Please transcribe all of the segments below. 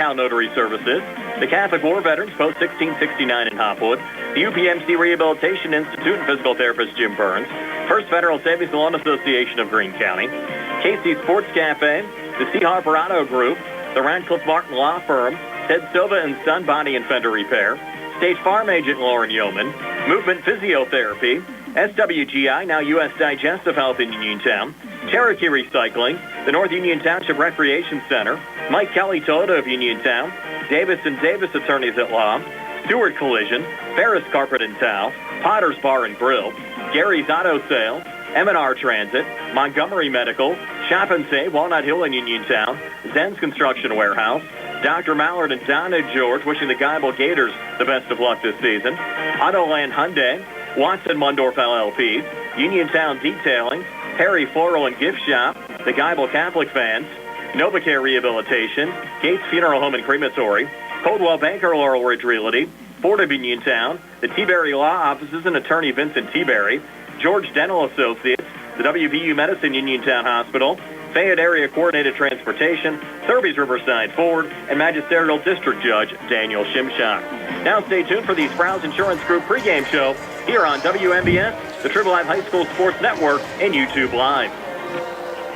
WPIAL Notary Services, the Catholic War Veterans Post 1669 in Hopwood, the UPMC Rehabilitation Institute and physical therapist Jim Burns, First Federal Savings and Loan Association of Greene County, Casey Sports Cafe, the C. Harper Auto Group, the Radcliffe Martin Law Firm, Ted Silva and Son Body and Fender Repair, State Farm Agent Lauren Yeoman, Movement Physiotherapy, SWGI, now U.S. Digestive Health in Uniontown, Cherokee Recycling, the North Union Township Recreation Center, Mike Kelly Toyota of Uniontown, Davis & Davis Attorneys at Law, Stewart Collision, Faris Carpet and Towel, Potter's Bar and Grill, Gary's Auto Sales, M&R Transit, Montgomery Medical, Shop and Save, Walnut Hill in Uniontown, Zen's Construction Warehouse, Dr. Mallard and Donna George wishing the Geibel Gators the best of luck this season, Autoland Hyundai, Watson Mundorf LLP, Uniontown Detailing, Perry Floral and Gift Shop, the Geibel Catholic Fans, NovaCare Rehabilitation, Gates Funeral Home and Crematory, Coldwell Banker Laurel Ridge Realty, Ford of Uniontown, the T-Berry Law Offices and Attorney Vincent T-Berry, George Dental Associates, the WVU Medicine Uniontown Hospital, Fayette Area Coordinated Transportation, Thurby's Riverside Ford, and Magisterial District Judge Daniel Shimshak. Now stay tuned for the Sprouse Insurance Group pregame show here on WMBS, the Triple M High School Sports Network, and YouTube Live.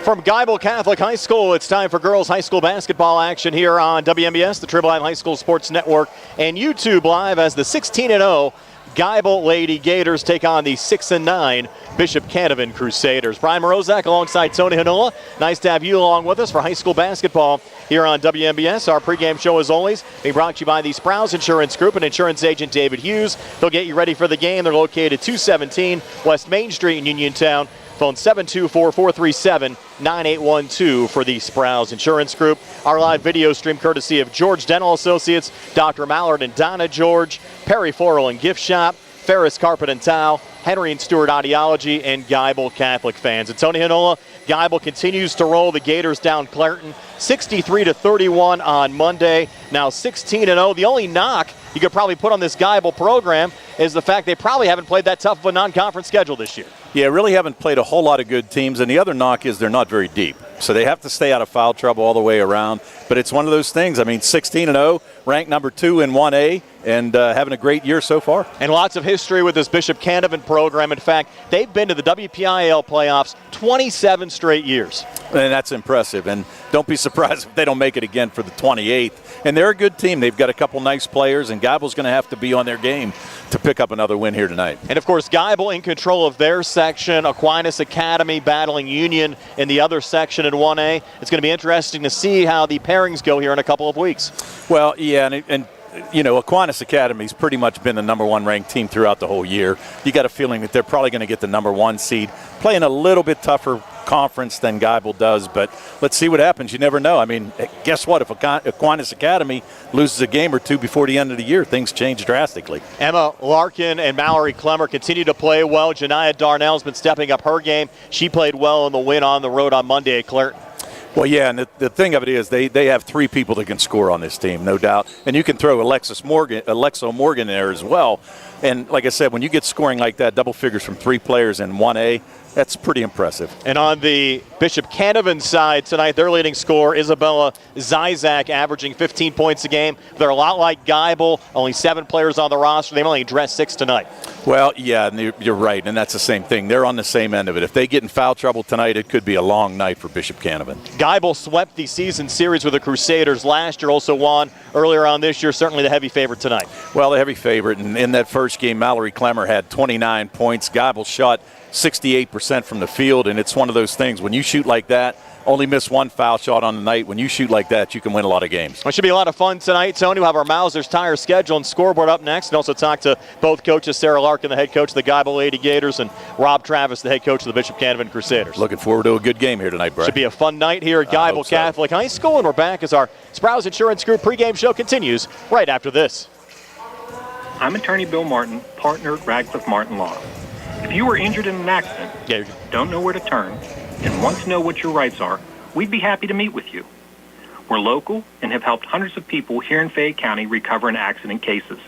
From Geibel Catholic High School, it's time for girls high school basketball action here on WMBS, the Triple M High School Sports Network, and YouTube Live as the 16-0 Geibel Lady Gators take on the 6-9 Bishop Canevin Crusaders. Brian Morozak alongside Tony Hanola. Nice to have you along with us for high school basketball here on WMBS. Our pregame show, as always, being brought to you by the Sprouse Insurance Group and insurance agent David Hughes. They'll get you ready for the game. They're located 217 West Main Street in Uniontown. Phone 724-437-9812 for the Sprouse Insurance Group. Our live video stream courtesy of George Dental Associates, Dr. Mallard and Donna George, Perry Floral and Gift Shop, Faris Carpet and Towel, Henry and Stewart Audiology, and Geibel Catholic Fans. And Tony Hanola, Geibel continues to roll the Gators down Clairton, 63-31 on Monday. Now 16-0. The only knock you could probably put on this Geibel program is the fact they probably haven't played that tough of a non-conference schedule this year. Yeah, really haven't played a whole lot of good teams, and the other knock is they're not very deep. So they have to stay out of foul trouble all the way around. But it's one of those things. I mean, 16-0, ranked number 2 in 1A, and having a great year so far. And lots of history with this Bishop Canevin program. In fact, they've been to the WPIAL playoffs 27 straight years. And that's impressive. And don't be surprised if they don't make it again for the 28th. And they're a good team. They've got a couple nice players, and Geibel's going to have to be on their game to pick up another win here tonight. And, of course, Geibel in control of their section, Aquinas Academy battling Union in the other section in 1A. It's going to be interesting to see how the pairings go here in a couple of weeks. Well, yeah, and you know, Aquinas Academy's pretty much been the number 1 ranked team throughout the whole year. You got a feeling that they're probably going to get the number 1 seed, playing a little bit tougher conference than Geibel does, but let's see what happens. You never know. I mean, guess what? If Aquinas Academy loses a game or two before the end of the year, things change drastically. Emma Larkin and Mallory Clemmer continue to play well. Janiah Darnell's been stepping up her game. She played well in the win on the road on Monday at Clairton. Well, yeah, and the thing of it is they have 3 people that can score on this team, no doubt. And you can throw Alexa Morgan in there as well. And like I said, when you get scoring like that, double figures from 3 players in 1A, that's pretty impressive. And on the Bishop Canevin side tonight, their leading scorer, Isabella Zizak, averaging 15 points a game. They're a lot like Geibel, only 7 players on the roster. They've only addressed 6 tonight. Well, yeah, and you're right, and that's the same thing. They're on the same end of it. If they get in foul trouble tonight, it could be a long night for Bishop Canevin. Geibel swept the season series with the Crusaders last year, also won earlier on this year, certainly the heavy favorite tonight. Well, the heavy favorite, and in that first game, Mallory Clemmer had 29 points. Geibel shot 68% from the field, and it's one of those things. When you shoot like that, only miss 1 foul shot on the night. When you shoot like that, you can win a lot of games. It should be a lot of fun tonight, Tony. We'll have our Mauser's Tire schedule and scoreboard up next, and also talk to both coaches, Sarah Larkin, the head coach of the Geibel Lady Gators, and Rob Travis, the head coach of the Bishop Canevin Crusaders. Looking forward to a good game here tonight, Brad. Should be a fun night here at Geibel Catholic High School, and we're back as our Sprouse Insurance Group pregame show continues right after this. I'm attorney Bill Martin, partner at Radcliffe Martin Law. If you were injured in an accident, don't know where to turn, and want to know what your rights are, we'd be happy to meet with you. We're local and have helped hundreds of people here in Fayette County recover in accident cases.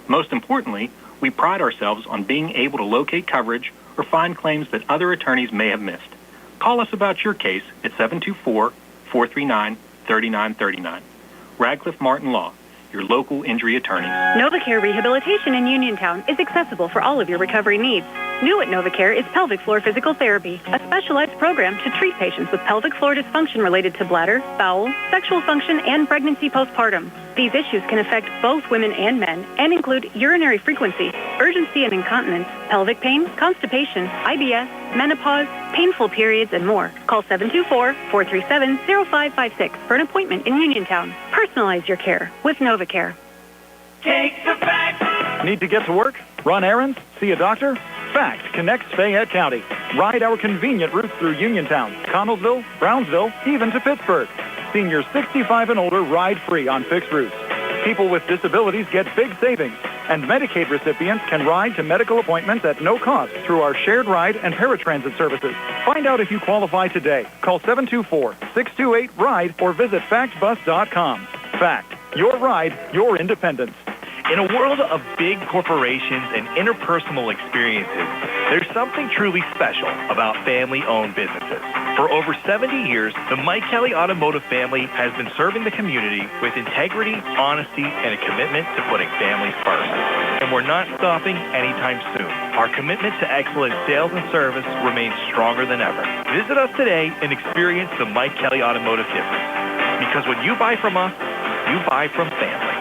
Most importantly, we pride ourselves on being able to locate coverage or find claims that other attorneys may have missed. Call us about your case at 724-439-3939. Radcliffe Martin Law, your local injury attorney. NovaCare Rehabilitation in Uniontown is accessible for all of your recovery needs. New at NovaCare is pelvic floor physical therapy, a specialized program to treat patients with pelvic floor dysfunction related to bladder, bowel, sexual function, and pregnancy postpartum. These issues can affect both women and men and include urinary frequency, urgency and incontinence, pelvic pain, constipation, IBS, menopause, painful periods, and more. Call 724-437-0556 for an appointment in Uniontown. Personalize your care with NovaCare. Take the fact. Need to get to work? Run errands? See a doctor? Fact connects Fayette County. Ride our convenient routes through Uniontown, Connellsville, Brownsville, even to Pittsburgh. Seniors 65 and older ride free on fixed routes. People with disabilities get big savings. And Medicaid recipients can ride to medical appointments at no cost through our shared ride and paratransit services. Find out if you qualify today. Call 724-628-RIDE or visit factbus.com. Fact, your ride, your independence. In a world of big corporations and interpersonal experiences, there's something truly special about family-owned businesses. For over 70 years, the Mike Kelly Automotive family has been serving the community with integrity, honesty, and a commitment to putting families first. And we're not stopping anytime soon. Our commitment to excellent sales and service remains stronger than ever. Visit us today and experience the Mike Kelly Automotive difference. Because when you buy from us, you buy from family.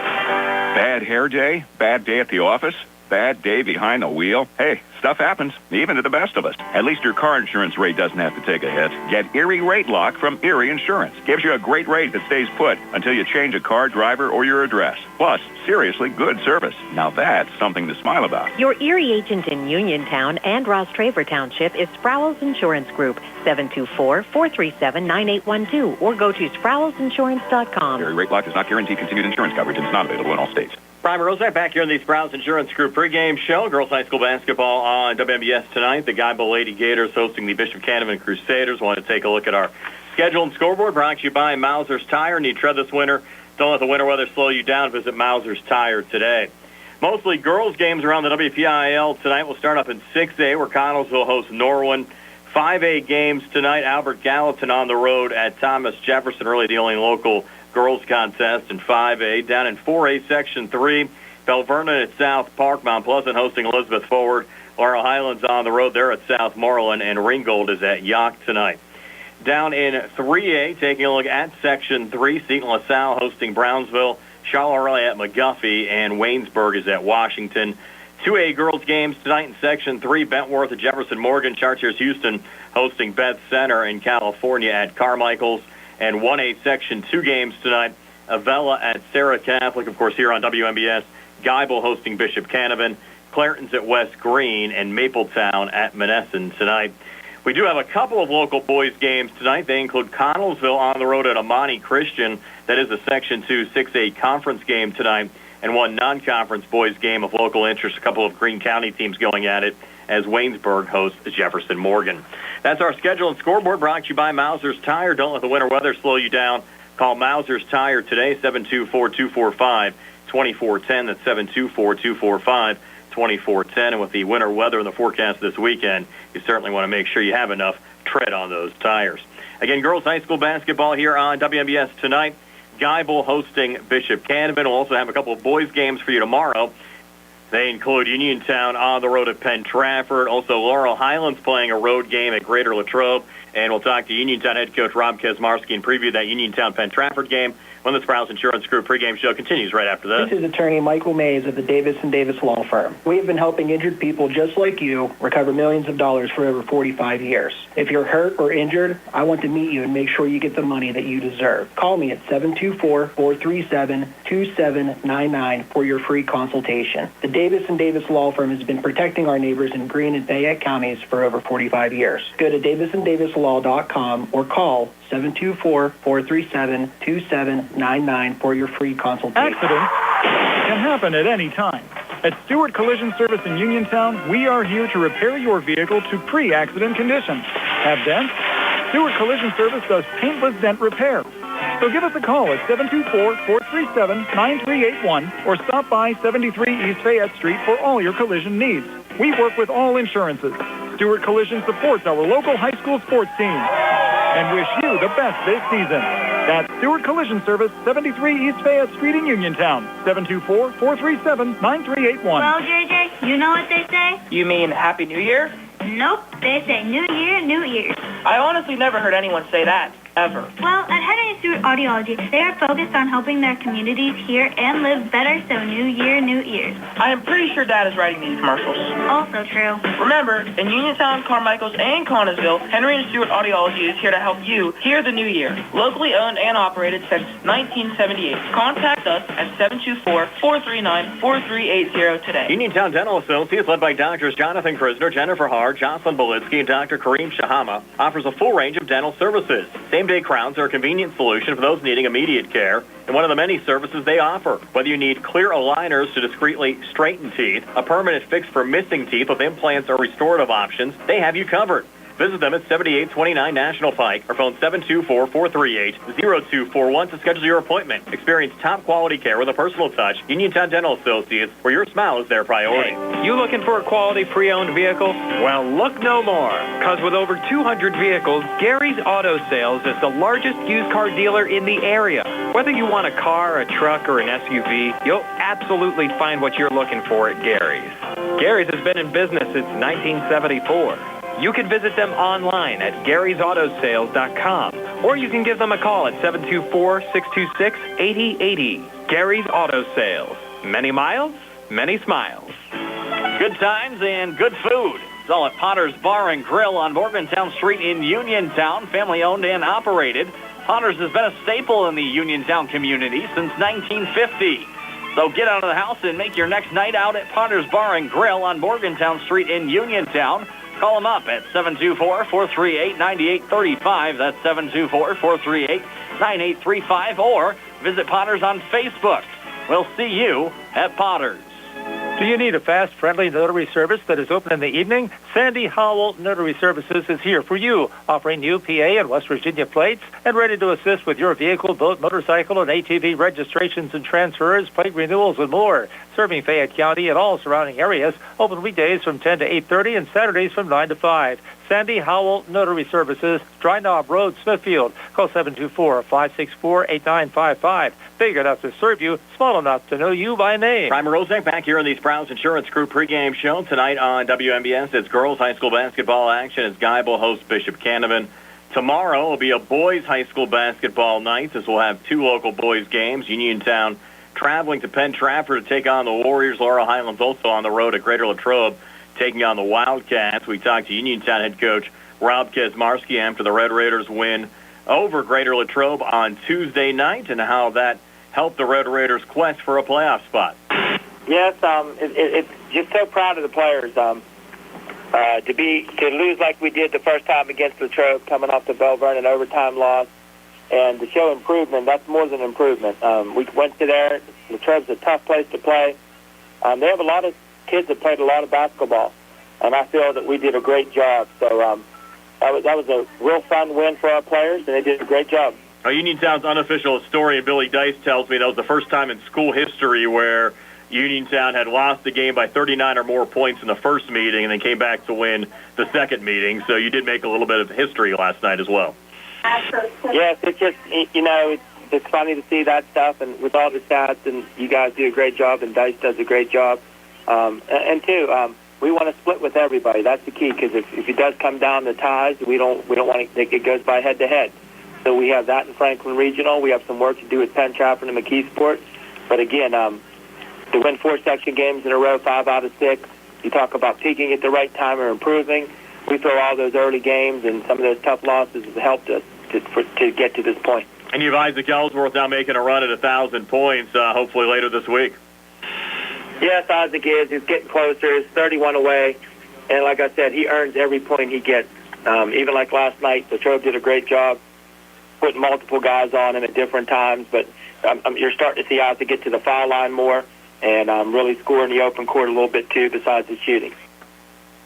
Bad hair day? Bad day at the office? Bad day behind the wheel? Hey, stuff happens, even to the best of us. At least your car insurance rate doesn't have to take a hit. Get Erie Rate Lock from Erie Insurance. Gives you a great rate that stays put until you change a car, driver, or your address. Plus, seriously good service. Now that's something to smile about. Your Erie agent in Uniontown and Ross Traver Township is Sproul's Insurance Group, 724-437-9812, or go to SproulsInsurance.com. Erie Rate Lock does not guarantee continued insurance coverage and is not available in all states. Brian Rozak back here in the Sprouse Insurance Group pregame show. Girls high school basketball on WMBS tonight. The Geibel Lady Gators hosting the Bishop Canevin Crusaders. Want to take a look at our schedule and scoreboard. Brought to you by Mauser's Tire. Need tread this winter? Don't let the winter weather slow you down. Visit Mauser's Tire today. Mostly girls games around the WPIAL tonight. We'll start up in 6A where Connellsville hosts Norwin. 5A games tonight. Albert Gallatin on the road at Thomas Jefferson. Really the only local girls contest in 5A. Down in 4A Section 3, Bell Vernon at South Park. Mount Pleasant hosting Elizabeth Forward. Laurel Highlands on the road. They're at South Moreland. And Ringgold is at Yock tonight. Down in 3A, taking a look at Section 3, Seton LaSalle hosting Brownsville. Charleroi at McGuffey. And Waynesburg is at Washington. 2A girls games tonight in Section 3, Bentworth at Jefferson Morgan. Chartiers Houston hosting Beth Center in California at Carmichael's. And 1A Section 2 games tonight, Avella at Sarah Catholic, of course, here on WMBS. Geibel hosting Bishop Canevin. Clairton's at West Green, and Mapletown at Monessen tonight. We do have a couple of local boys games tonight. They include Connellsville on the road at Amani Christian. That is a Section 2 6A conference game tonight, and one non-conference boys game of local interest. A couple of Greene County teams going at it as Waynesburg hosts Jefferson Morgan. That's our schedule and scoreboard brought to you by Mauser's Tire. Don't let the winter weather slow you down. Call Mauser's Tire today, 724-245-2410. That's 724-245-2410. And with the winter weather and the forecast this weekend, you certainly want to make sure you have enough tread on those tires. Again, girls high school basketball here on WMBS tonight. Geibel hosting Bishop Canevin. We'll also have a couple of boys games for you tomorrow. They include Uniontown on the road at Penn Trafford. Also, Laurel Highlands playing a road game at Greater Latrobe. And we'll talk to Uniontown head coach Rob Kesmarski and preview that Uniontown-Penn Trafford game when the Sprouse Insurance Group pregame show continues right after this. This is attorney Michael Mays of the Davis & Davis Law Firm. We have been helping injured people just like you recover millions of dollars for over 45 years. If you're hurt or injured, I want to meet you and make sure you get the money that you deserve. Call me at 724-437-2799 for your free consultation. The Davis & Davis Law Firm has been protecting our neighbors in Greene and Fayette counties for over 45 years. Go to davisanddavislaw.com or call 724-437-2799 for your free consultation. Accidents can happen at any time. At Stewart Collision Service in Uniontown, we are here to repair your vehicle to pre-accident condition. Have dents? Stewart Collision Service does paintless dent repair. So give us a call at 724-437-9381 or stop by 73 East Fayette Street for all your collision needs. We work with all insurances. Stewart Collision supports our local high school sports teams and wish you the best this season. That's Stewart Collision Service, 73 East Fayette Street in Uniontown, 724-437-9381. Well, JJ, you know what they say? You mean Happy New Year? Nope, they say New Year, New Year's. I honestly never heard anyone say that, ever. Well, at Henry & Stewart Audiology, they are focused on helping their communities hear and live better, so New Year, New Ears. I am pretty sure Dad is writing these commercials. Also true. Remember, in Uniontown, Carmichaels, and Connellsville, Henry & Stewart Audiology is here to help you hear the new year. Locally owned and operated since 1978. Contact us at 724-439-4380 today. Uniontown Dental Associates, led by Doctors Jonathan Krisner, Jennifer Hart, Jocelyn Belitsky, and Dr. Kareem Shahama, offers a full range of dental services. Same-day crowns are a convenient solution for those needing immediate care, and one of the many services they offer. Whether you need clear aligners to discreetly straighten teeth, a permanent fix for missing teeth with implants or restorative options, they have you covered. Visit them at 7829 National Pike or phone 724-438-0241 to schedule your appointment. Experience top quality care with a personal touch. Uniontown Dental Associates, where your smile is their priority. Hey, you looking for a quality pre-owned vehicle? Well, look no more, because with over 200 vehicles, Gary's Auto Sales is the largest used car dealer in the area. Whether you want a car, a truck, or an SUV, you'll absolutely find what you're looking for at Gary's. Gary's has been in business since 1974. You can visit them online at Gary'sAutoSales.com, or you can give them a call at 724-626-8080. Gary's Auto Sales. Many miles, many smiles. Good times and good food. It's all at Potter's Bar and Grill on Morgantown Street in Uniontown, family owned and operated. Potter's has been a staple in the Uniontown community since 1950. So get out of the house and make your next night out at Potter's Bar and Grill on Morgantown Street in Uniontown. Call them up at 724-438-9835. That's 724-438-9835. Or visit Potter's on Facebook. We'll see you at Potter's. Do you need a fast, friendly notary service that is open in the evening? Sandy Howell Notary Services is here for you, offering UPA and West Virginia plates and ready to assist with your vehicle, boat, motorcycle, and ATV registrations and transfers, plate renewals, and more. Serving Fayette County and all surrounding areas, open weekdays from 10 to 8:30 and Saturdays from 9 to 5. Sandy Howell Notary Services, Dry Knob Road, Smithfield. Call 724-564-8955. Big enough to serve you, small enough to know you by name. Reimer Rozek back here in the Sprouse Insurance Group pregame show tonight on WMBS. It's girls high school basketball action as Geibel hosts Bishop Canevin. Tomorrow will be a boys high school basketball night as we'll have two local boys games. Uniontown traveling to Penn Trafford to take on the Warriors. Laurel Highlands also on the road at Greater Latrobe taking on the Wildcats. We talked to Uniontown head coach Rob Kesmarski after the Red Raiders win over Greater Latrobe on Tuesday night and how that helped the Red Raiders' quest for a playoff spot. Yes, it's just so proud of the players to lose like we did the first time against Latrobe, coming off the Bell Vernon overtime loss, and to show improvement. That's more than improvement. We went to there. Latrobe's a tough place to play. They have a lot of kids that played a lot of basketball, and I feel that we did a great job. So that was a real fun win for our players, and they did a great job. Uniontown's unofficial historian Billy Dice tells me that was the first time in school history where Uniontown had lost the game by 39 or more points in the first meeting and then came back to win the second meeting. So you did make a little bit of history last night as well. Yes, it's just, it's funny to see that stuff, and with all the stats, and you guys do a great job, and Dice does a great job. And two, we want to split with everybody. That's the key, because if it does come down to ties, we don't want to think it goes by head-to-head. So we have that in Franklin Regional. We have some work to do with Penn Trafford and McKeesport. But again, to win 4 section games in a row, 5 out of 6, you talk about peaking at the right time or improving. We throw all those early games and some of those tough losses have helped us to get to this point. And you have Isaac Ellsworth now making a run at 1,000 points, hopefully later this week. Yes, Isaac is. He's getting closer. He's 31 away. And like I said, he earns every point he gets. Even like last night, Latrobe did a great job putting multiple guys on him at different times. But you're starting to see Isaac get to the foul line more and really score in the open court a little bit too, besides his shooting.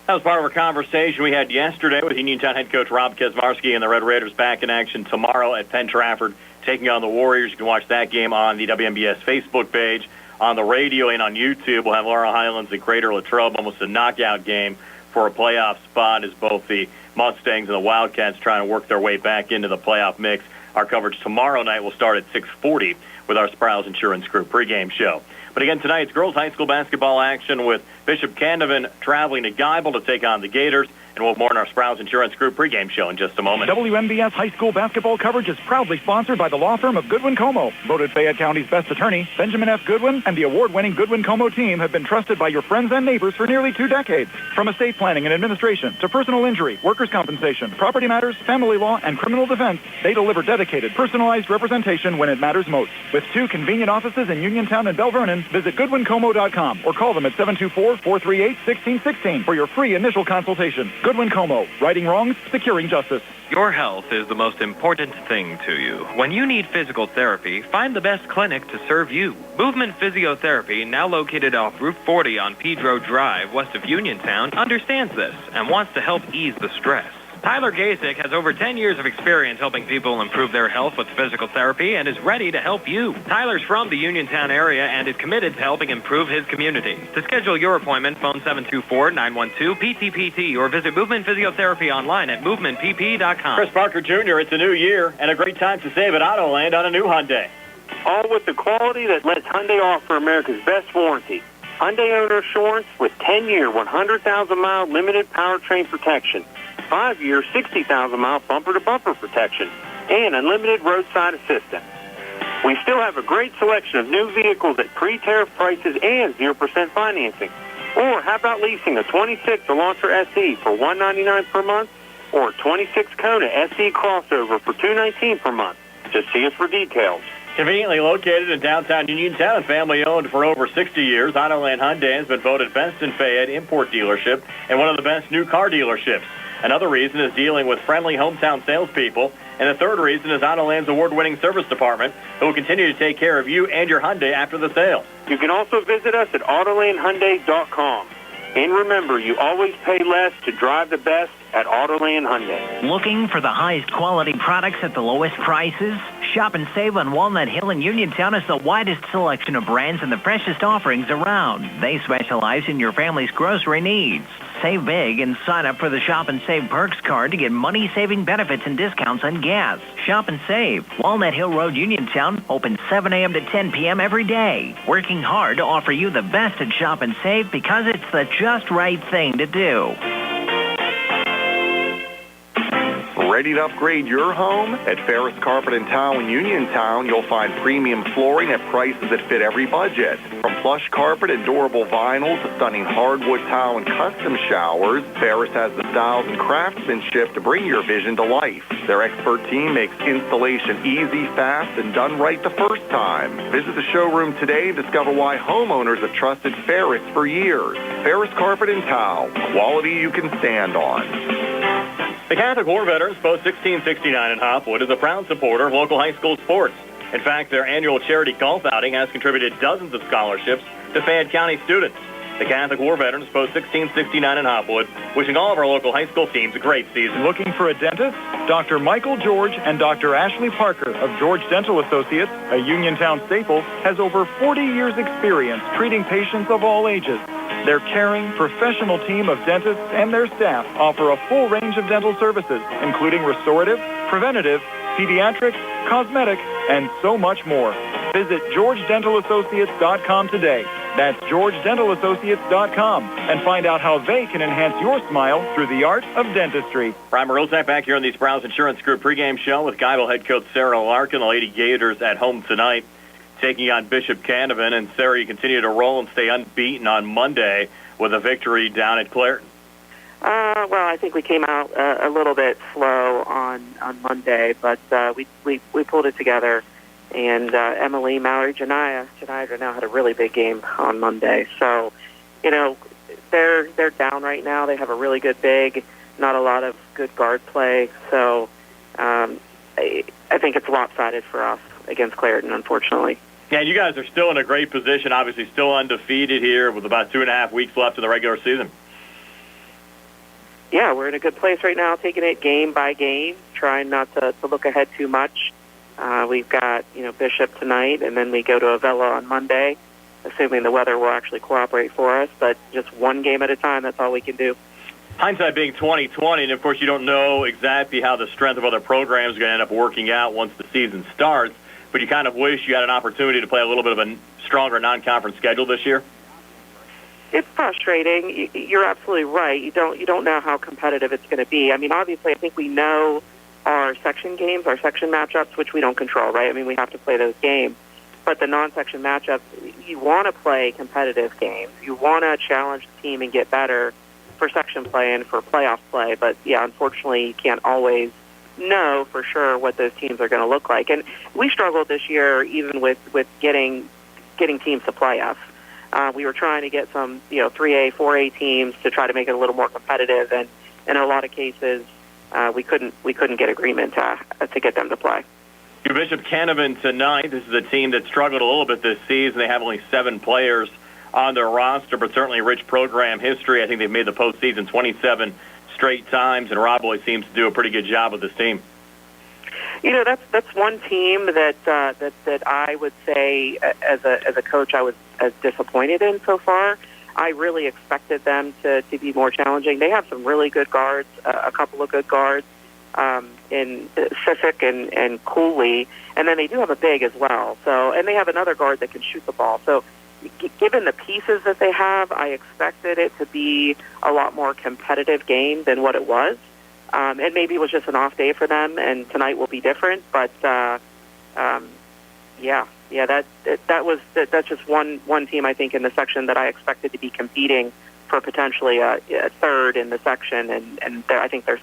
That was part of our conversation we had yesterday with Uniontown head coach Rob Kesmarski and the Red Raiders back in action tomorrow at Penn Trafford taking on the Warriors. You can watch that game on the WMBS Facebook page, on the radio, and on YouTube. We'll have Laurel Highlands and Greater Latrobe, almost a knockout game for a playoff spot as both the Mustangs and the Wildcats trying to work their way back into the playoff mix. Our coverage tomorrow night will start at 6:40 with our Sprouse Insurance Group pregame show. But again, tonight's girls high school basketball action with Bishop Canevin traveling to Geibel to take on the Gators. And we'll have more in our Sprouse Insurance Group pregame show in just a moment. WMBS high school basketball coverage is proudly sponsored by the law firm of Goodwin Como. Voted Fayette County's best attorney, Benjamin F. Goodwin, and the award-winning Goodwin Como team have been trusted by your friends and neighbors for nearly 2 decades. From estate planning and administration to personal injury, workers' compensation, property matters, family law, and criminal defense, they deliver dedicated, personalized representation when it matters most. With 2 convenient offices in Uniontown and Bell Vernon, visit GoodwinComo.com or call them at 724-438-1616 for your free initial consultation. Goodwin Como, righting wrongs, securing justice. Your health is the most important thing to you. When you need physical therapy, find the best clinic to serve you. Movement Physiotherapy, now located off Route 40 on Pedro Drive, west of Uniontown, understands this and wants to help ease the stress. Tyler Gasick has over 10 years of experience helping people improve their health with physical therapy and is ready to help you. Tyler's from the Uniontown area and is committed to helping improve his community. To schedule your appointment, phone 724-912-PTPT or visit Movement Physiotherapy online at movementpp.com. Chris Parker Jr., it's a new year and a great time to save at Autoland on a new Hyundai. All with the quality that lets Hyundai offer America's best warranty. Hyundai owner assurance with 10-year, 100,000-mile limited powertrain protection. 5-year, 60,000-mile bumper-to-bumper protection, and unlimited roadside assistance. We still have a great selection of new vehicles at pre-tariff prices and 0% financing. Or how about leasing a 26 Elantra SE for $199 per month, or a 26 Kona SE crossover for $219 per month? Just see us for details. Conveniently located in downtown Uniontown and family-owned for over 60 years, Autoland Hyundai has been voted best in Fayette import dealership and one of the best new car dealerships. Another reason is dealing with friendly hometown salespeople. And the third reason is Autoland's award-winning service department, who will continue to take care of you and your Hyundai after the sale. You can also visit us at AutolandHyundai.com. And remember, you always pay less to drive the best at Autoland Hyundai. Looking for the highest quality products at the lowest prices? Shop and save on Walnut Hill in Uniontown has the widest selection of brands and the freshest offerings around. They specialize in your family's grocery needs. Save big and sign up for the Shop and Save Perks card to get money-saving benefits and discounts on gas. Shop and Save. Walnut Hill Road, Uniontown, open 7 a.m. to 10 p.m. every day. Working hard to offer you the best at Shop and Save because it's the just right thing to do. Ready to upgrade your home? At Faris Carpet and Tile in Uniontown, you'll find premium flooring at prices that fit every budget. From plush carpet and durable vinyl to stunning hardwood tile and custom showers, Faris has the styles and craftsmanship to bring your vision to life. Their expert team makes installation easy, fast, and done right the first time. Visit the showroom today to discover why homeowners have trusted Faris for years. Faris Carpet and Tile, quality you can stand on. The Catholic War Veterans Post 1669 in Hopwood is a proud supporter of local high school sports. In fact, their annual charity golf outing has contributed dozens of scholarships to Fayette County students. The Catholic War Veterans Post 1669 in Hopwood, wishing all of our local high school teams a great season. Looking for a dentist? Dr. Michael George and Dr. Ashley Parker of George Dental Associates, a Uniontown staple, has over 40 years' experience treating patients of all ages. Their caring, professional team of dentists and their staff offer a full range of dental services, including restorative, preventative, pediatric, cosmetic, and so much more. Visit GeorgeDentalAssociates.com today. That's GeorgeDentalAssociates.com and find out how they can enhance your smile through the art of dentistry. Brian Morozak back here on the Sprouse Insurance Group pregame show with Geibel head coach Sarah Larkin. The Lady Gators at home tonight, taking on Bishop Canevin. And Sarah, you continue to roll and stay unbeaten on Monday with a victory down at Clairton. Well, I think we came out a little bit slow on Monday, but we pulled it together. And Emily, Mallard, Donna had a really big game on Monday. So, you know, they're down right now. They have a really good big, not a lot of good guard play. So I think it's lopsided for us against Clairton, unfortunately. Yeah, you guys are still in a great position, obviously still undefeated here with about 2.5 weeks left in the regular season. Yeah, we're in a good place right now, taking it game by game, trying not to look ahead too much. We've got, Bishop tonight, and then we go to Avella on Monday, assuming the weather will actually cooperate for us. But just one game at a time, that's all we can do. Hindsight being 20/20, and of course you don't know exactly how the strength of other programs is going to end up working out once the season starts, but you kind of wish you had an opportunity to play a little bit of a stronger non-conference schedule this year? It's frustrating. You're absolutely right. You don't know how competitive it's going to be. I mean, obviously, I think we know our section games, our section matchups, which we don't control, right? I mean, we have to play those games. But the non-section matchups, you want to play competitive games. You want to challenge the team and get better for section play and for playoff play. But, yeah, unfortunately, you can't always know for sure what those teams are going to look like. And we struggled this year even with getting teams to playoffs. We were trying to get some, 3A, 4A teams to try to make it a little more competitive, and in a lot of cases, we couldn't get agreement to get them to play. Bishop Canevin tonight. This is a team that struggled a little bit this season. They have only 7 players on their roster, but certainly rich program history. I think they've made the postseason 27 straight times, and Rob Boy seems to do a pretty good job with this team. That's one team that I would say as a coach I was as disappointed in so far. I really expected them to be more challenging. They have some really good guards, a couple of good guards in Siffick and Cooley, and then they do have a big as well. So, and they have another guard that can shoot the ball. So, given the pieces that they have, I expected it to be a lot more competitive game than what it was. And maybe it was just an off day for them, and tonight will be different. But that's just one team I think in the section that I expected to be competing for potentially a third in the section, and I think they're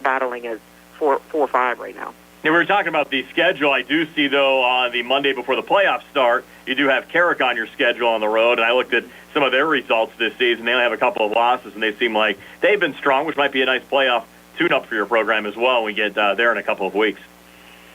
battling as 4 or 5 right now. We were talking about the schedule. I do see, though, on the Monday before the playoffs start, you do have Carrick on your schedule on the road, and I looked at some of their results this season. They only have a couple of losses, and they seem like they've been strong, which might be a nice playoff tune-up for your program as well when we get there in a couple of weeks.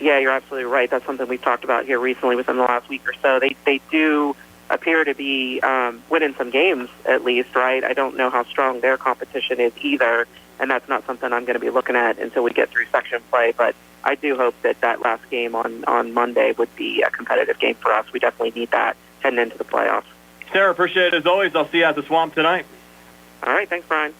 Yeah, you're absolutely right. That's something we've talked about here recently within the last week or so. They do appear to be winning some games, at least, right? I don't know how strong their competition is either, and that's not something I'm going to be looking at until we get through section play, but I do hope that last game on Monday would be a competitive game for us. We definitely need that heading into the playoffs. Sarah, appreciate it as always. I'll see you at the Swamp tonight. All right, thanks, Brian.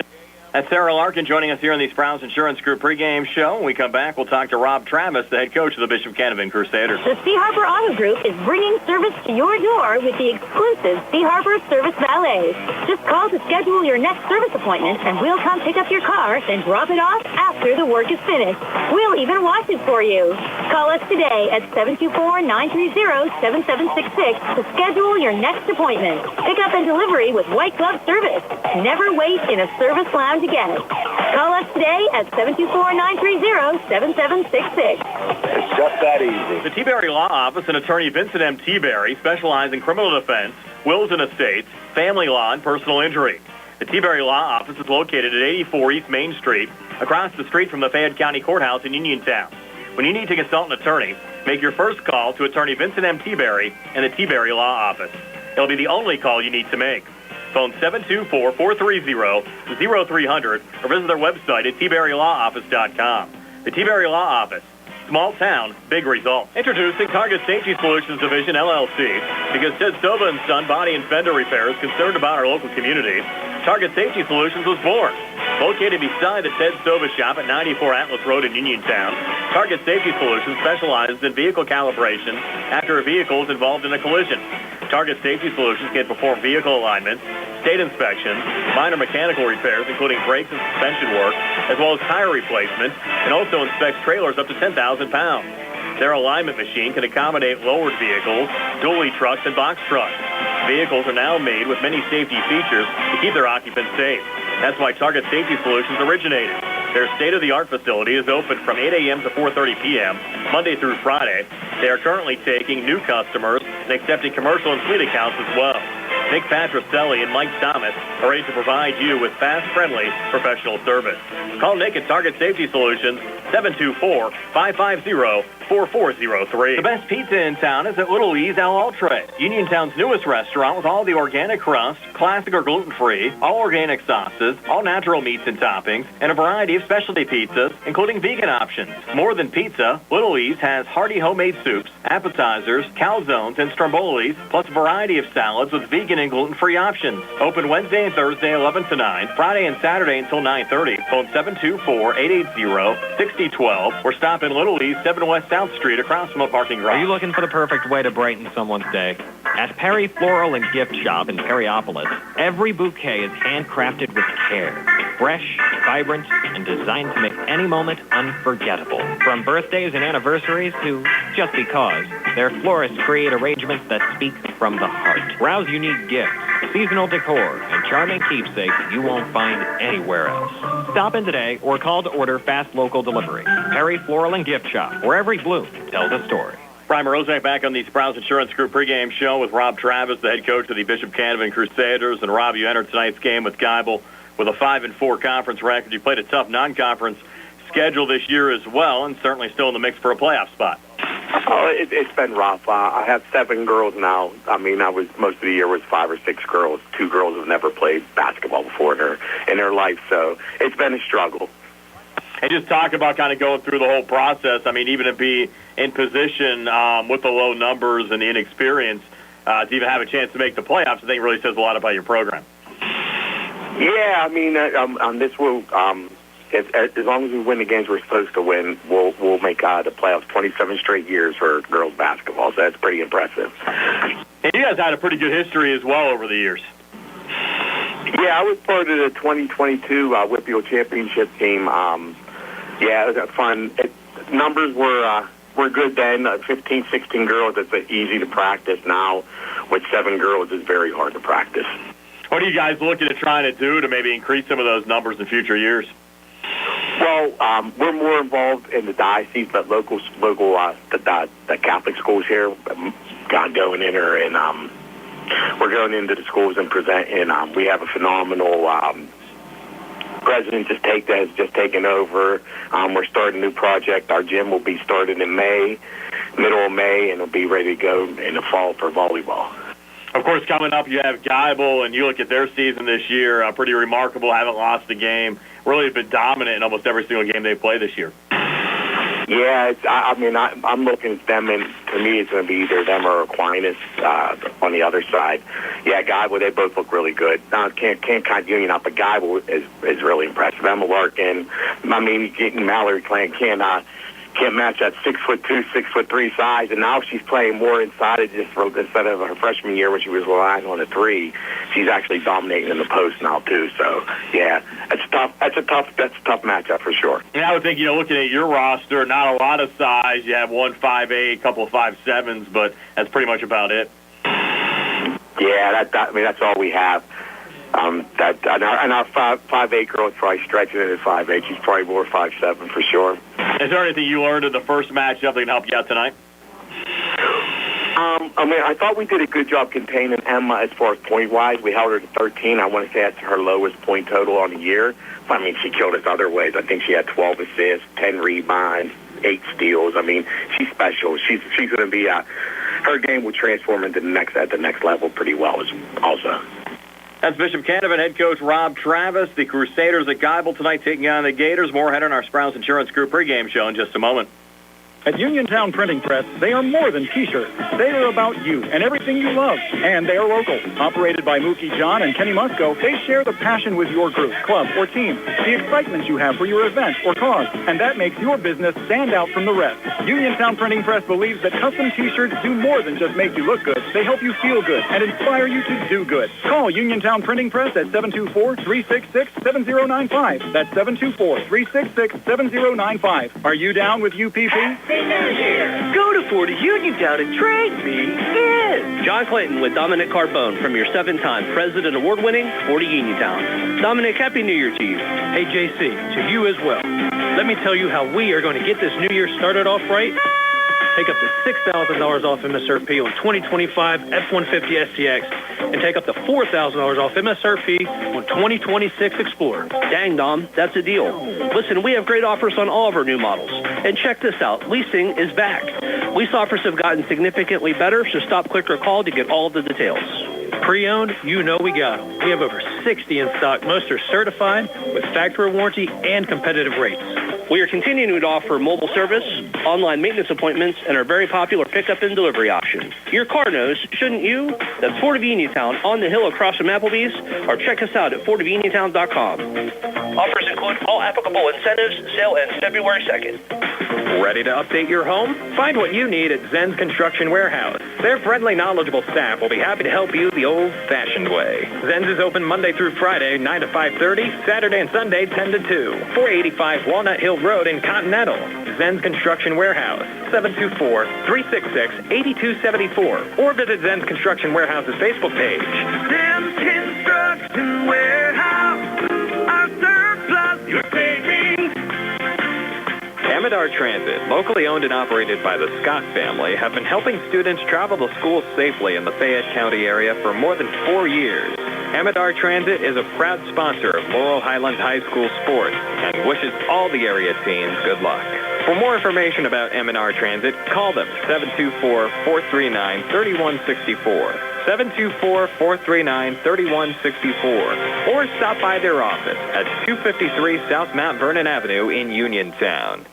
That's Sarah Larkin joining us here on the Sprouse Insurance Group pregame show. When we come back, we'll talk to Rob Travis, the head coach of the Bishop Canevin Crusaders. The Sea Harbor Auto Group is bringing service to your door with the exclusive Sea Harbor Service Valet. Just call to schedule your next service appointment, and we'll come pick up your car, then drop it off after the work is finished. We'll even wash it for you. Call us today at 724-930-7766 to schedule your next appointment. Pick up and delivery with white glove service. Never wait in a service lounge again. Call us today at 724-930-7766. It's just that easy. The T-Berry Law Office and attorney Vincent M. T-Berry specialize in criminal defense, wills and estates, family law, and personal injury. The T-Berry Law Office is located at 84 East Main Street, across the street from the Fayette County Courthouse in Uniontown. When you need to consult an attorney, make your first call to attorney Vincent M. T-Berry and the T-Berry Law Office. It'll be the only call you need to make. Phone 724-430-0300 or visit their website at tberrylawoffice.com. The T-Berry Law Office. Small town, big results. Introducing Target Safety Solutions Division, LLC. Because Ted Sova and Son Body and Fender Repair is concerned about our local community, Target Safety Solutions was born. Located beside the Ted Sova shop at 94 Atlas Road in Uniontown, Target Safety Solutions specializes in vehicle calibration after a vehicle is involved in a collision. Target Safety Solutions can perform vehicle alignments, state inspections, minor mechanical repairs, including brakes and suspension work, as well as tire replacement, and also inspects trailers up to 10,000 pounds. Their alignment machine can accommodate lowered vehicles, dually trucks, and box trucks. Vehicles are now made with many safety features to keep their occupants safe. That's why Target Safety Solutions originated. Their state-of-the-art facility is open from 8 a.m. to 4:30 p.m., Monday through Friday. They are currently taking new customers and accepting commercial and fleet accounts as well. Nick Patricelli and Mike Thomas are ready to provide you with fast, friendly, professional service. Call Nick at Target Safety Solutions, 724-550-4403. The best pizza in town is at Little E's Al Altre, Uniontown's newest restaurant with all the organic crust, classic or gluten-free, all organic sauces, all natural meats and toppings, and a variety of specialty pizzas, including vegan options. More than pizza, Little E's has hearty homemade soups, appetizers, calzones, and strombolis, plus a variety of salads with vegan and gluten-free options. Open Wednesday and Thursday 11 to 9, Friday and Saturday until 9:30. Phone 724-880-6012 or stop in Little E's 7 West South Street across from a parking garage. Are you looking for the perfect way to brighten someone's day? At Perry Floral and Gift Shop in Perryopolis, every bouquet is handcrafted with care. Fresh, vibrant, and designed to make any moment unforgettable. From birthdays and anniversaries to just because, their florists create arrangements that speak from the heart. Browse unique gifts, seasonal decor, and charming keepsakes you won't find anywhere else. Stop in today or call to order fast local delivery. Perry Floral and Gift Shop, where every bloom tells a story. Brian Morozek back on the Sprouse Insurance Group pregame show with Rob Travis, the head coach of the Bishop Canevin Crusaders. And Rob, you entered tonight's game with Geibel with a 5-4 conference record. You played a tough non-conference schedule this year as well, and certainly still in the mix for a playoff spot. Oh, it's been rough. I have 7 girls now. I mean, most of the year was 5 or 6 girls. 2 girls have never played basketball before in their life, so it's been a struggle. And just talk about kind of going through the whole process. I mean, even to be in position with the low numbers and the inexperience to even have a chance to make the playoffs, I think it really says a lot about your program. Yeah, I mean, on this will, as long as we win the games we're supposed to win, we'll make the playoffs 27 straight years for girls basketball. So that's pretty impressive. And you guys had a pretty good history as well over the years. Yeah, I was part of the 2022 WPIAL championship team. Yeah, it was fun. Numbers were good then. 15, 16 girls, it's easy to practice. Now, with 7 girls, it's very hard to practice. What are you guys looking at trying to do to maybe increase some of those numbers in future years? Well, we're more involved in the diocese, but the Catholic schools here got going in her, and we're going into the schools and presenting. We have a phenomenal president has just taken over. We're starting a new project. Our gym will be started in May, middle of May, and it'll be ready to go in the fall for volleyball. Of course, coming up, you have Geibel, and you look at their season this year, pretty remarkable. Haven't lost a game. Really been dominant in almost every single game they play this year. Yeah, I'm looking at them, and to me, it's going to be either them or Aquinas on the other side. Yeah, Geibel, they both look really good. Can't count Union out, but Geibel is really impressive. Emma Larkin, getting Mallard playing can't match that 6'2", 6'3" size, and now she's playing more inside instead of her freshman year when she was relying on a 3. She's actually dominating in the post now too. So yeah, that's a tough matchup for sure. And I would think, looking at your roster, not a lot of size. You have 1 5'8", a couple of 5'7s, but that's pretty much about it. Yeah, that's all we have. And our 5'8" girl is probably stretching it at 5'8". She's probably more 5'7" for sure. Is there anything you learned in the first matchup that can help you out tonight? I thought we did a good job containing Emma as far as point-wise. We held her to 13. I want to say that's her lowest point total on the year. She killed us other ways. I think she had 12 assists, 10 rebounds, 8 steals. She's special. She's going to be her game will transform into at the next level pretty well also. That's Bishop Canevin head coach Rob Travis. The Crusaders at Geibel tonight taking on the Gators. More ahead on our Sprouse Insurance Group pregame show in just a moment. At Uniontown Printing Press, they are more than T-shirts. They are about you and everything you love. And they are local. Operated by Mookie John and Kenny Musco, they share the passion with your group, club, or team, the excitement you have for your event or cause, and that makes your business stand out from the rest. Uniontown Printing Press believes that custom T-shirts do more than just make you look good. They help you feel good and inspire you to do good. Call Uniontown Printing Press at 724-366-7095. That's 724-366-7095. Are you down with UPP? Go to 40 Uniontown and trade me in. John Clayton with Dominic Carbone from your 7-time President Award-winning 40 Uniontown. Dominic, Happy New Year to you. Hey, JC, to you as well. Let me tell you how we are going to get this new year started off right Take up to $6,000 off MSRP on 2025 F-150 STX and take up to $4,000 off MSRP on 2026 Explorer. Dang, Dom, that's a deal. Listen, we have great offers on all of our new models. And check this out, leasing is back. Lease offers have gotten significantly better, so stop, click, or call to get all of the details. Pre-owned, you know we got them. We have over 60 in stock. Most are certified with factory warranty and competitive rates. We are continuing to offer mobile service, online maintenance appointments, and our very popular pickup and delivery option. Your car knows, shouldn't you? That's Ford of Uniontown on the hill across from Applebee's, or check us out at FordofUniontown.com. Offers include all applicable incentives. Sale ends February 2nd. Ready to update your home? Find what you need at Zen's Construction Warehouse. Their friendly, knowledgeable staff will be happy to help you the old-fashioned way. Zen's is open Monday through Friday, 9 to 5:30, Saturday and Sunday, 10 to 2. 485 Walnut Hill Road in Continental. Zen's Construction Warehouse, 724-366-8274. Or visit Zen's Construction Warehouse's Facebook page. Zen's Construction Warehouse, our surplus, your savings. Mallard Transit, locally owned and operated by the Scott family, have been helping students travel to school safely in the Fayette County area for more than 4 years. Mallard Transit is a proud sponsor of Laurel Highlands High School sports and wishes all the area teams good luck. For more information about M&R Transit, call them 724-439-3164. 724-439-3164. Or stop by their office at 253 South Mount Vernon Avenue in Uniontown.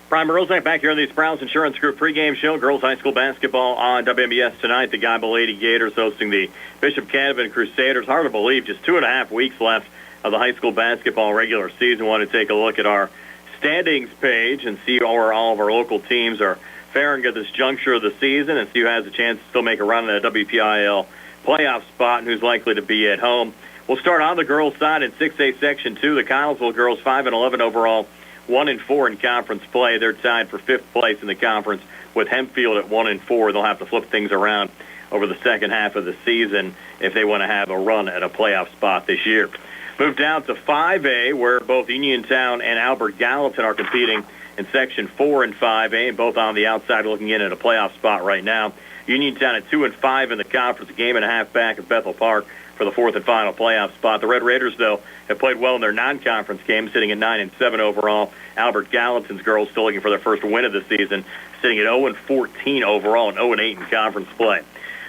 Prime Rosek back here in the Sprouse Insurance Group pregame show. Girls high school basketball on WMBS tonight. The Geibel Lady Gators hosting the Bishop Canevin Crusaders. Hard to believe, just 2.5 weeks left of the high school basketball regular season. Want to take a look at our standings page and see where all of our local teams are faring at this juncture of the season and see who has a chance to still make a run at a WPIAL playoff spot and who's likely to be at home. We'll start on the girls' side in 6A Section 2. The Connellsville girls 5-11 overall, 1-4 in conference play. They're tied for 5th place in the conference with Hempfield at 1-4. They'll have to flip things around over the second half of the season if they want to have a run at a playoff spot this year. Move down to 5A, where both Uniontown and Albert Gallatin are competing in Section 4 and 5A, and both on the outside looking in at a playoff spot right now. Uniontown at 2-5 in the conference, a game and a half back at Bethel Park for the 4th and final playoff spot. The Red Raiders, though, have played well in their non-conference games, sitting at 9-7 overall. Albert Gallatin's girls still looking for their first win of the season, sitting at 0-14 overall and 0-8 in conference play.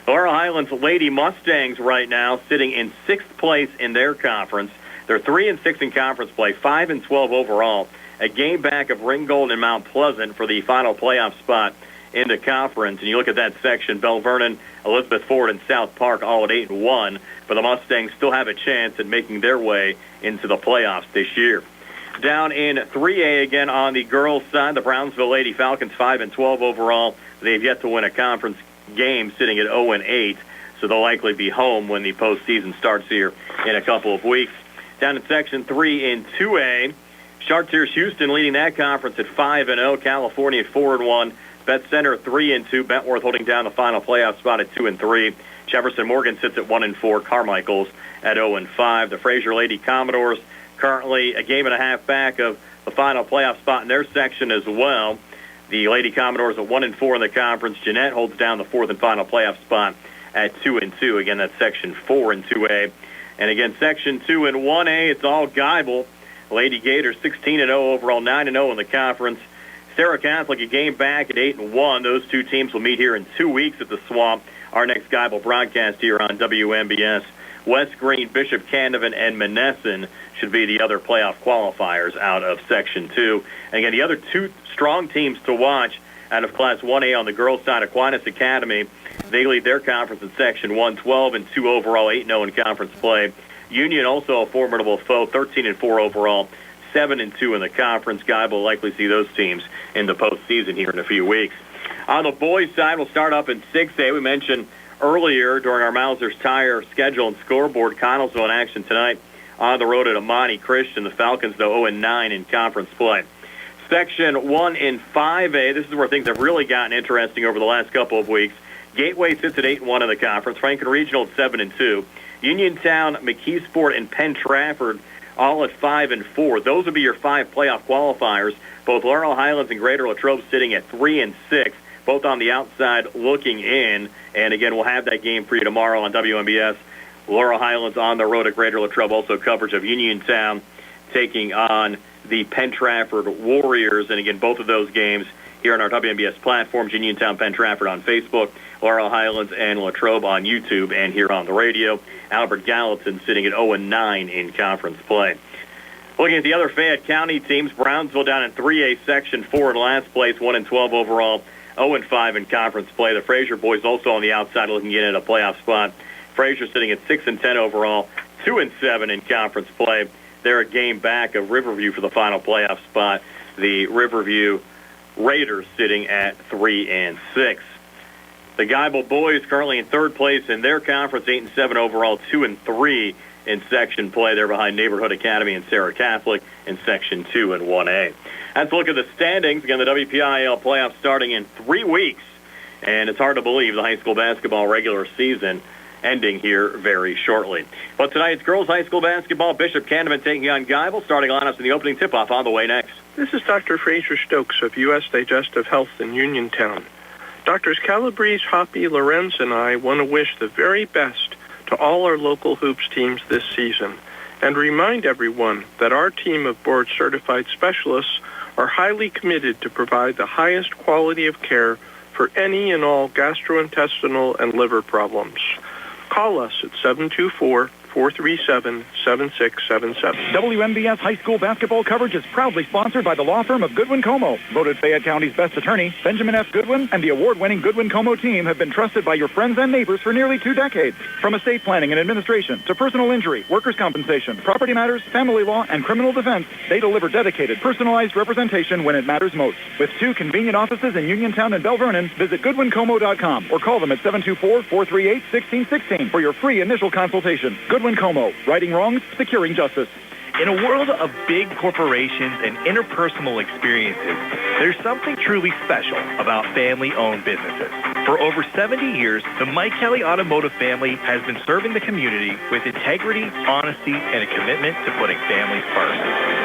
The Laurel Highlands Lady Mustangs right now sitting in 6th place in their conference. They're 3-6 in conference play, 5-12 overall. A game back of Ringgold and Mount Pleasant for the final playoff spot in the conference. And you look at that section, Bell Vernon, Elizabeth Ford, and South Park all at 8-1. But the Mustangs still have a chance at making their way into the playoffs this year. Down in 3A again on the girls' side, the Brownsville Lady Falcons 5-12 overall. They've yet to win a conference game, sitting at 0-8. So they'll likely be home when the postseason starts here in a couple of weeks. Down in Section 3 in 2A, Chartiers Houston leading that conference at 5-0. California at 4-1. Bet Center at 3-2. Bentworth holding down the final playoff spot at 2-3. Jefferson Morgan sits at 1-4. Carmichael's at 0-5. The Fraser Lady Commodores currently a game and a half back of the final playoff spot in their section as well. The Lady Commodores at 1-4 in the conference. Jeanette holds down the 4th and final playoff spot at 2-2. Again, that's Section 4 in 2A. And again, Section 2 in 1A, it's all Geibel. Lady Gators 16-0 overall, 9-0 in the conference. Sarah Catholic a game back at 8-1. Those two teams will meet here in 2 weeks at the Swamp. Our next Geibel broadcast here on WMBS. West Green, Bishop Canevin, and Monessen should be the other playoff qualifiers out of Section 2. And again, the other two strong teams to watch out of Class 1A on the girls' side, Aquinas Academy. They lead their conference in Section 1, 12-2 overall, 8-0 in conference play. Union also a formidable foe, 13-4 overall, 7-2 in the conference. Geibel will likely see those teams in the postseason here in a few weeks. On the boys' side, we'll start up in 6A. We mentioned earlier during our Mauser's Tire schedule and scoreboard, Connellsville in action tonight on the road at Amani Christian. The Falcons, though, 0-9 in conference play. Section 1 in 5A, this is where things have really gotten interesting over the last couple of weeks. Gateway sits at 8-1 in the conference. Franklin Regional at 7-2. Uniontown, McKeesport, and Penn Trafford all at 5-4. Those would be your 5 playoff qualifiers. Both Laurel Highlands and Greater Latrobe sitting at 3-6. both on the outside looking in. And again, we'll have that game for you tomorrow on WMBS. Laurel Highlands on the road at Greater Latrobe. Also coverage of Uniontown taking on the Penn Trafford Warriors. And again, both of those games here on our WMBS platforms, Uniontown, Penn Trafford on Facebook, Laurel Highlands and Latrobe on YouTube, and here on the radio. Albert Gallatin sitting at 0-9 in conference play. Looking at the other Fayette County teams, Brownsville down in 3A Section 4 in last place, 1-12 overall, 0-5 in conference play. The Fraser boys also on the outside looking in at a playoff spot. Fraser sitting at 6-10 overall, 2-7 in conference play. They're a game back of Riverview for the final playoff spot. The Riverview Raiders sitting at 3-6. The Geibel boys currently in third place in their conference, 8-7 overall, 2-3 in section play. They're behind Neighborhood Academy and Sarah Catholic in section 2 and 1A. Let's look at the standings. Again, the WPIAL playoffs starting in 3 weeks, and it's hard to believe the high school basketball regular season ending here very shortly. But tonight's girls high school basketball, Bishop Canevin taking on Geibel. Starting lineups in the opening tip-off on the way next. This is Dr. Fraser Stokes of U.S. Digestive Health in Uniontown. Doctors Calabrese, Hoppy, Lorenz, and I want to wish the very best to all our local hoops teams this season and remind everyone that our team of board-certified specialists are highly committed to provide the highest quality of care for any and all gastrointestinal and liver problems. Call us at 724-437-7677. WMBS high school basketball coverage is proudly sponsored by the law firm of Goodwin Como. Voted Fayette County's best attorney, Benjamin F. Goodwin and the award-winning Goodwin Como team have been trusted by your friends and neighbors for nearly 2 decades. From estate planning and administration to personal injury, workers' compensation, property matters, family law, and criminal defense, they deliver dedicated, personalized representation when it matters most. With 2 convenient offices in Uniontown and Bell Vernon, visit GoodwinComo.com or call them at 724-438-1616 for your free initial consultation. Goodwin Como, righting wrongs, securing justice. In a world of big corporations and interpersonal experiences, there's something truly special about family-owned businesses. For over 70 years, the Mike Kelly Automotive family has been serving the community with integrity, honesty, and a commitment to putting families first.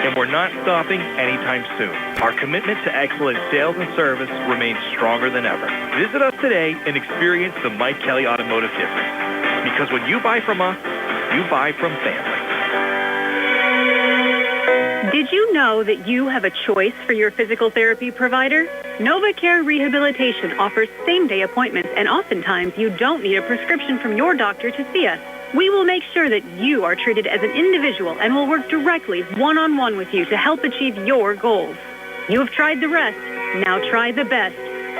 And we're not stopping anytime soon. Our commitment to excellent sales and service remains stronger than ever. Visit us today and experience the Mike Kelly Automotive difference. Because when you buy from us, you buy from family. Did you know that you have a choice for your physical therapy provider? NovaCare Rehabilitation offers same-day appointments, and oftentimes you don't need a prescription from your doctor to see us. We will make sure that you are treated as an individual and will work directly one-on-one with you to help achieve your goals. You have tried the rest. Now try the best.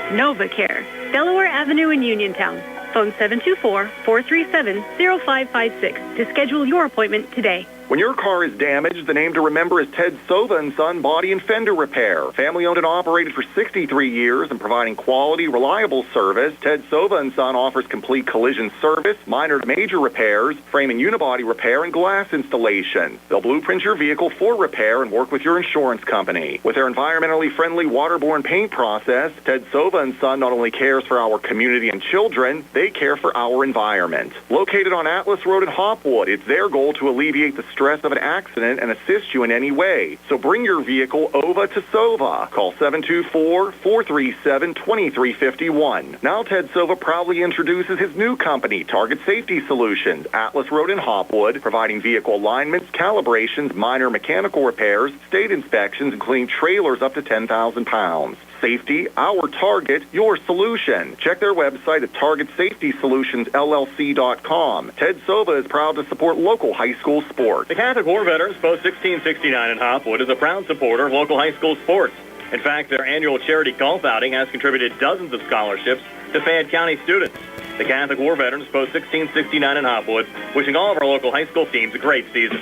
NovaCare, Delaware Avenue in Uniontown. Phone 724-437-0556 to schedule your appointment today. When your car is damaged, the name to remember is Ted Sova & Son Body and Fender Repair. Family owned and operated for 63 years and providing quality, reliable service. Ted Sova & Son offers complete collision service, minor to major repairs, frame and unibody repair, and glass installation. They'll blueprint your vehicle for repair and work with your insurance company. With their environmentally friendly waterborne paint process, Ted Sova & Son not only cares for our community and children, they care for our environment. Located on Atlas Road in Hopwood, it's their goal to alleviate the stress of an accident and assist you in any way. So bring your vehicle over to Sova. Call 724-437-2351. Now Ted Sova proudly introduces his new company, Target Safety Solutions, Atlas Road in Hopwood, providing vehicle alignments, calibrations, minor mechanical repairs, state inspections, including trailers up to 10,000 pounds. Safety, our target, your solution. Check their website at targetsafetysolutionsllc.com. Ted Sova is proud to support local high school sports. The Catholic War Veterans Post 1669 in Hopwood is a proud supporter of local high school sports. In fact, their annual charity golf outing has contributed dozens of scholarships to Fayette County students. The Catholic War Veterans Post 1669 in Hopwood, wishing all of our local high school teams a great season.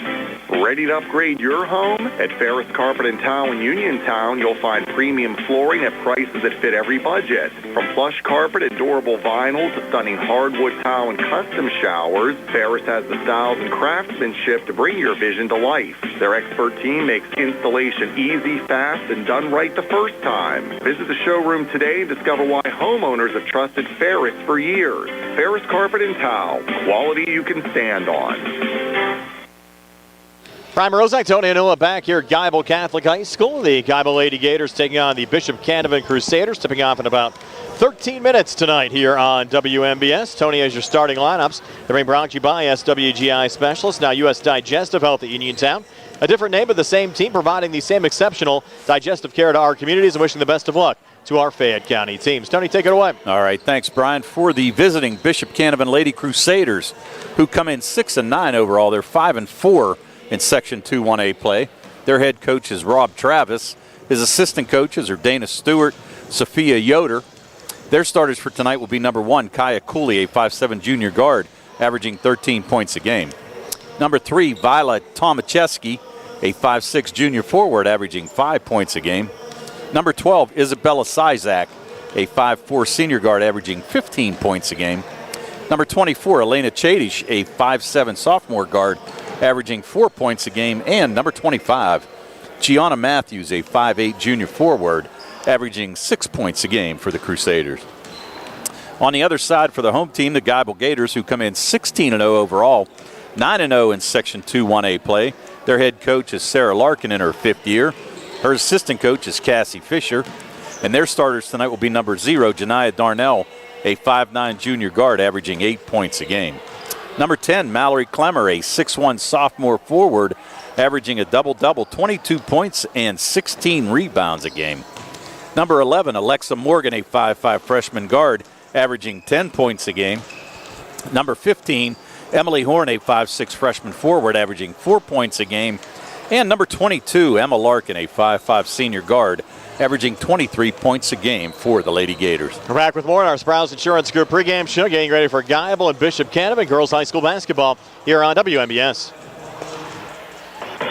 Ready to upgrade your home? At Faris Carpet and Tile in Uniontown, you'll find premium flooring at prices that fit every budget. From plush carpet and durable vinyl to stunning hardwood tile and custom showers, Faris has the styles and craftsmanship to bring your vision to life. Their expert team makes installation easy, fast, and done right the first time. Visit the showroom today and discover why homeowners have trusted Faris for years. Faris Carpet and Tile, quality you can stand on. Prime Rozak, Tony and Noah back here at Geibel Catholic High School. The Geibel Lady Gators taking on the Bishop Canevin Crusaders, tipping off in about 13 minutes tonight here on WMBS. Tony has your starting lineups. They're being brought to you by SWGI Specialists, now U.S. Digestive Health at Uniontown. A different name, but the same team providing the same exceptional digestive care to our communities, and wishing the best of luck to our Fayette County teams. Tony, take it away. All right, thanks, Brian. For the visiting Bishop Canevin Lady Crusaders, who come in 6-9 overall, they're 5-4 in Section 2-1A play. Their head coach is Rob Travis. His assistant coaches are Dana Stewart, Sophia Yoder. Their starters for tonight will be number 1, Kaya Cooley, a 5'7 junior guard, averaging 13 points a game. Number 3, Viola Tomacheski, a 5'6 junior forward, averaging 5 points a game. Number 12, Isabella Sizak, a 5'4 senior guard, averaging 15 points a game. Number 24, Elena Chadish, a 5'7 sophomore guard, averaging 4 points a game. And number 25, Gianna Matthews, a 5'8 junior forward, averaging 6 points a game for the Crusaders. On the other side for the home team, the Geibel Gators, who come in 16-0 overall, 9-0 in Section 2-1A play. Their head coach is Sarah Larkin in her 5th year. Her assistant coach is Cassie Fisher. And their starters tonight will be number 0, Janiyah Darnell, a 5'9 junior guard, averaging 8 points a game. Number 10, Mallory Clemmer, a 6'1 sophomore forward, averaging a double-double, 22 points and 16 rebounds a game. Number 11, Alexa Morgan, a 5'5 freshman guard, averaging 10 points a game. Number 15, Emily Horn, a 5'6 freshman forward, averaging 4 points a game. And number 22, Emma Larkin, a 5'5 senior guard, averaging 23 points a game for the Lady Gators. We're back with more on our Sprouse Insurance Group pregame show, getting ready for Geibel and Bishop Canevin girls high school basketball here on WMBS.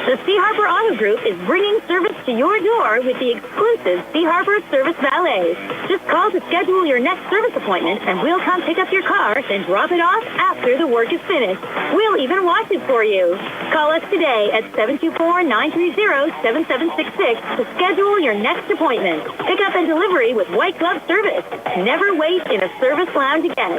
The Sea Harbor Auto Group is bringing service to your door with the exclusive Sea Harbor Service Valet. Just call to schedule your next service appointment, and we'll come pick up your car, then drop it off after the work is finished. We'll even wash it for you. Call us today at 724-930-7766 to schedule your next appointment. Pickup and delivery with white glove service. Never wait in a service lounge again.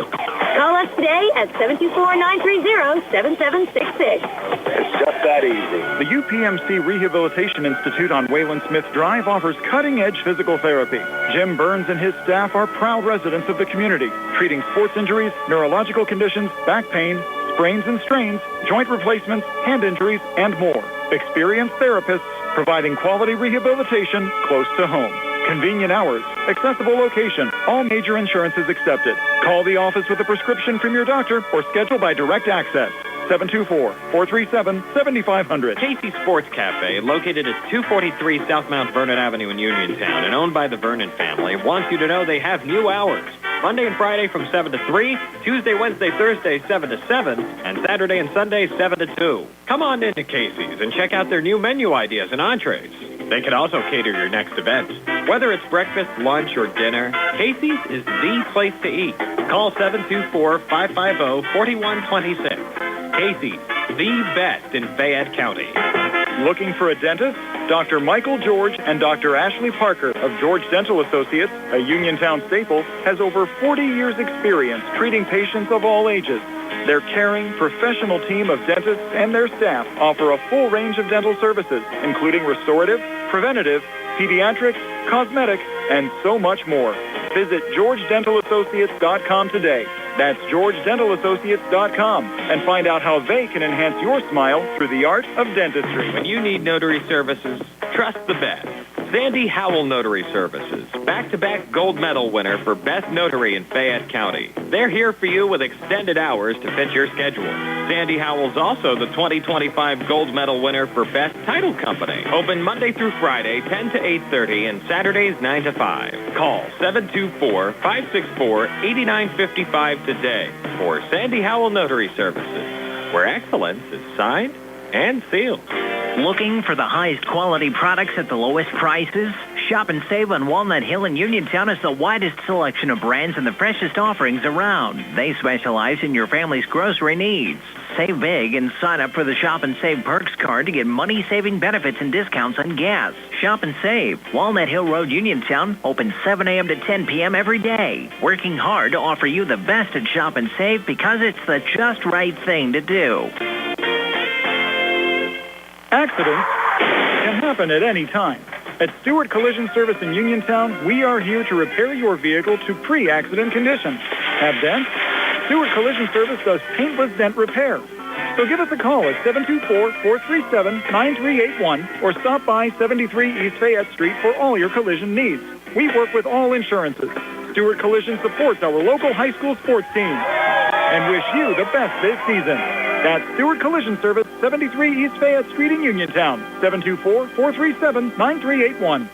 Call us today at 724-930-7766. It's just that easy. The UPMC Rehabilitation Institute on Wayland Smith Drive offers cutting-edge physical therapy. Jim Burns and his staff are proud residents of the community, treating sports injuries, neurological conditions, back pain, sprains and strains, joint replacements, hand injuries, and more. Experienced therapists providing quality rehabilitation close to home. Convenient hours, accessible location, all major insurances accepted. Call the office with a prescription from your doctor or schedule by direct access. 724-437-7500. Casey's Sports Cafe, located at 243 South Mount Vernon Avenue in Uniontown and owned by the Vernon family, wants you to know they have new hours. Monday and Friday from 7 to 3, Tuesday, Wednesday, Thursday 7 to 7, and Saturday and Sunday 7 to 2. Come on into Casey's and check out their new menu ideas and entrees. They can also cater your next event. Whether it's breakfast, lunch, or dinner, Casey's is the place to eat. Call 724-550-4126. Casey's, the best in Fayette County. Looking for a dentist? Dr. Michael George and Dr. Ashley Parker of George Dental Associates, a Uniontown staple, has over 40 years' experience treating patients of all ages. Their caring, professional team of dentists and their staff offer a full range of dental services, including restorative, preventative, pediatrics, cosmetic, and so much more. Visit GeorgeDentalAssociates.com today. That's GeorgeDentalAssociates.com, and find out how they can enhance your smile through the art of dentistry. When you need notary services, trust the best. Sandy Howell Notary Services, back-to-back gold medal winner for Best Notary in Fayette County. They're here for you with extended hours to fit your schedule. Sandy Howell's also the 2025 gold medal winner for Best Title Company. Open Monday through Friday, 10 to 8:30, and Saturdays, 9 to 5. Call 724-564-8955 today for Sandy Howell Notary Services, where excellence is signed and sealed. Looking for the highest quality products at the lowest prices? Shop and save on Walnut Hill in Uniontown has the widest selection of brands and the freshest offerings around. They specialize in your family's grocery needs. Save big and sign up for the Shop and Save Perks card to get money-saving benefits and discounts on gas. Shop and save. Walnut Hill Road, Uniontown, open 7 a.m. to 10 p.m. every day. Working hard to offer you the best at Shop and Save because it's the just right thing to do. Accidents can happen at any time. At Stewart Collision Service in Uniontown, we are here to repair your vehicle to pre-accident condition. Have dents? Stewart Collision Service does paintless dent repair. So give us a call at 724-437-9381 or stop by 73 East Fayette Street for all your collision needs. We work with all insurances. Stewart Collision supports our local high school sports team and wish you the best this season. That's Stewart Collision Service, 73 East Fayette Street in Uniontown, 724-437-9381.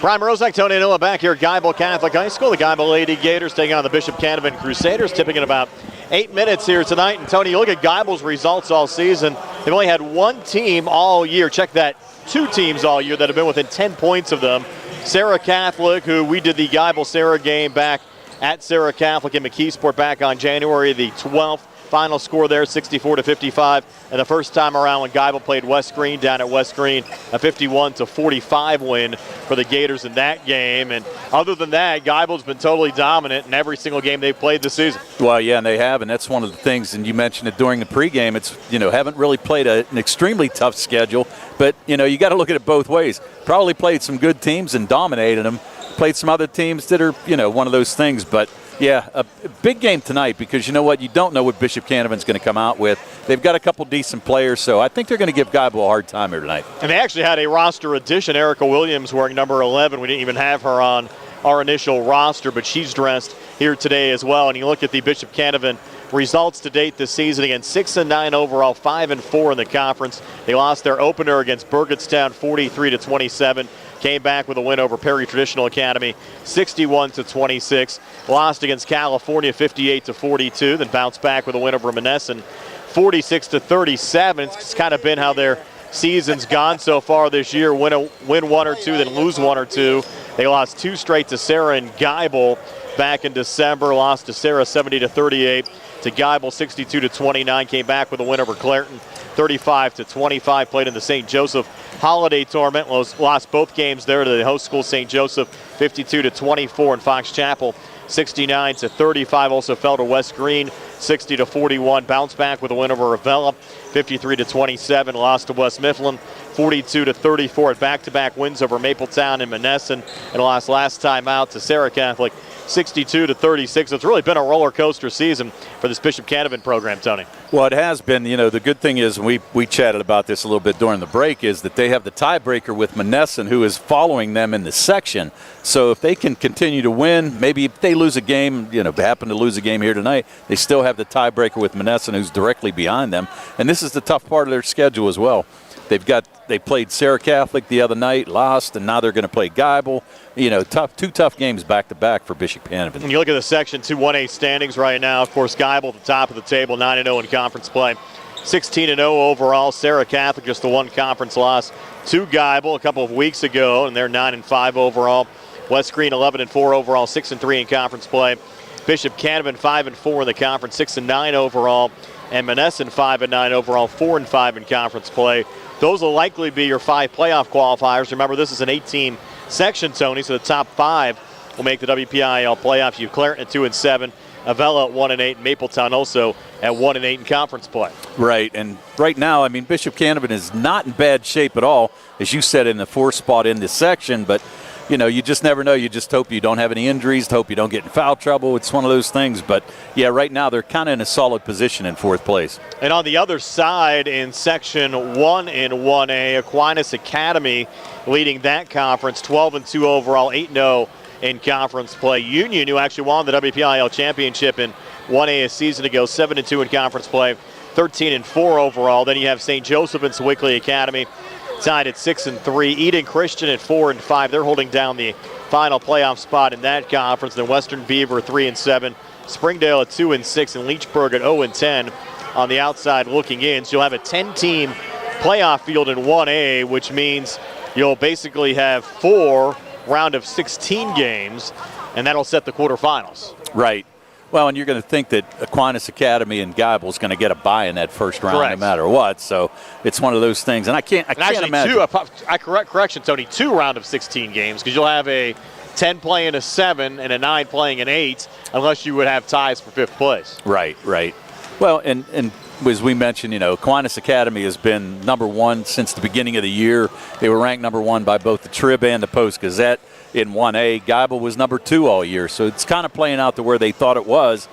Brian Morozak, Tony Anilla back here at Geibel Catholic High School. The Geibel Lady Gators taking on the Bishop Canevin Crusaders, tipping in about 8 minutes here tonight. And Tony, you look at Geibel's results all season. They've only had one team all year. Check that, 2 teams all year that have been within 10 points of them. Sarah Catholic, who we did the Geibel-Sarah game back at Sarah Catholic in McKeesport back on January the 12th. Final score there, 64-55. And the first time around when Geibel played West Green down at West Green, a 51-45 win for the Gators in that game. And other than that, Geibel's been totally dominant in every single game they've played this season. Well, yeah, and they have, and that's one of the things, and you mentioned it during the pregame, it's, haven't really played an extremely tough schedule, but, you got to look at it both ways. Probably played some good teams and dominated them. Played some other teams that are, one of those things, but yeah, a big game tonight because you know what? You don't know what Bishop Canevin's going to come out with. They've got a couple decent players, so I think they're going to give Geibel a hard time here tonight. And they actually had a roster addition. Erica Williams wearing number 11. We didn't even have her on our initial roster, but she's dressed here today as well. And you look at the Bishop Canevin results to date this season. Again, 6-9 overall, 5-4 in the conference. They lost their opener against Burgettstown 43-27. Came back with a win over Perry Traditional Academy, 61-26. Lost against California, 58-42. Then bounced back with a win over Monessen, 46-37. It's kind of been how their season's gone so far this year. Win 1 or 2, then lose 1 or 2. They lost 2 straight to Sarah and Geibel back in December. Lost to Sarah 70-38. To Geibel 62-29. Came back with a win over Clairton, 35-25. Played in the St. Joseph Holiday Tournament. Lost both games there to the host school St. Joseph, 52-24. And Fox Chapel, 69-35. Also fell to West Green, 60-41. Bounced back with a win over Ravenna, 53-27. Lost to West Mifflin, 42-34. At back-to-back wins over Mapletown and Monessen. And lost last time out to Sarah Catholic, 62-36. It's really been a roller coaster season for this Bishop Canevin program, Tony. Well, it has been. The good thing is, and we chatted about this a little bit during the break, is that they have the tiebreaker with Monessen, who is following them in the section. So if they can continue to win, maybe if they lose a game, happen to lose a game here tonight, they still have the tiebreaker with Monessen, who's directly behind them. And this is the tough part of their schedule as well. They played Sarah Catholic the other night, lost, and now they're going to play Geibel. Two tough games back-to-back for Bishop Canevin. And you look at the Section 2 1A standings right now. Of course, Geibel at the top of the table, 9-0 in conference play. 16-0 overall. Sarah Catholic just the one conference loss to Geibel a couple of weeks ago, and they're 9-5 overall. West Green 11-4 overall, 6-3 in conference play. Bishop Canevin 5-4 in the conference, 6-9 overall. And Monessen 5-9 overall, 4-5 in conference play. Those will likely be your 5 playoff qualifiers. Remember, this is an 8-team section, Tony, so the top 5 will make the WPIAL playoffs. You have Clairton at 2-7, Avella at 1-8, Mapletown also at 1-8 in conference play. Right, and right now, Bishop Canevin is not in bad shape at all, as you said, in the 4th spot in this section, but you just never know. You just hope you don't have any injuries, hope you don't get in foul trouble. It's one of those things. But, yeah, right now they're kind of in a solid position in 4th place. And on the other side in Section 1 in 1A, Aquinas Academy leading that conference, 12-2 overall, 8-0 in conference play. Union, who actually won the WPIAL championship in 1A a season ago, 7-2 in conference play, 13-4 overall. Then you have St. Joseph and Sewickley Academy tied at 6-3. Eden Christian at 4-5. They're holding down the final playoff spot in that conference. Then Western Beaver 3-7. Springdale at 2-6, and Leechburg at 0-10 on the outside looking in. So you'll have a 10-team playoff field in 1A, which means you'll basically have 4 round of 16 games, and that'll set the quarterfinals. Right. Well, and you're going to think that Aquinas Academy and Geibel is going to get a bye in that first round. Correct. No matter what. So it's one of those things. And I can't imagine. Correction, Tony, 2 round of 16 games, because you'll have a 10 playing a 7 and a 9 playing an 8, unless you would have ties for 5th place. Right. Well, and as we mentioned, Aquinas Academy has been number one since the beginning of the year. They were ranked number one by both the Trib and the Post-Gazette in 1A. Geibel was number 2 all year, so it's kind of playing out to where they thought it was.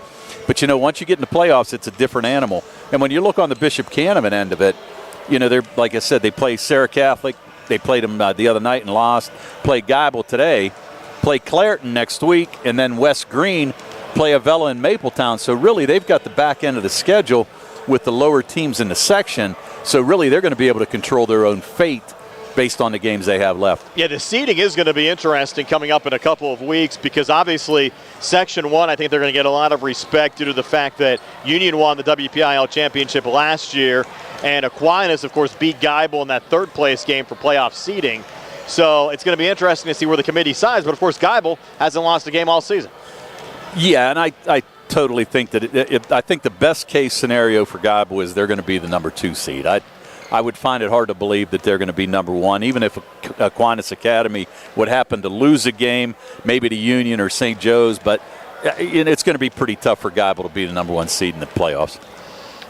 But, once you get in the playoffs, it's a different animal. And when you look on the Bishop Canevin end of it, they're, like I said, they play Sarah Catholic. They played them the other night and lost. Play Geibel today. Play Clareton next week. And then West Green play Avella and Mapletown. So, really, they've got the back end of the schedule with the lower teams in the section. So, really, they're going to be able to control their own fate based on the games they have left. Yeah, the seeding is going to be interesting coming up in a couple of weeks because obviously Section 1, I think they're going to get a lot of respect due to the fact that Union won the WPIAL championship last year, and Aquinas, of course, beat Geibel in that third-place game for playoff seeding. So it's going to be interesting to see where the committee sides, but, of course, Geibel hasn't lost a game all season. Yeah, and I totally think that I think the best-case scenario for Geibel is they're going to be the number 2 seed. I would find it hard to believe that they're going to be number 1, even if Aquinas Academy would happen to lose a game, maybe to Union or St. Joe's. But it's going to be pretty tough for Geibel to be the number 1 seed in the playoffs.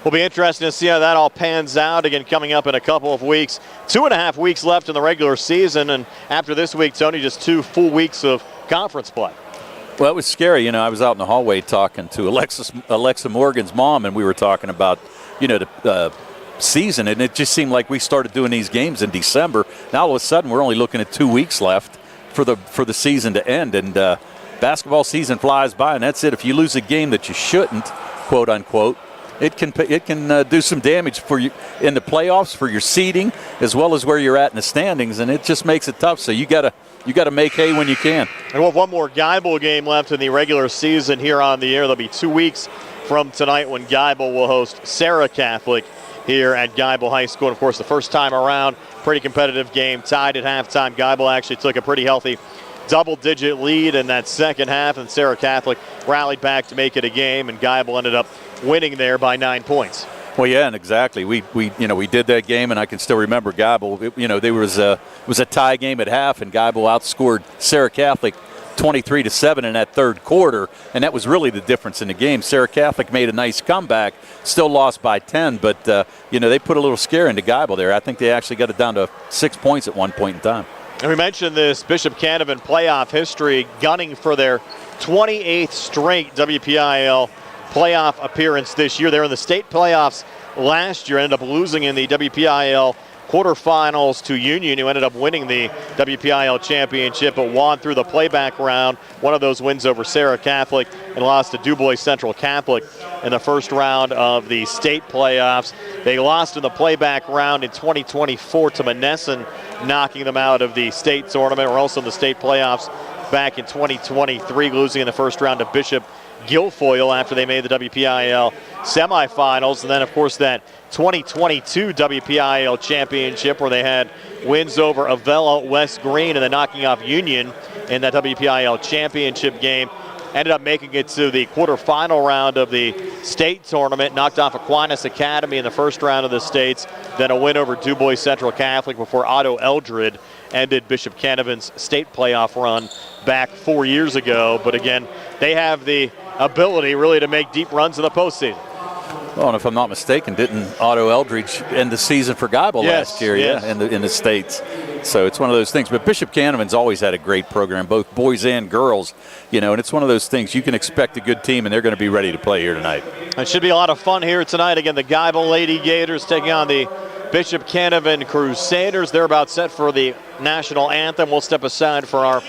Will be interesting to see how that all pans out. Again, coming up in a couple of weeks. 2.5 weeks left in the regular season, and after this week, Tony, just 2 full weeks of conference play. Well, it was scary. I was out in the hallway talking to Alexa Morgan's mom, and we were talking about, the season, and it just seemed like we started doing these games in December. Now all of a sudden we're only looking at 2 weeks left for the season to end, and basketball season flies by, and that's it. If you lose a game that you shouldn't, quote unquote, it can do some damage for you in the playoffs, for your seeding, as well as where you're at in the standings, and it just makes it tough. So you gotta make hay when you can. And we'll have one more Geibel game left in the regular season here on the air. There'll be 2 weeks from tonight when Geibel will host Sarah Catholic here at Geibel High School. And, of course, the first time around, pretty competitive game, tied at halftime. Geibel actually took a pretty healthy double-digit lead in that second half, and Sarah Catholic rallied back to make it a game, and Geibel ended up winning there by 9 points. Well, yeah, and exactly. We did that game, and I can still remember Geibel. There was a tie game at half, and Geibel outscored Sarah Catholic 23-7 in that third quarter, and that was really the difference in the game. Sarah Catholic made a nice comeback, still lost by 10, but they put a little scare into Geibel there. I think they actually got it down to 6 points at one point in time. And we mentioned this Bishop Canevin playoff history, gunning for their 28th straight WPIAL playoff appearance this year. They were in the state playoffs last year, ended up losing in the WPIAL quarterfinals to Union, who ended up winning the WPIAL championship, but won through the playback round. One of those wins over Sarah Catholic, and lost to DuBois Central Catholic in the first round of the state playoffs. They lost in the playback round in 2024 to Monessen, knocking them out of the state tournament. We're also in the state playoffs back in 2023, losing in the first round to Bishop Guilfoyle after they made the WPIAL semifinals. And then, of course, that 2022 WPIAL championship where they had wins over Avella, West Green, and then knocking off Union in that WPIAL championship game. Ended up making it to the quarterfinal round of the state tournament, knocked off Aquinas Academy in the first round of the states, then a win over DuBois Central Catholic before Otto Eldred ended Bishop Canevin's state playoff run back 4 years ago. But again, they have the ability really to make deep runs in the postseason. Well, and if I'm not mistaken, didn't Otto Eldridge end the season for Geibel last year? Yes. Yeah, in the states. So it's one of those things. But Bishop Canevin's always had a great program, both boys and girls. And it's one of those things. You can expect a good team, and they're going to be ready to play here tonight. It should be a lot of fun here tonight. Again, the Geibel Lady Gators taking on the Bishop Canevin Crusaders. They're about set for the national anthem. We'll step aside for our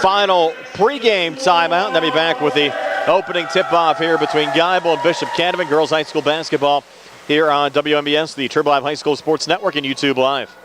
final pregame timeout, and then be back with the opening tip-off here between Geibel and Bishop Canevin girls high school basketball here on WMBS, the Turbo Live High School Sports Network, and YouTube Live.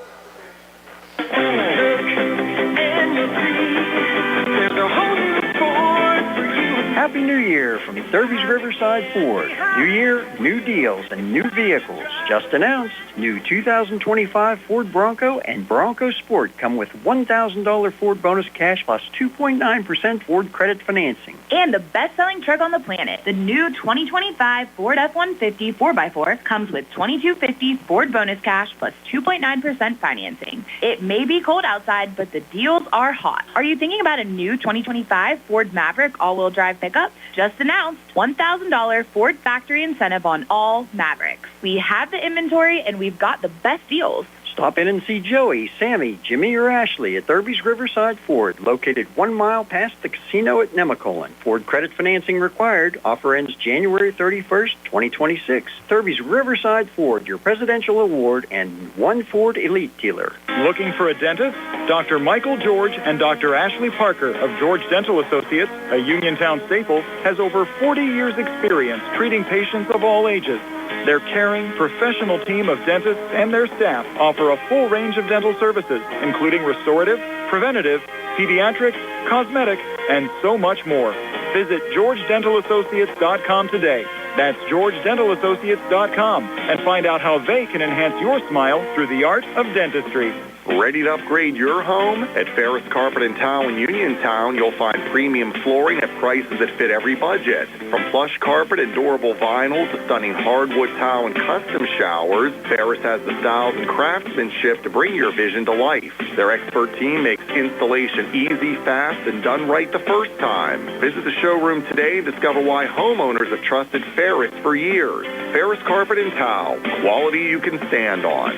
Happy New Year from Derby's Riverside Ford. New year, new deals, and new vehicles. Just announced, new 2025 Ford Bronco and Bronco Sport come with $1,000 Ford bonus cash plus 2.9% Ford credit financing. And the best-selling truck on the planet, the new 2025 Ford F-150 4x4 comes with $2,250 Ford bonus cash plus 2.9% financing. It may be cold outside, but the deals are hot. Are you thinking about a new 2025 Ford Maverick all-wheel drive pickup pickup. Just announced $1,000 Ford factory incentive on all Mavericks. We have the inventory and we've got the best deals. Stop in and see Joey, Sammy, Jimmy, or Ashley at Thurby's Riverside Ford, located 1 mile past the casino at Nemacolin. Ford credit financing required. Offer ends January 31st, 2026. Thurby's Riverside Ford, your presidential award and one Ford elite dealer. Looking for a dentist? Dr. Michael George and Dr. Ashley Parker of George Dental Associates, a Uniontown staple, has over 40 years' experience treating patients of all ages. Their caring, professional team of dentists and their staff offer a full range of dental services, including restorative, preventative, pediatric, cosmetic, and so much more. Visit GeorgeDentalAssociates.com today. That's GeorgeDentalAssociates.com and find out how they can enhance your smile through the art of dentistry. Ready to upgrade your home? At Faris Carpet and Tile in Uniontown, you'll find premium flooring at prices that fit every budget. From plush carpet and durable vinyl to stunning hardwood tile and custom showers, Faris has the styles and craftsmanship to bring your vision to life. Their expert team makes installation easy, fast, and done right the first time. Visit the showroom today and discover why homeowners have trusted Faris for years. Faris Carpet and Tile, quality you can stand on.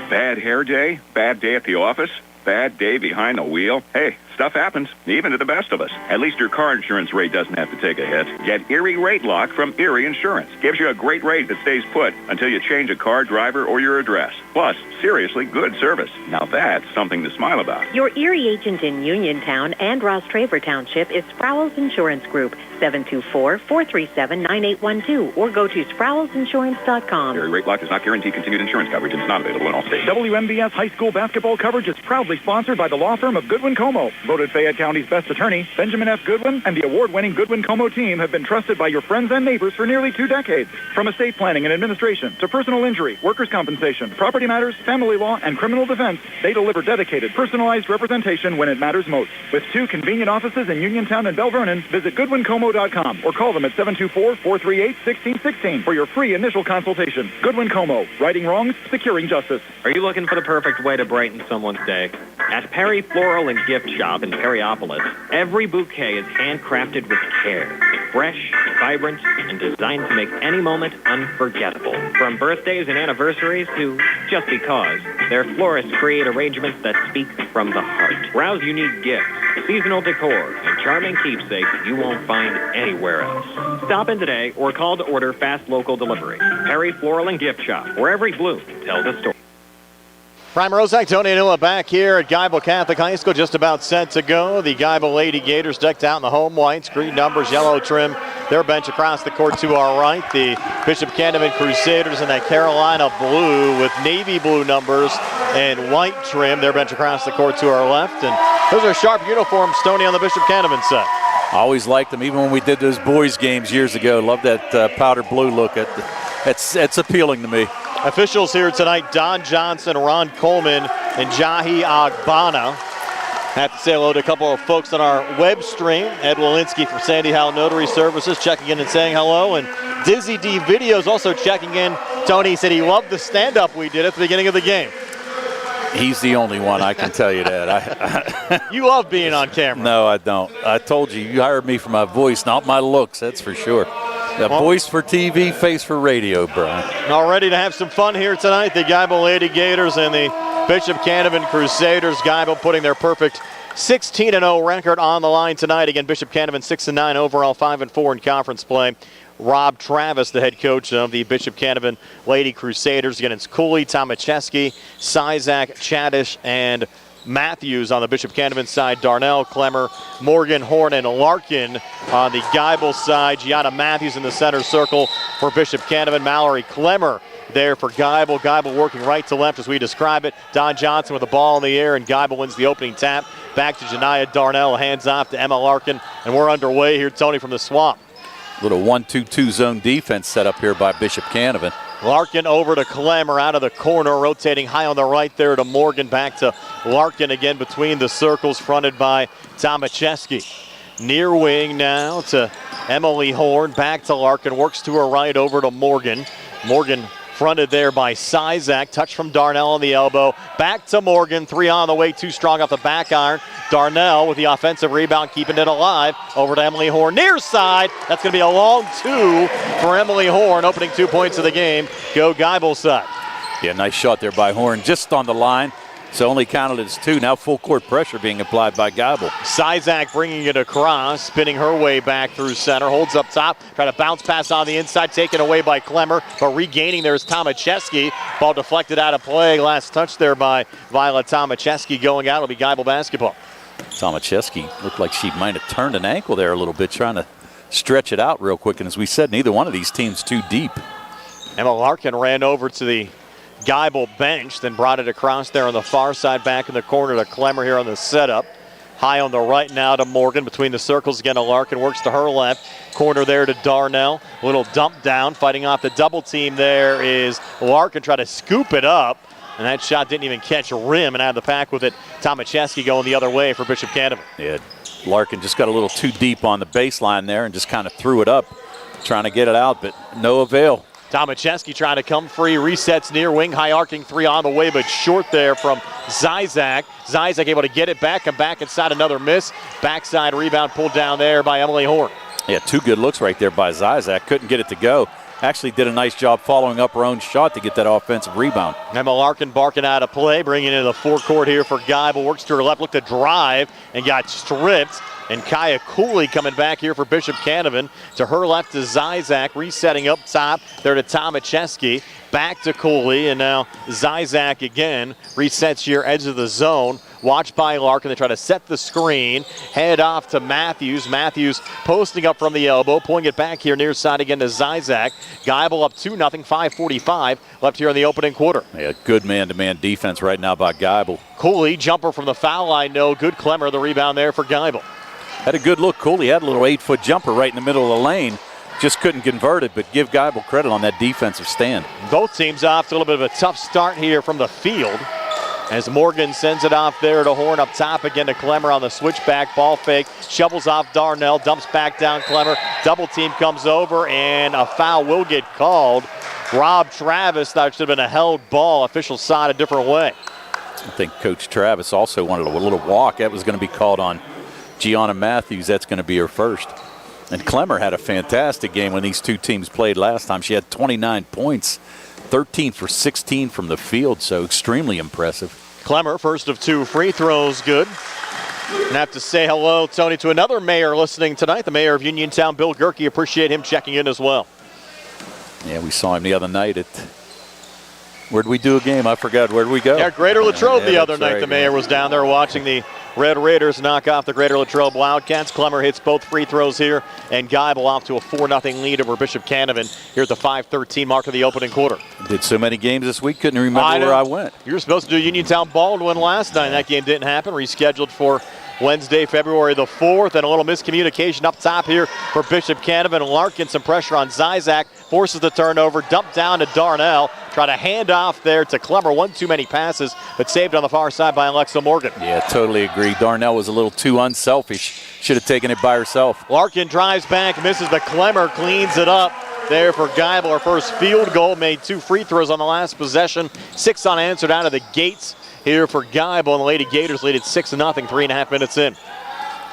Bad hair day? Bad day at the office? Bad day behind the wheel? Hey, stuff happens, even to the best of us. At least your car insurance rate doesn't have to take a hit. Get Erie Rate Lock from Erie Insurance. Gives you a great rate that stays put until you change a car, driver, or your address. Plus, seriously good service. Now that's something to smile about. Your Erie agent in Uniontown and Ross Traver Township is Sproul's Insurance Group, 724-437-9812, or go to SproulsInsurance.com. Erie Rate Lock does not guarantee continued insurance coverage and is not available in all states. WMBS high school basketball coverage is proudly sponsored by the law firm of Goodwin Como. Voted Fayette County's best attorney, Benjamin F. Goodwin, and the award-winning Goodwin Como team have been trusted by your friends and neighbors for nearly 2 decades. From estate planning and administration to personal injury, workers' compensation, property matters, family law, and criminal defense, they deliver dedicated, personalized representation when it matters most. With 2 convenient offices in Uniontown and Bell Vernon, visit GoodwinComo.com or call them at 724-438-1616 for your free initial consultation. Goodwin Como, righting wrongs, securing justice. Are you looking for the perfect way to brighten someone's day? At Perry Floral and Gift Shop in Perryopolis, every bouquet is handcrafted with care. Fresh, vibrant, and designed to make any moment unforgettable. From birthdays and anniversaries to just because, their florists create arrangements that speak from the heart. Browse unique gifts, seasonal decor, and charming keepsakes you won't find anywhere else. Stop in today or call to order fast local delivery. Perry Floral and Gift Shop, where every bloom tells a story. Prime Rozak, Tony Anula back here at Geibel Catholic High School, just about set to go. The Geibel Lady Gators decked out in the home whites, green numbers, yellow trim. Their bench across the court to our right. The Bishop Canevin Crusaders in that Carolina blue with navy blue numbers and white trim. Their bench across the court to our left. And those are sharp uniforms, Tony, on the Bishop Canevin set. Always liked them, even when we did those boys games years ago. Love that powder blue look. It's appealing to me. Officials here tonight, Don Johnson, Ron Coleman, and Jahi Agbana. Have to say hello to a couple of folks on our web stream. Ed Walensky from Sandy Howell Notary Services checking in and saying hello. And Dizzy D Videos also checking in. Tony said he loved the stand-up we did at the beginning of the game. He's the only one, I can tell you that. You love being on camera. No, I don't. I told you, you hired me for my voice, not my looks, that's for sure. A voice for TV, face for radio, Brian. All ready to have some fun here tonight. The Geibel Lady Gators and the Bishop Canevin Crusaders. Geibel putting their perfect 16-0 record on the line tonight. Again, Bishop Canevin 6-9 overall, 5-4 in conference play. Rob Travis, the head coach of the Bishop Canevin Lady Crusaders. Again, it's Cooley, Tomacheski, Sizak, Chadish, and Matthews on the Bishop Canevin side. Darnell, Clemmer, Morgan, Horn, and Larkin on the Geibel side. Gianna Matthews in the center circle for Bishop Canevin. Mallory Clemmer there for Geibel. Geibel working right to left as we describe it. Don Johnson with the ball in the air, and Geibel wins the opening tap. Back to Janiyah Darnell, hands off to Emma Larkin, and we're underway here, Tony, from the swamp. Little 1-2-2 zone defense set up here by Bishop Canevin. Larkin over to Clemmer out of the corner, rotating high on the right there to Morgan. Back to Larkin again between the circles, fronted by Tomacheski. Near wing now to Emily Horn, back to Larkin, works to her right over to Morgan. Morgan Fronted there by Sizak. Touch from Darnell on the elbow. Back to Morgan. 3 on the way. Too strong off the back iron. Darnell with the offensive rebound, keeping it alive. Over to Emily Horn. Near side. That's going to be a long 2 for Emily Horn. Opening 2 points of the game. Go Geibel side. Yeah, nice shot there by Horn. Just on the line. So only counted as 2. Now full court pressure being applied by Geibel. Sizak bringing it across, spinning her way back through center, holds up top, trying to bounce pass on the inside, taken away by Klemmer, but regaining there is Tomacheski. Ball deflected out of play. Last touch there by Violet Tomacheski going out. It'll be Geibel basketball. Tomacheski looked like she might have turned an ankle there a little bit, trying to stretch it out real quick. And as we said, neither one of these teams too deep. Emma Larkin ran over to the Geibel bench, then brought it across there on the far side, back in the corner to Klemmer here on the setup. High on the right now to Morgan, between the circles again to Larkin, works to her left. Corner there to Darnell, little dump down, fighting off the double team there is Larkin, trying to scoop it up, and that shot didn't even catch a rim, and out of the pack with it, Tomacheski going the other way for Bishop Canevin. Yeah, Larkin just got a little too deep on the baseline there and just kind of threw it up, trying to get it out, but no avail. Tomacheski trying to come free, resets near wing, high arcing 3 on the way, but short there from Zizak. Zizak able to get it back, come back inside, another miss. Backside rebound pulled down there by Emily Horn. Yeah, 2 good looks right there by Zizak. Couldn't get it to go. Actually did a nice job following up her own shot to get that offensive rebound. Emma Larkin barking out of play, bringing it into the forecourt here for Geibel. Works to her left, looked to drive and got stripped. And Kaya Cooley coming back here for Bishop Canevin. To her left to Zizak, resetting up top there to Tomacheski. Back to Cooley, and now Zizak again resets here, edge of the zone. Watched by Larkin. They try to set the screen. Head off to Matthews. Matthews posting up from the elbow, pulling it back here near side again to Zizak. Geibel up 2-0, 5:45 left here in the opening quarter. Yeah, good man-to-man defense right now by Geibel. Cooley, jumper from the foul line, no good. Klemmer, the rebound there for Geibel. Had a good look. Cooley had a little 8-foot jumper right in the middle of the lane. Just couldn't convert it, but give Geibel credit on that defensive stand. Both teams off to a little bit of a tough start here from the field. As Morgan sends it off there to Horn up top again to Klemmer on the switchback. Ball fake, shovels off Darnell, dumps back down Klemmer. Double team comes over, and a foul will get called. Rob Travis thought it should have been a held ball. Officials saw it a different way. I think Coach Travis also wanted a little walk. That was going to be called on Gianna Matthews. That's going to be her first. And Klemmer had a fantastic game when these two teams played last time. She had 29 points, 13 for 16 from the field, so extremely impressive. Klemmer, first of 2 free throws, good. And I have to say hello, Tony, to another mayor listening tonight, the mayor of Uniontown, Bill Gerke. Appreciate him checking in as well. Yeah, we saw him the other night at, where'd we do a game? I forgot. Where'd we go? Yeah, Greater Latrobe the other night. Right, the mayor was down there watching the Red Raiders knock off the Greater Latrobe Wildcats. Klemmer hits both free throws here, and Geibel off to a 4-0 lead over Bishop Canevin here at the 5:13 mark of the opening quarter. Did so many games this week, couldn't remember where I went. You were supposed to do Uniontown Baldwin last night. That game didn't happen. Rescheduled for Wednesday, February the 4th, and a little miscommunication up top here for Bishop Canevin. Larkin, some pressure on Zizak, forces the turnover, dumped down to Darnell, try to hand off there to Klemmer. One too many passes, but saved on the far side by Alexa Morgan. Yeah, totally agree. Darnell was a little too unselfish. Should have taken it by herself. Larkin drives back, misses, but Klemmer cleans it up there for Geibel. Her first field goal, made 2 free throws on the last possession. 6 unanswered out of the gates here for Geibel, and the Lady Gators lead at 6-0, 3.5 minutes in.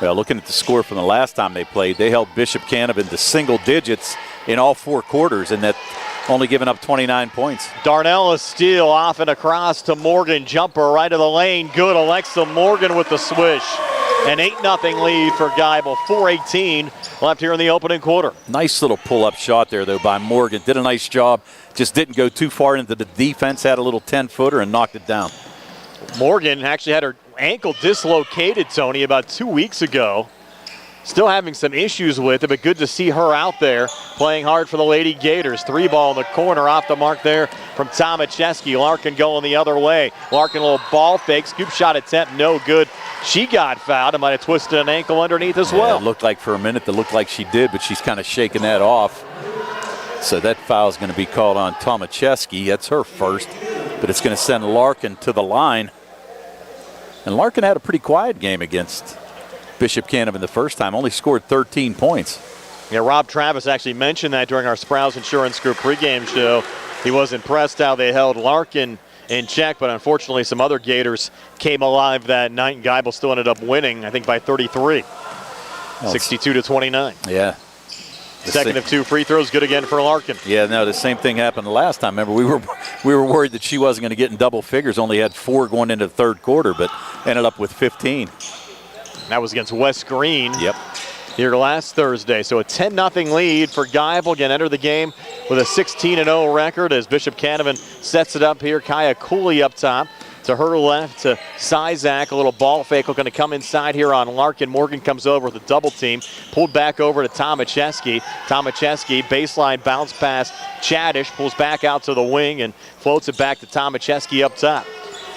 Well, looking at the score from the last time they played, they held Bishop Canevin to single digits in all 4 quarters, and that only giving up 29 points. Darnell a steal off and across to Morgan. Jumper right of the lane. Good. Alexa Morgan with the swish. An 8-0 lead for Geibel. 4:18 left here in the opening quarter. Nice little pull-up shot there, though, by Morgan. Did a nice job. Just didn't go too far into the defense. Had a little 10-footer and knocked it down. Morgan actually had her ankle dislocated, Tony, about 2 weeks ago. Still having some issues with it, but good to see her out there playing hard for the Lady Gators. 3 ball in the corner, off the mark there from Tomacheski. Larkin going the other way. Larkin, a little ball fake, scoop shot attempt, no good. She got fouled and might have twisted an ankle underneath as well. It looked like for a minute, it looked like she did, but she's kind of shaking that off. So that foul is going to be called on Tomacheski. That's her first, but it's going to send Larkin to the line. And Larkin had a pretty quiet game against Bishop Canevin the first time, only scored 13 points. Yeah, Rob Travis actually mentioned that during our Sprouse Insurance Group pregame show, he was impressed how they held Larkin in check, but unfortunately some other Gators came alive that night, and Geibel still ended up winning, I think by 33, 62-29. Yeah. Second of 2 free throws, good again for Larkin. Yeah, no, the same thing happened the last time. Remember, we were worried that she wasn't going to get in double figures, only had 4 going into the third quarter, but ended up with 15. That was against West Green. Yep. Here last Thursday. So a 10-0 lead for Geibel. Again, enter the game with a 16-0 record as Bishop Canevin sets it up here. Kaya Cooley up top. To her left to Sizak. A little ball fake looking to come inside here on Larkin. Morgan comes over with a double team. Pulled back over to Tomacheski. Tomacheski, baseline bounce pass. Chadish pulls back out to the wing and floats it back to Tomacheski up top.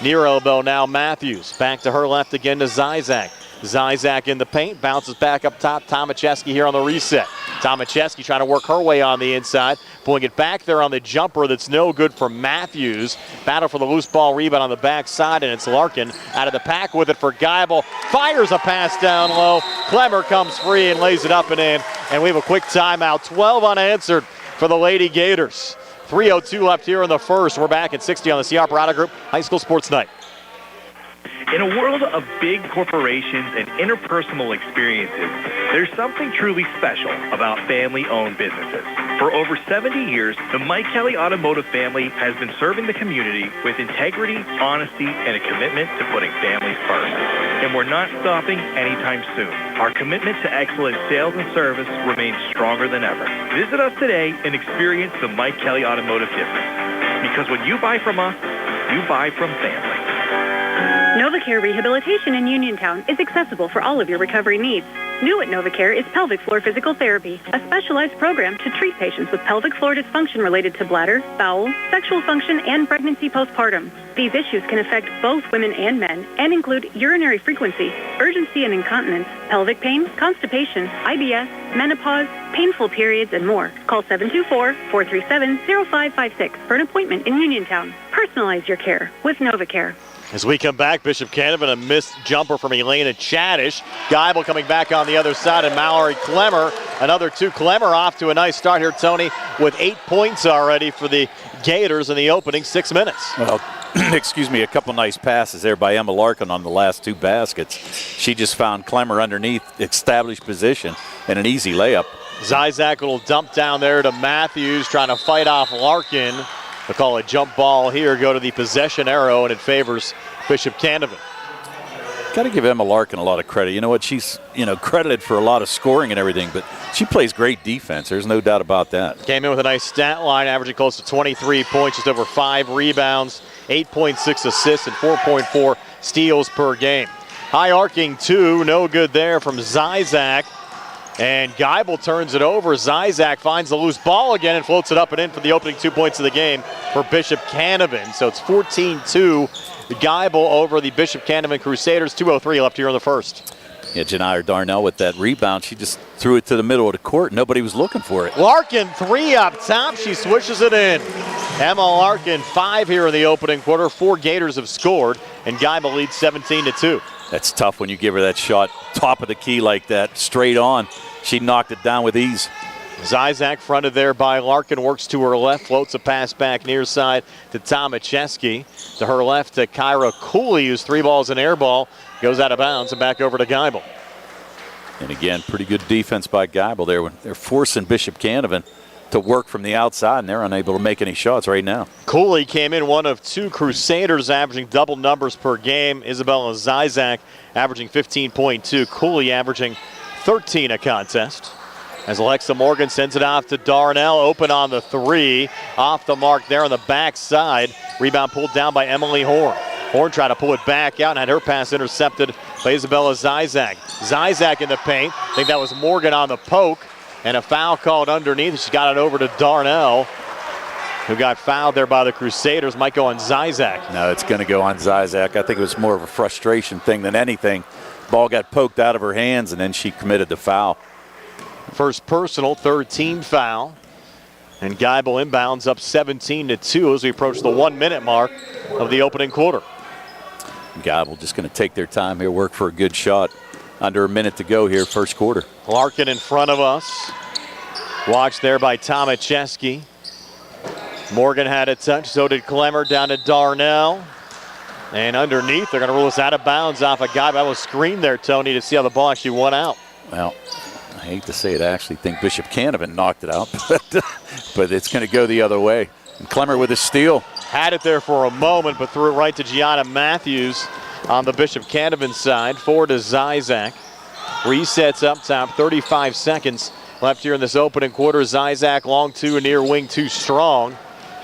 Near elbow now Matthews. Back to her left again to Zizak. Zizak in the paint, bounces back up top. Tomacheski here on the reset. Tomacheski trying to work her way on the inside, pulling it back there on the jumper that's no good for Matthews. Battle for the loose ball rebound on the backside, and it's Larkin out of the pack with it for Geibel. Fires a pass down low. Clemmer comes free and lays it up and in, and we have a quick timeout. 12 unanswered for the Lady Gators. 3:02 left here in the first. We're back at 60 on the CR Parada Group High School Sports Night. In a world of big corporations and interpersonal experiences, there's something truly special about family-owned businesses. For over 70 years, the Mike Kelly Automotive family has been serving the community with integrity, honesty, and a commitment to putting families first. And we're not stopping anytime soon. Our commitment to excellent sales and service remains stronger than ever. Visit us today and experience the Mike Kelly Automotive difference. Because when you buy from us, you buy from family. NovaCare Rehabilitation in Uniontown is accessible for all of your recovery needs. New at NovaCare is pelvic floor physical therapy, a specialized program to treat patients with pelvic floor dysfunction related to bladder, bowel, sexual function, and pregnancy postpartum. These issues can affect both women and men and include urinary frequency, urgency and incontinence, pelvic pain, constipation, IBS, menopause, painful periods, and more. Call 724-437-0556 for an appointment in Uniontown. Personalize your care with NovaCare. As we come back, Bishop Canevin, a missed jumper from Elena Chadish. Geibel coming back on the other side, and Mallory Clemmer, another 2. Clemmer off to a nice start here, Tony, with 8 points already for the Gators in the opening 6 minutes. Well, excuse me, a couple nice passes there by Emma Larkin on the last 2 baskets. She just found Clemmer underneath, established position, and an easy layup. Zizak, a little dump down there to Matthews, trying to fight off Larkin. They'll call a jump ball here, go to the possession arrow, and it favors Bishop Canevin. Got to give Emma Larkin a lot of credit. You know what? She's, credited for a lot of scoring and everything, but she plays great defense. There's no doubt about that. Came in with a nice stat line, averaging close to 23 points, just over 5 rebounds, 8.6 assists, and 4.4 steals per game. High arcing 2, no good there from Zizak. And Geibel turns it over. Zizak finds the loose ball again and floats it up and in for the opening 2 points of the game for Bishop Canevin. So it's 14-2. Geibel over the Bishop Canevin Crusaders. 2:03 left here in the first. Yeah, Janiyah Darnell with that rebound. She just threw it to the middle of the court. Nobody was looking for it. Larkin, 3 up top. She swishes it in. Emma Larkin, 5 here in the opening quarter. 4 Gators have scored, and Geibel leads 17-2. That's tough when you give her that shot top of the key like that, straight on. She knocked it down with ease. Zizak fronted there by Larkin, works to her left, floats a pass back near side to Tomacheski. To her left to Kyra Cooley, who's 3 balls and air ball, goes out of bounds and back over to Geibel. And again, pretty good defense by Geibel there. They're forcing Bishop Canevin to work from the outside, and they're unable to make any shots right now. Cooley came in one of 2 Crusaders, averaging double numbers per game. Isabella Zizak averaging 15.2. Cooley averaging 13 a contest. As Alexa Morgan sends it off to Darnell, open on the 3. Off the mark there on the backside. Rebound pulled down by Emily Horn. Horn tried to pull it back out and had her pass intercepted by Isabella Zizak. Zizak in the paint. I think that was Morgan on the poke. And a foul called underneath. She got it over to Darnell, who got fouled there by the Crusaders. Might go on Zizak. No, it's going to go on Zizak. I think it was more of a frustration thing than anything. Ball got poked out of her hands, and then she committed the foul. First personal, 3rd team foul. And Geibel inbounds up 17-2 as we approach the 1-minute mark of the opening quarter. Geibel just going to take their time here, work for a good shot. Under a minute to go here, first quarter. Larkin in front of us. Watched there by Tomacheski. Morgan had a touch, so did Clemmer, down to Darnell. And underneath, they're going to rule us out of bounds off a guy. That was screened there, Tony, to see how the ball actually went out. Well, I hate to say it, I actually think Bishop Canevin knocked it out, but it's going to go the other way. And Clemmer with a steal. Had it there for a moment, but threw it right to Gianna Matthews on the Bishop Canevin side. Forward to Zizak. Resets up top, 35 seconds left here in this opening quarter. Zizak long two and near wing too strong.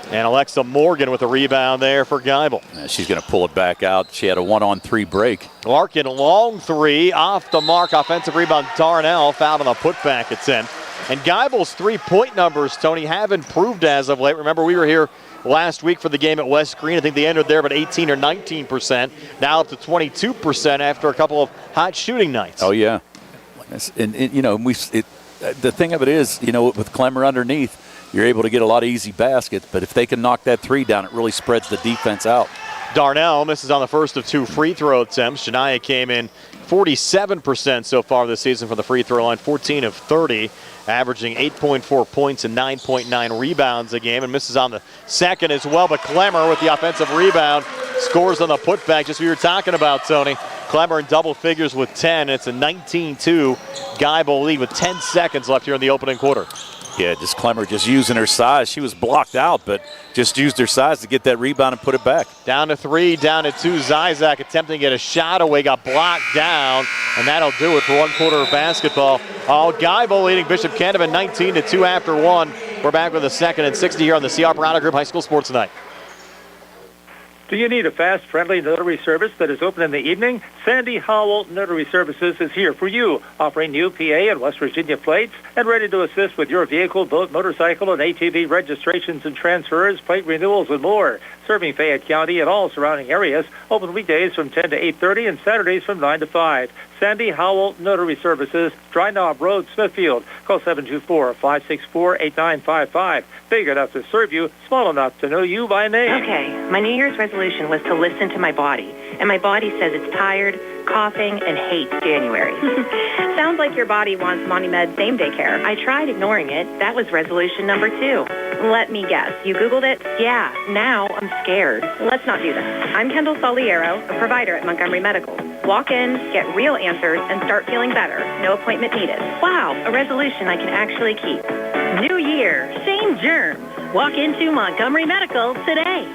And Alexa Morgan with a rebound there for Geibel. She's going to pull it back out. She had a 1-on-3 break. Larkin long three, off the mark. Offensive rebound, Darnell fouled on the putback at 10. And Geibel's three-point numbers, Tony, have improved as of late. Remember, we were here last week for the game at West Green. I think they ended there about 18 or 19%. Now up to 22% after a couple of hot shooting nights. Oh, yeah. And you know, the thing of it is, you know, with Clemmer underneath, you're able to get a lot of easy baskets, but if they can knock that three down, it really spreads the defense out. Darnell misses on the first of two free throw attempts. Shania came in 47% so far this season from the free throw line, 14 of 30, averaging 8.4 points and 9.9 rebounds a game, and misses on the second as well. But Clemmer with the offensive rebound scores on the putback, just what you were talking about, Tony. Clemmer in double figures with 10. It's a 19-2 Geibel lead with 10 seconds left here in the opening quarter. Yeah, just Clemmer just using her size. She was blocked out, but just used her size to get that rebound and put it back. Down to three, down to two. Zizak attempting to get a shot away, got blocked down, and that'll do it for one quarter of basketball. Geibel leading Bishop Canevin 19-2 after one. We're back with a second and 60 here on the C.R. Parada Group High School Sports Tonight. Do you need a fast, friendly notary service that is open in the evening? Sandy Howell Notary Services is here for you, offering new PA and West Virginia plates and ready to assist with your vehicle, boat, motorcycle, and ATV registrations and transfers, plate renewals, and more. Serving Fayette County and all surrounding areas, open weekdays from 10 to 8:30 and Saturdays from 9 to 5. Sandy Howell Notary Services, Dry Knob Road, Smithfield. Call 724-564-8955. Big enough to serve you, small enough to know you by name. Okay, my New Year's resolution was to listen to my body. And my body says it's tired, coughing, and hates January. Sounds like your body wants MoniMed same-day care. I tried ignoring it. That was resolution number 2. Let me guess. You Googled it? Yeah. Now I'm scared. Let's not do that. I'm Kendall Soliero, a provider at Montgomery Medical. Walk in, get real answers, and start feeling better. No appointment needed. Wow, a resolution I can actually keep. New year, same germs. Walk into Montgomery Medical today.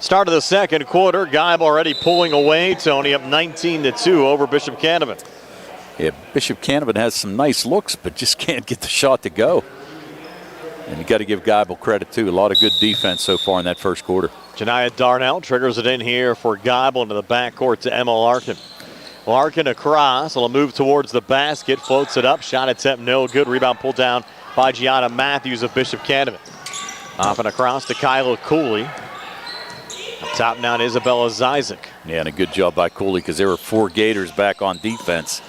Start of the second quarter. Geibel already pulling away, Tony, up 19-2 over Bishop Canevin. Yeah, Bishop Canevin has some nice looks, but just can't get the shot to go. And you got to give Geibel credit, too. A lot of good defense so far in that first quarter. Janiyah Darnell triggers it in here for Geibel into the backcourt to Emma Larkin. Larkin across. Will move towards the basket. Floats it up. Shot attempt no good. Rebound pulled down by Gianna Matthews of Bishop Canevin. Off and across to Kyla Cooley. Up top now to Isabella Zizek. Yeah, and a good job by Cooley because there were 4 Gators back on defense.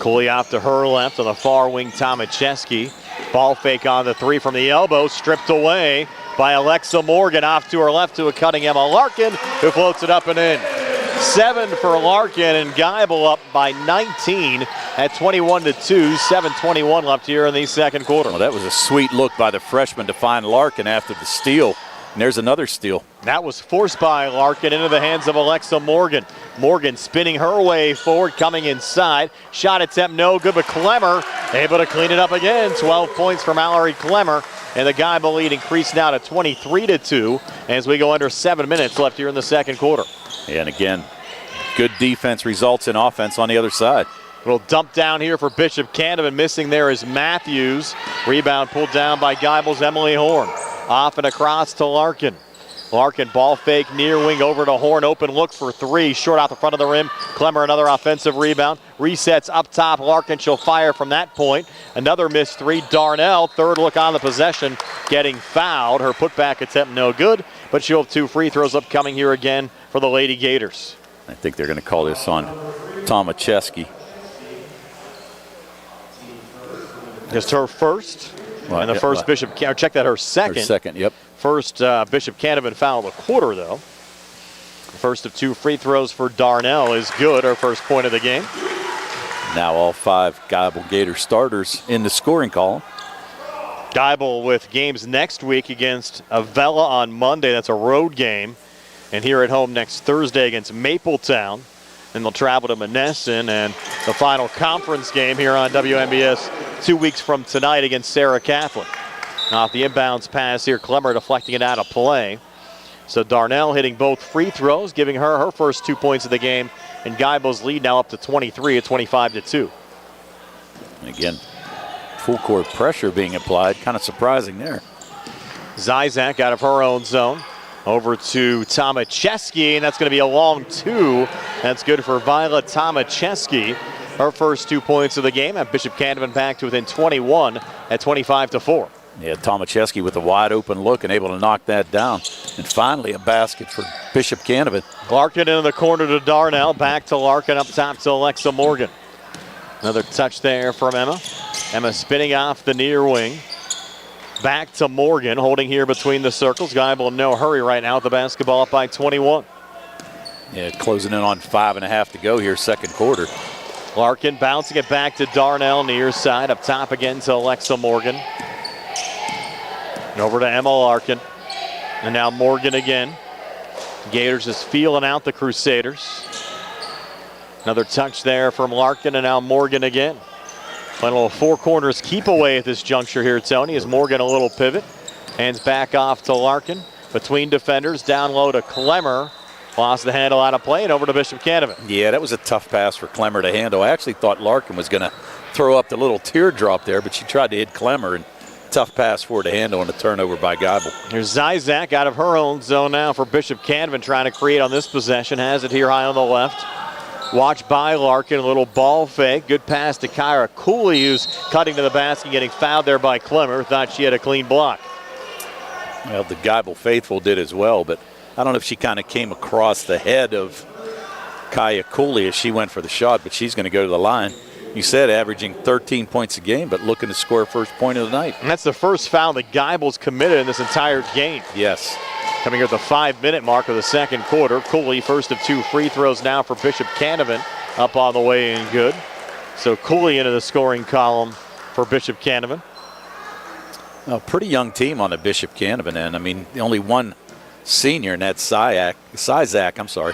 Cooley off to her left on the far wing, Tomacheski. Ball fake on the three from the elbow, stripped away by Alexa Morgan. Off to her left to a cutting Emma Larkin, who floats it up and in. 7 for Larkin, and Geibel up by 19 at 21-2. 7:21 left here in the second quarter. Well, that was a sweet look by the freshman to find Larkin after the steal. And there's another steal. That was forced by Larkin into the hands of Alexa Morgan. Morgan spinning her way forward, coming inside. Shot attempt no good, but Clemmer able to clean it up again. 12 points for Mallory Clemmer. And the Geibel lead increased now to 23-2 as we go under 7 minutes left here in the second quarter. And again, good defense results in offense on the other side. Little dump down here for Bishop Canevin. Missing there is Matthews. Rebound pulled down by Geibel's Emily Horn. Off and across to Larkin. Larkin ball fake near wing over to Horn. Open look for 3. Short out the front of the rim. Clemmer another offensive rebound. Resets up top. Larkin, she'll fire from that point. Another missed 3. Darnell, third look on the possession, getting fouled. Her putback attempt no good, but she'll have 2 free throws upcoming here again for the Lady Gators. I think they're going to call this on Tomacheski. Just her first. Well, and the first Bishop, check that, her second. Her second, yep. First Bishop Canevin foul of the quarter, though. The first of 2 free throws for Darnell is good, her first point of the game. Now all 5 Geibel Gator starters in the scoring column. Geibel with games next week against Avella on Monday. That's a road game. And here at home next Thursday against Mapletown. Then they'll travel to Monessen, and the final conference game here on WMBS 2 weeks from tonight against Sarah Catholic. Off the inbounds pass here, Clemmer deflecting it out of play. So Darnell hitting both free throws, giving her first 2 points of the game, and Geibel's lead now up to 23 at 25-2. Again, full court pressure being applied, kind of surprising there. Zizak out of her own zone. Over to Tomacheski, and that's going to be a long 2. That's good for Violet Tomacheski. Her first 2 points of the game, and Bishop Canevin back to within 21 at 25-4. Yeah, Tomacheski with a wide open look and able to knock that down. And finally a basket for Bishop Canevin. Larkin into the corner to Darnell. Back to Larkin, up top to Alexa Morgan. Another touch there from Emma. Emma spinning off the near wing. Back to Morgan, holding here between the circles. Geibel in no hurry right now with the basketball up by 21. Yeah, closing in on 5.5 to go here, second quarter. Larkin bouncing it back to Darnell near side. Up top again to Alexa Morgan. And over to Emma Larkin. And now Morgan again. Gators just feeling out the Crusaders. Another touch there from Larkin, and now Morgan again. Playing a little four corners keep away at this juncture here, Tony, as Morgan a little pivot. Hands back off to Larkin. Between defenders, down low to Clemmer. Lost the handle out of play and over to Bishop Canevin. Yeah, that was a tough pass for Clemmer to handle. I actually thought Larkin was going to throw up the little teardrop there, but she tried to hit Clemmer, and tough pass for her to handle and a turnover by Geibel. Here's Zizak out of her own zone now for Bishop Canevin, trying to create on this possession. Has it here high on the left. Watched by Larkin, a little ball fake. Good pass to Kyra Cooley, who's cutting to the basket, getting fouled there by Clemmer. Thought she had a clean block. Well, the Geibel faithful did as well, but I don't know if she kind of came across the head of Kaya Cooley as she went for the shot, but she's going to go to the line. You said averaging 13 points a game, but looking to score first point of the night. And that's the first foul that Geibel's committed in this entire game. Yes. Coming here at the 5-minute mark of the second quarter. Cooley, first of two free throws now for Bishop Canevin, up on the way and good. So Cooley into the scoring column for Bishop Canevin. A pretty young team on the Bishop Canevin end. I mean, only one senior, and that's Sizak, I'm sorry.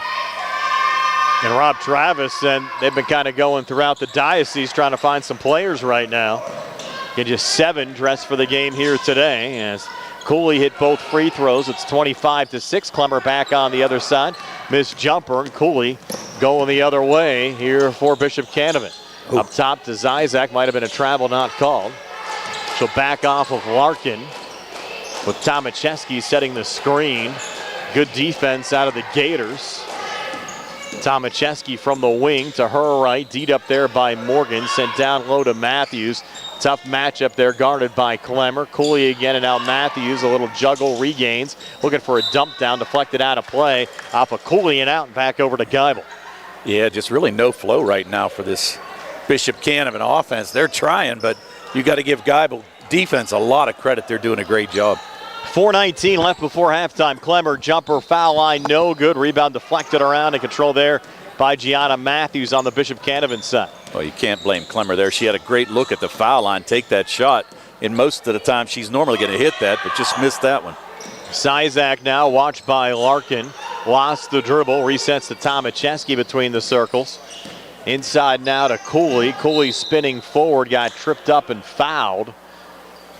And Rob Travis, and they've been kind of going throughout the diocese trying to find some players right now. Get just 7 dressed for the game here today as Cooley hit both free throws. It's 25-6. Clemmer back on the other side. Missed jumper, and Cooley going the other way here for Bishop Canevin. Up top to Zizak, might have been a travel not called. So back off of Larkin with Tomacheski setting the screen. Good defense out of the Gators. Tomacheski from the wing to her right. Deed up there by Morgan. Sent down low to Matthews. Tough matchup there guarded by Clemmer. Cooley again, and now Matthews. A little juggle, regains. Looking for a dump down. Deflected out of play. Off of Cooley and out and back over to Geibel. Yeah, just really no flow right now for this Bishop Canevin offense. They're trying, but you got to give Geibel defense a lot of credit. They're doing a great job. 4:19 left before halftime. Clemmer jumper, foul line, no good. Rebound deflected around and control there by Gianna Matthews on the Bishop Canevin side. Well, you can't blame Clemmer there. She had a great look at the foul line, take that shot. And most of the time she's normally going to hit that, but just missed that one. Sizak now watched by Larkin. Lost the dribble, resets to Tomacheski between the circles. Inside now to Cooley. Cooley spinning forward, got tripped up and fouled.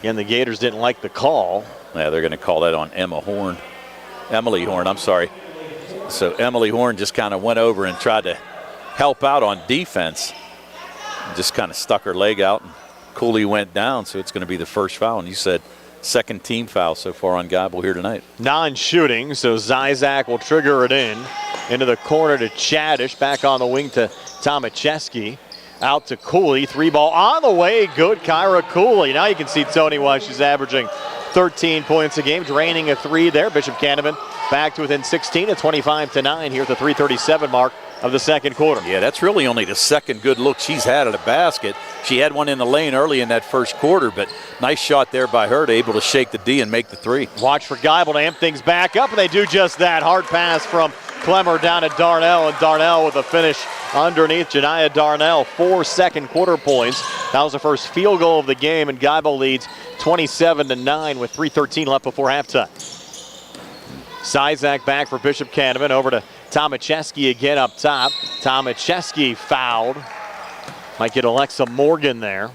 Again, the Gators didn't like the call. Yeah, they're going to call that on Emily Horn, I'm sorry. So Emily Horn just kind of went over and tried to help out on defense. Just kind of stuck her leg out, and Cooley went down, so it's going to be the first foul. And you said second team foul so far on Geibel here tonight. Non-shooting, so Zizak will trigger it into the corner to Chadish. Back on the wing to Tomacheski. Out to Cooley, 3-ball on the way, good. Kyra Cooley. Now you can see Tony why she's averaging 13 points a game, draining a 3 there. Bishop Canevin back to within 16 at 25-9 here at the 3:37 mark of the second quarter. Yeah, that's really only the second good look she's had at a basket. She had one in the lane early in that first quarter, but nice shot there by her to able to shake the D and make the 3. Watch for Geibel to amp things back up, and they do just that. Hard pass from Clemmer down to Darnell, and Darnell with a finish underneath Janiah Darnell. 4 second quarter points. That was the first field goal of the game, and Geibel leads 27-9 with 3:13 left before halftime. Sizak back for Bishop Canevin. Over to Tomacheski again up top. Tomacheski fouled. Might get Alexa Morgan there.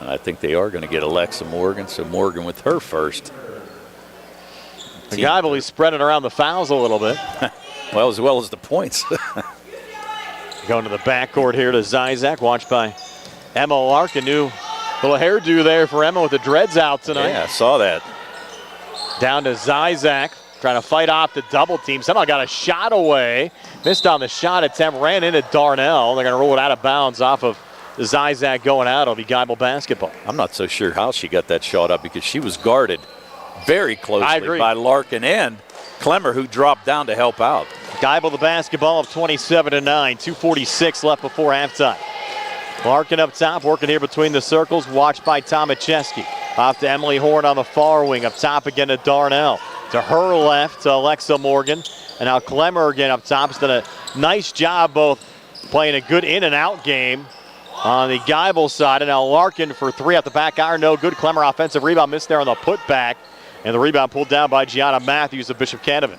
I think they are going to get Alexa Morgan, so Morgan with her first. Geibel, he's spreading around the fouls a little bit. Well as the points. Going to the backcourt here to Zizak, watched by Emma Larkin. New little hairdo there for Emma with the dreads out tonight. Yeah, I saw that. Down to Zizak, trying to fight off the double team. Somehow got a shot away. Missed on the shot attempt, ran into Darnell. They're going to roll it out of bounds off of Zizak going out. It'll be Geibel basketball. I'm not so sure how she got that shot up because she was guarded very closely by Larkin and Clemmer, who dropped down to help out. Geibel the basketball of 27-9, 2:46 left before halftime. Larkin up top, working here between the circles, watched by Tomacheski. Off to Emily Horn on the far wing, up top again to Darnell. To her left, to Alexa Morgan. And now Clemmer again up top. Has done a nice job both playing a good in and out game on the Geibel side. And now Larkin for three at the back iron, no good. Clemmer offensive rebound missed there on the putback. And the rebound pulled down by Gianna Matthews of Bishop Canevin.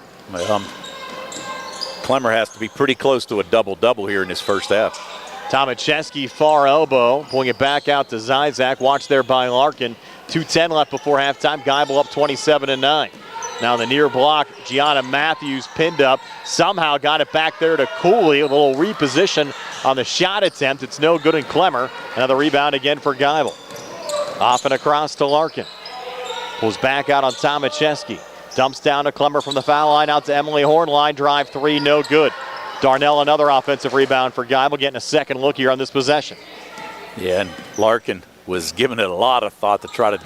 Clemmer has to be pretty close to a double-double here in this first half. Tomacheski far elbow, pulling it back out to Zizak. Watched there by Larkin. 2:10 left before halftime. Geibel up 27-9. Now the near block, Gianna Matthews pinned up. Somehow got it back there to Cooley. A little reposition on the shot attempt. It's no good in Clemmer. Another rebound again for Geibel. Off and across to Larkin. Pulls back out on Tomacheski. Dumps down to Clemmer from the foul line out to Emily Horn. Line drive three, no good. Darnell another offensive rebound for Geibel, getting a second look here on this possession. Yeah, and Larkin was giving it a lot of thought to try to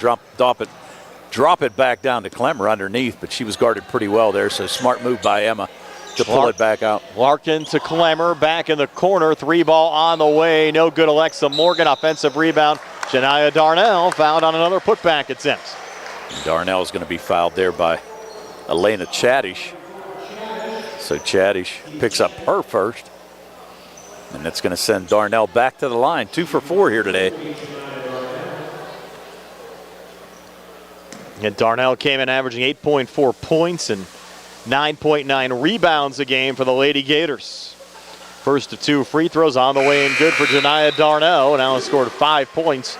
drop it back down to Clemmer underneath, but she was guarded pretty well there, so smart move by Emma to pull it back out. Larkin to Clemmer, back in the corner, three ball on the way, no good. Alexa Morgan, offensive rebound. Janiah Darnell fouled on another putback attempt. Darnell is going to be fouled there by Elena Chadish. So Chadish picks up her first, and that's going to send Darnell back to the line. 2 for 4 here today. And Darnell came in averaging 8.4 points and 9.9 rebounds a game for the Lady Gators. First of 2 free throws on the way and good for Janiah Darnell. Now has scored 5 points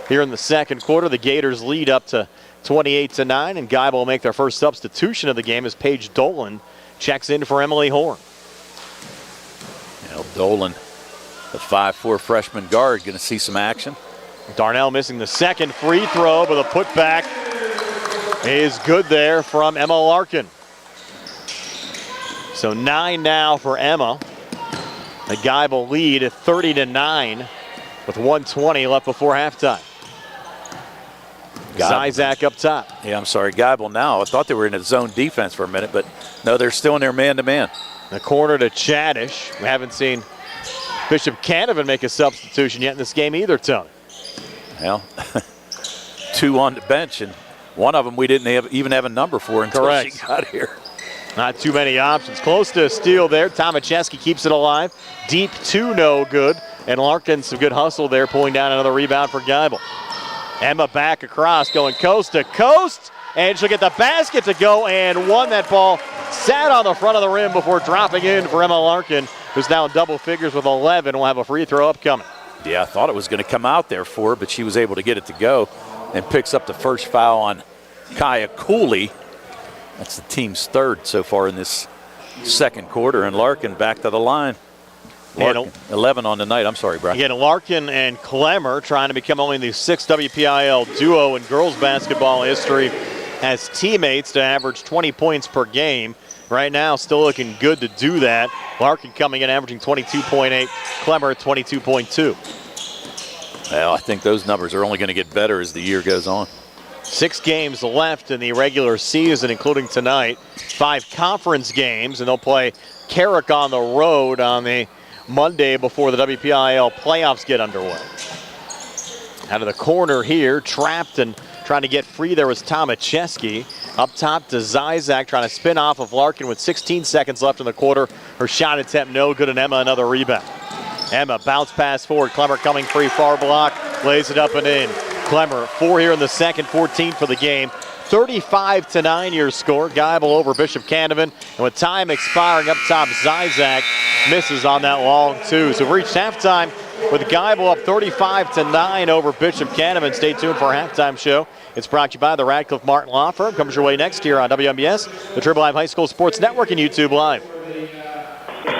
here in the second quarter. The Gators lead up to 28-9, and Geibel will make their first substitution of the game as Paige Dolan checks in for Emily Horn. Dolan, the 5'4" freshman guard, going to see some action. Darnell missing the second free throw, but the putback is good there from Emma Larkin. So 9 now for Emma. The Geibel lead at 30-9 with 1:20 left before halftime. Zizak up top. Yeah, I'm sorry, Geibel now. I thought they were in a zone defense for a minute, but no, they're still in their man-to-man. The corner to Chadish. We haven't seen Bishop Canevin make a substitution yet in this game either, Tony. Well, 2 on the bench, and one of them we didn't even have a number for until she got here. Not too many options. Close to a steal there. Tomacheski keeps it alive. Deep 2, no good. And Larkin, some good hustle there, pulling down another rebound for Geibel. Emma back across, going coast to coast, and she'll get the basket to go and won. That ball sat on the front of the rim before dropping in for Emma Larkin, who's now in double figures with 11. Will have a free throw upcoming. Yeah, I thought it was going to come out there for her, but she was able to get it to go and picks up the first foul on Kaya Cooley. That's the team's third so far in this second quarter, and Larkin back to the line. Larkin, 11 on the night. I'm sorry, Brian. Again, Larkin and Clemmer trying to become only the 6th WPIAL duo in girls basketball history as teammates to average 20 points per game. Right now, still looking good to do that. Larkin coming in averaging 22.8, Clemmer at 22.2. Well, I think those numbers are only going to get better as the year goes on. 6 games left in the regular season, including tonight. 5 conference games, and they'll play Carrick on the road on the Monday before the WPIAL playoffs get underway. Out of the corner here, trapped and Trying to get free there was Tomacheski. Up top to Zizak, trying to spin off of Larkin with 16 seconds left in the quarter. Her shot attempt no good, and Emma another rebound. Emma bounce pass forward. Clemmer coming free, far block, lays it up and in. Clemmer 4 here in the second, 14 for the game. 35-9 your score. Geibel over Bishop Canevin, and with time expiring up top, Zizak misses on that long two. So we've reached halftime with Geibel up 35-9 over Bishop Canevin. Stay tuned for our halftime show. It's brought to you by the Radcliffe Martin Law Firm. Comes your way next year on WMBS, the Triple Live High School Sports Network, and YouTube Live.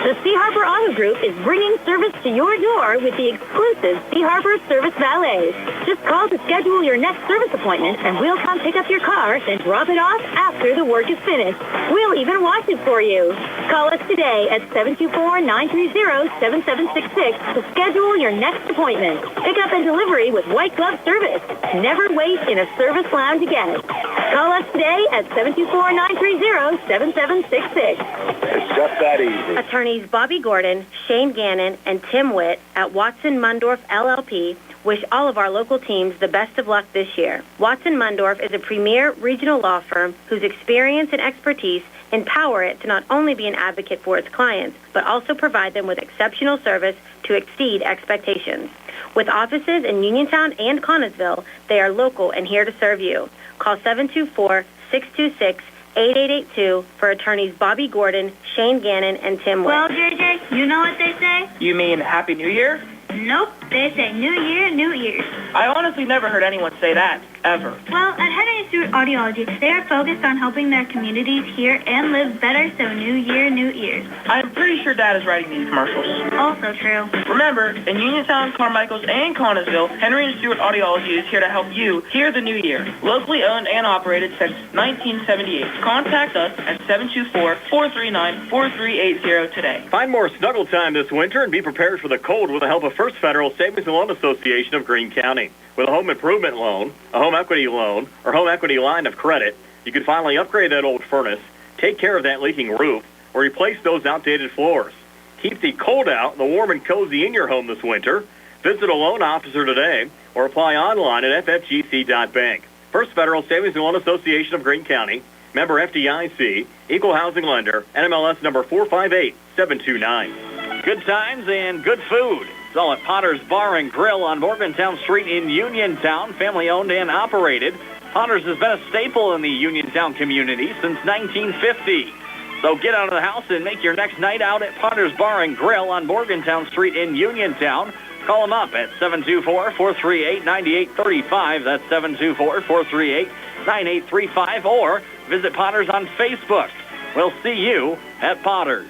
The Sea Harbor Auto Group is bringing service to your door with the exclusive Sea Harbor Service Valets. Just call to schedule your next service appointment, and we'll come pick up your car and drop it off after the work is finished. We'll even wash it for you. Call us today at 724-930-7766 to schedule your next appointment. Pickup and delivery with white glove service. Never wait in a service lounge again. Call us today at 724-930-7766. It's just that easy. Attorneys Bobby Gordon, Shane Gannon, and Tim Witt at Watson Mundorf LLP wish all of our local teams the best of luck this year. Watson Mundorf is a premier regional law firm whose experience and expertise empower it to not only be an advocate for its clients, but also provide them with exceptional service to exceed expectations. With offices in Uniontown and Connellsville, they are local and here to serve you. Call 724-626-8882 for attorneys Bobby Gordon, Shane Gannon, and Tim Witt. Well, JJ, you know what they say? You mean Happy New Year? Nope, they say New Year, New Years. I honestly never heard anyone say that, ever. Well, at Henry & Stewart Audiology, they are focused on helping their communities hear and live better, so New Year, New Ears. I'm pretty sure Dad is writing these commercials. Also true. Remember, in Uniontown, Carmichaels, and Connellsville, Henry & Stewart Audiology is here to help you hear the new year. Locally owned and operated since 1978. Contact us at 724-439-4380 today. Find more snuggle time this winter and be prepared for the cold with the help of First Federal Savings and Loan Association of Greene County. With a home improvement loan, a home equity loan, or home equity line of credit, you can finally upgrade that old furnace, take care of that leaking roof, or replace those outdated floors. Keep the cold out, the warm and cozy in your home this winter. Visit a loan officer today or apply online at ffgc.bank. First Federal Savings and Loan Association of Greene County, member FDIC, equal housing lender, NMLS number 458729. Good times and good food. It's all at Potter's Bar and Grill on Morgantown Street in Uniontown, family owned and operated. Potter's has been a staple in the Uniontown community since 1950. So get out of the house and make your next night out at Potter's Bar and Grill on Morgantown Street in Uniontown. Call them up at 724-438-9835. That's 724-438-9835. Or visit Potter's on Facebook. We'll see you at Potter's.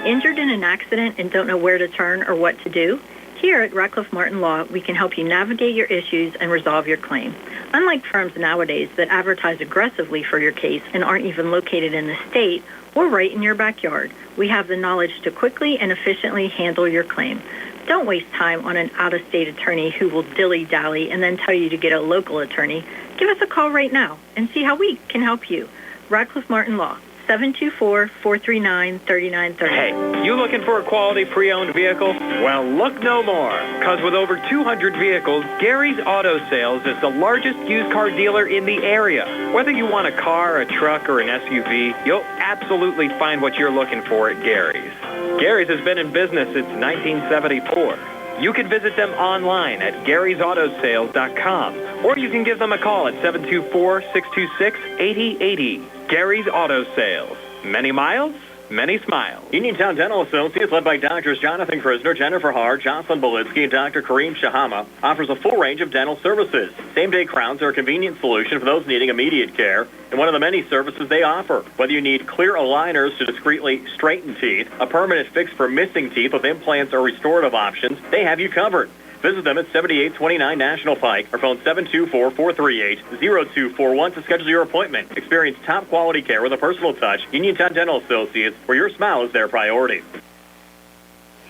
Injured in an accident and don't know where to turn or what to do? Here at Radcliffe Martin Law, we can help you navigate your issues and resolve your claim. Unlike firms nowadays that advertise aggressively for your case and aren't even located in the state or right in your backyard, we have the knowledge to quickly and efficiently handle your claim. Don't waste time on an out-of-state attorney who will dilly-dally and then tell you to get a local attorney. Give us a call right now and see how we can help you. Radcliffe Martin Law. 724-439-3930. Hey, you looking for a quality pre-owned vehicle? Well, look no more, because with over 200 vehicles, Gary's Auto Sales is the largest used car dealer in the area. Whether you want a car, a truck, or an SUV, you'll absolutely find what you're looking for at Gary's. Gary's has been in business since 1974. You can visit them online at Gary'sAutoSales.com, or you can give them a call at 724-626-8080. Gary's Auto Sales. Many miles, many smiles. Uniontown Dental Associates, led by Doctors Jonathan Krisner, Jennifer Haar, Jocelyn Belitsky, and Dr. Kareem Shahama, offers a full range of dental services. Same-day crowns are a convenient solution for those needing immediate care, and one of the many services they offer. Whether you need clear aligners to discreetly straighten teeth, a permanent fix for missing teeth with implants or restorative options, they have you covered. Visit them at 7829 National Pike or phone 724-438-0241 to schedule your appointment. Experience top quality care with a personal touch. Uniontown Dental Associates, where your smile is their priority.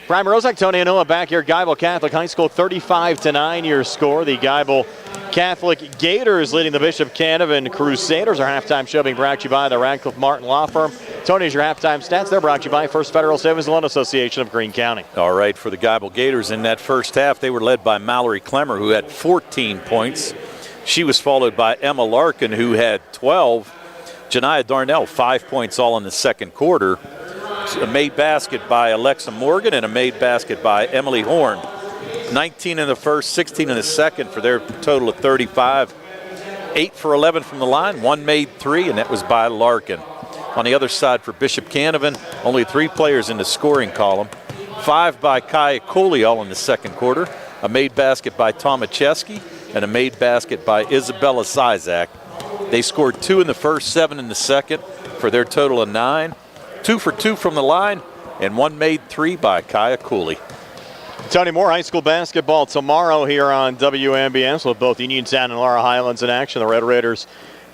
Brian Morozak, Tony Anoa back here. Geibel Catholic High School, 35-9 your score. The Geibel Catholic Gators leading the Bishop Canevin Crusaders. Our halftime show being brought to you by the Radcliffe Martin Law Firm. Tony's your halftime stats. They're brought to you by First Federal Savings and Loan Association of Greene County. All right, for the Geibel Gators in that first half, they were led by Mallory Clemmer, who had 14 points. She was followed by Emma Larkin, who had 12. Janiah Darnell, 5 points all in the second quarter. A made basket by Alexa Morgan and a made basket by Emily Horn. 19 in the first, 16 in the second for their total of 35. 8 for 11 from the line, 1 made 3, and that was by Larkin. On the other side for Bishop Canevin, only 3 players in the scoring column. 5 by Kaya Cooley all in the second quarter. A made basket by Tomacheski and a made basket by Isabella Sizak. They scored 2 in the first, 7 in the second for their total of 9. 2 for 2 from the line, and 1 made 3 by Kaya Cooley. Tony, more high school basketball tomorrow here on WMBS with both Uniontown and Laurel Highlands in action. The Red Raiders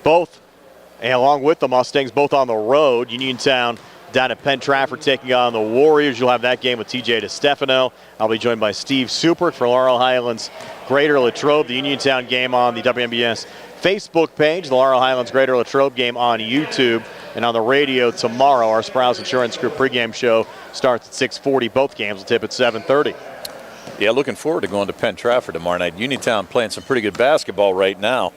both, and along with the Mustangs, both on the road. Uniontown down at Penn Trafford taking on the Warriors. You'll have that game with TJ DeStefano. I'll be joined by Steve Supert for Laurel Highlands Greater Latrobe. The Uniontown game on the WMBS Facebook page. The Laurel Highlands Greater Latrobe game on YouTube. And on the radio tomorrow, our Sprouse Insurance Group pregame show starts at 6:40. Both games will tip at 7:30. Yeah, looking forward to going to Penn Trafford tomorrow night. Uniontown playing some pretty good basketball right now.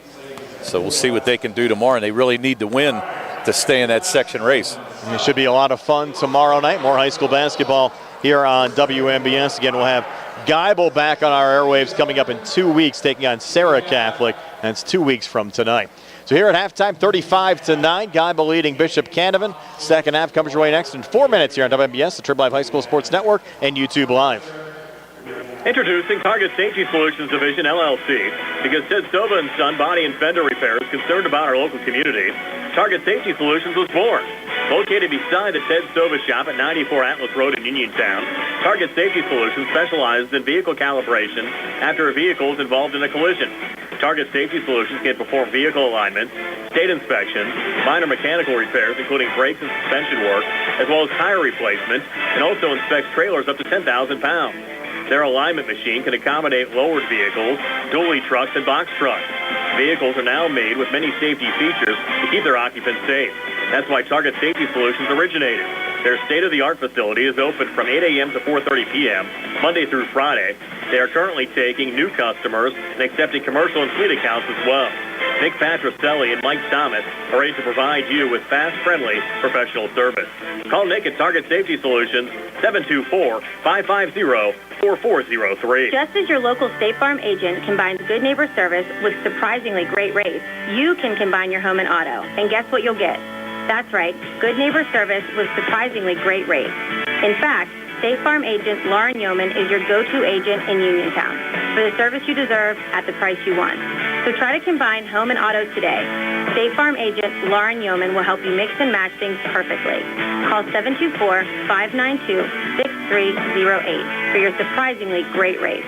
So we'll see what they can do tomorrow. And they really need to win to stay in that section race. And it should be a lot of fun tomorrow night. More high school basketball here on WMBS. Again, we'll have Geibel back on our airwaves coming up in 2 weeks, taking on Sarah Catholic. And it's 2 weeks from tonight. So here at halftime, 35-9, Geibel leading Bishop Canevin. Second half comes your way next in 4 minutes here on WMBS, the Trib Live High School Sports Network, and YouTube Live. Introducing Target Safety Solutions Division, LLC. Because Ted Sova and Son Body and Fender Repair is concerned about our local community, Target Safety Solutions was born. Located beside the Ted Sova shop at 94 Atlas Road in Uniontown, Target Safety Solutions specializes in vehicle calibration after a vehicle is involved in a collision. Target Safety Solutions can perform vehicle alignment, state inspections, minor mechanical repairs, including brakes and suspension work, as well as tire replacement, and also inspects trailers up to 10,000 pounds. Their alignment machine can accommodate lowered vehicles, dually trucks, and box trucks. Vehicles are now made with many safety features to keep their occupants safe. That's why Target Safety Solutions originated. Their state-of-the-art facility is open from 8 a.m. to 4:30 p.m., Monday through Friday. They are currently taking new customers and accepting commercial and fleet accounts as well. Nick Patricelli and Mike Thomas are ready to provide you with fast, friendly, professional service. Call Nick at Target Safety Solutions, 724-550-4403. Just as your local State Farm agent combines good neighbor service with surprisingly great rates, you can combine your home and auto. And guess what you'll get? That's right, good neighbor service with surprisingly great rates. In fact, State Farm agent Lauren Yeoman is your go-to agent in Uniontown for the service you deserve at the price you want. So try to combine home and auto today. State Farm agent Lauren Yeoman will help you mix and match things perfectly. Call 724-592-6308 for your surprisingly great rates.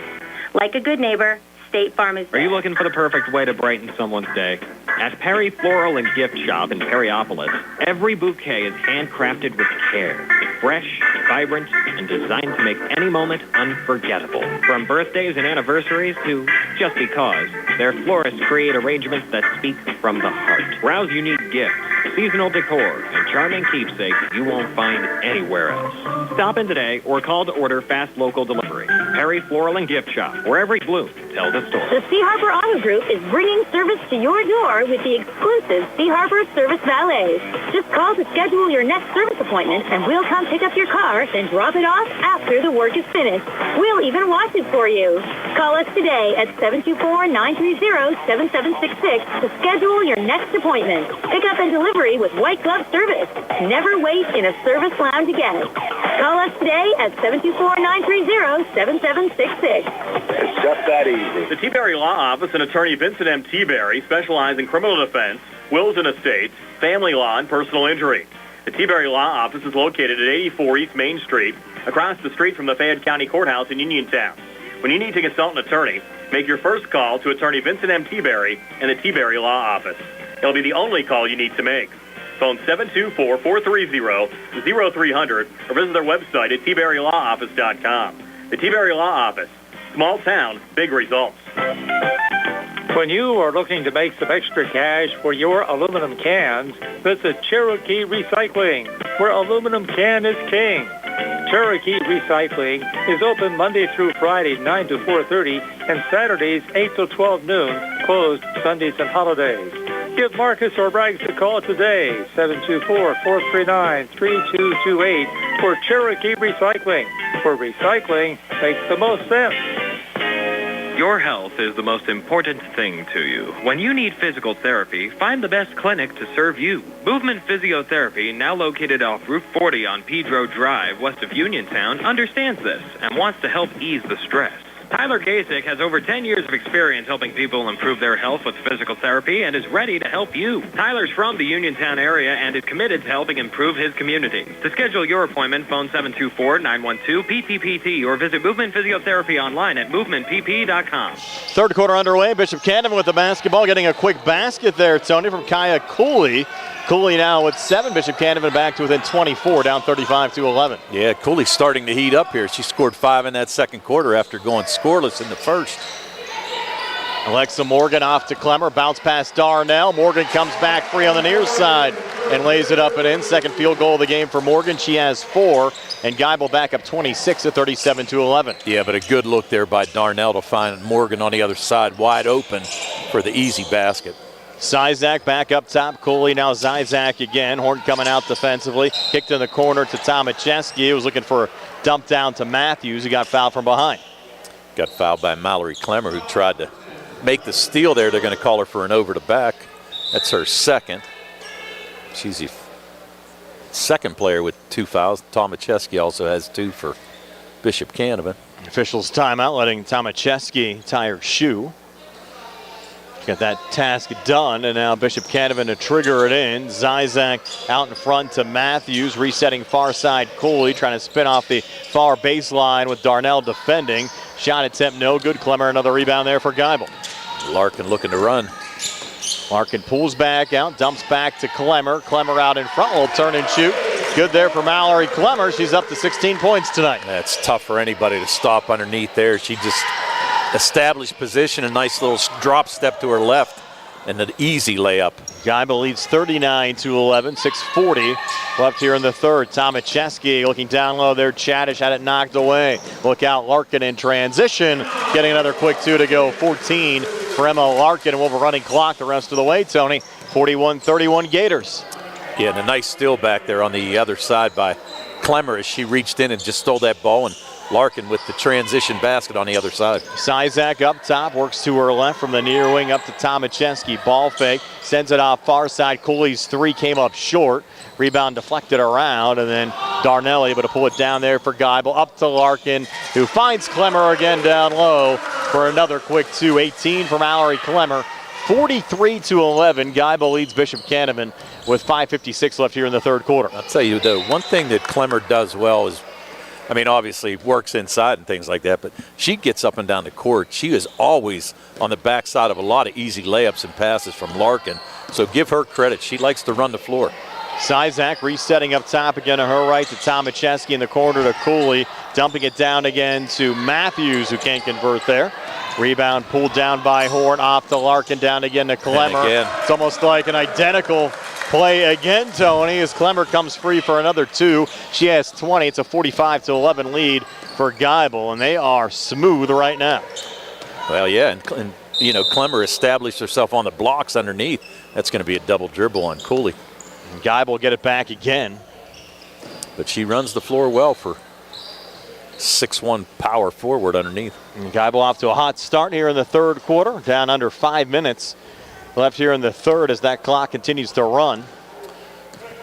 Like a good neighbor, State Farm is there. Are you looking for the perfect way to brighten someone's day? At Perry Floral and Gift Shop in Perryopolis, every bouquet is handcrafted with care. Fresh, vibrant, and designed to make any moment unforgettable. From birthdays and anniversaries to just because, their florists create arrangements that speak from the heart. Browse unique gifts, seasonal decor, and charming keepsakes you won't find anywhere else. Stop in today or call to order fast local delivery. Perry Floral and Gift Shop, where every bloom tells a story. The Sea Harbor Auto Group is bringing service to your door with the exclusive Sea Harbor Service Valets. Just call to schedule your next service appointment, and we'll come pick up your car, then drop it off after the work is finished. We'll even wash it for you. Call us today at 724-930-7766 to schedule your next appointment. Pick up and delivery with white glove service. Never wait in a service lounge again. Call us today at 724-930-7766. It's just that easy. The T-Berry Law Office and attorney Vincent M. T-Berry specialize in criminal defense, wills and estates, family law, and personal injury. The T-Berry Law Office is located at 84 East Main Street, across the street from the Fayette County Courthouse in Uniontown. When you need to consult an attorney, make your first call to attorney Vincent M. T-Berry and the T-Berry Law Office. It'll be the only call you need to make. Phone 724-430-0300 or visit their website at tberrylawoffice.com. The T-Berry Law Office. Small town, big results. When you are looking to make some extra cash for your aluminum cans, visit Cherokee Recycling, where aluminum can is king. Cherokee Recycling is open Monday through Friday, 9 to 4:30, and Saturdays, 8 to 12 noon, closed Sundays and holidays. Give Marcus or Braggs a call today, 724-439-3228 for Cherokee Recycling. For recycling makes the most sense. Your health is the most important thing to you. When you need physical therapy, find the best clinic to serve you. Movement Physiotherapy, now located off Route 40 on Pedro Drive, west of Uniontown, understands this and wants to help ease the stress. Tyler Kasich has over 10 years of experience helping people improve their health with physical therapy and is ready to help you. Tyler's from the Uniontown area and is committed to helping improve his community. To schedule your appointment, phone 724-912-PTPT or visit Movement Physiotherapy online at movementpp.com. Third quarter underway. Bishop Canevin with the basketball, getting a quick basket there, Tony, from Kaya Cooley. Cooley now with 7. Bishop Canevin back to within 24, down 35-11. Yeah, Cooley's starting to heat up here. She scored 5 in that second quarter after going scoreless in the first. Alexa Morgan off to Clemmer, bounce past Darnell. Morgan comes back free on the near side and lays it up and in. Second field goal of the game for Morgan. She has 4, and Geibel back up 26 at 37-11. Yeah, but a good look there by Darnell to find Morgan on the other side wide open for the easy basket. Zizak back up top. Cooley now Zizak again. Horn coming out defensively. Kicked in the corner to Tomacheski. He was looking for a dump down to Matthews. He got fouled from behind. Got fouled by Mallory Clemmer, who tried to make the steal there. They're going to call her for an over to back. That's her second. She's the second player with 2 fouls. Tomacheski also has 2 for Bishop Canevin. Officials timeout, letting Tomacheski tie her shoe. Got that task done, and now Bishop Canevin to trigger it in. Zizak out in front to Matthews, resetting far side Cooley, trying to spin off the far baseline with Darnell defending. Shot attempt no good. Clemmer another rebound there for Geibel. Larkin looking to run. Larkin pulls back out, dumps back to Clemmer. Clemmer out in front, will turn and shoot. Good there for Mallory Clemmer. She's up to 16 points tonight. That's tough for anybody to stop underneath there. She just established position, a nice little drop step to her left, and an easy layup. Geibel leads 39-11, 6:40 left here in the third. Tomacheski looking down low there. Chadish had it knocked away. Look out, Larkin in transition, getting another quick 2 to go. 14 for Emma Larkin, and we'll have a running clock the rest of the way, Tony. 41-31 Gators. Yeah, and a nice steal back there on the other side by Clemmer as she reached in and just stole that ball, and Larkin with the transition basket on the other side. Zizak up top, works to her left from the near wing up to Tomacheski. Ball fake, sends it off far side. Cooley's 3 came up short. Rebound deflected around, and then Darnell able to pull it down there for Geibel. Up to Larkin, who finds Clemmer again down low for another quick 2. 18 for Mallory Clemmer. 43-11. Geibel leads Bishop Canevin with 5:56 left here in the third quarter. I'll tell you, though, one thing that Clemmer does well is, I mean, obviously works inside and things like that, but she gets up and down the court. She is always on the backside of a lot of easy layups and passes from Larkin. So give her credit. She likes to run the floor. Zizak resetting up top again to her right to Tomacheski in the corner to Cooley. Dumping it down again to Matthews, who can't convert there. Rebound pulled down by Horn, off to Larkin, down again to Clemmer. It's almost like an identical play again, Tony, as Clemmer comes free for another 2. She has 20. It's a 45-11 lead for Geibel, and they are smooth right now. Well, yeah, and you know, Clemmer established herself on the blocks underneath. That's going to be a double dribble on Cooley. And Geibel get it back again. But she runs the floor well for 6'1" power forward underneath. And Geibel off to a hot start here in the third quarter, down under 5 minutes left here in the third as that clock continues to run.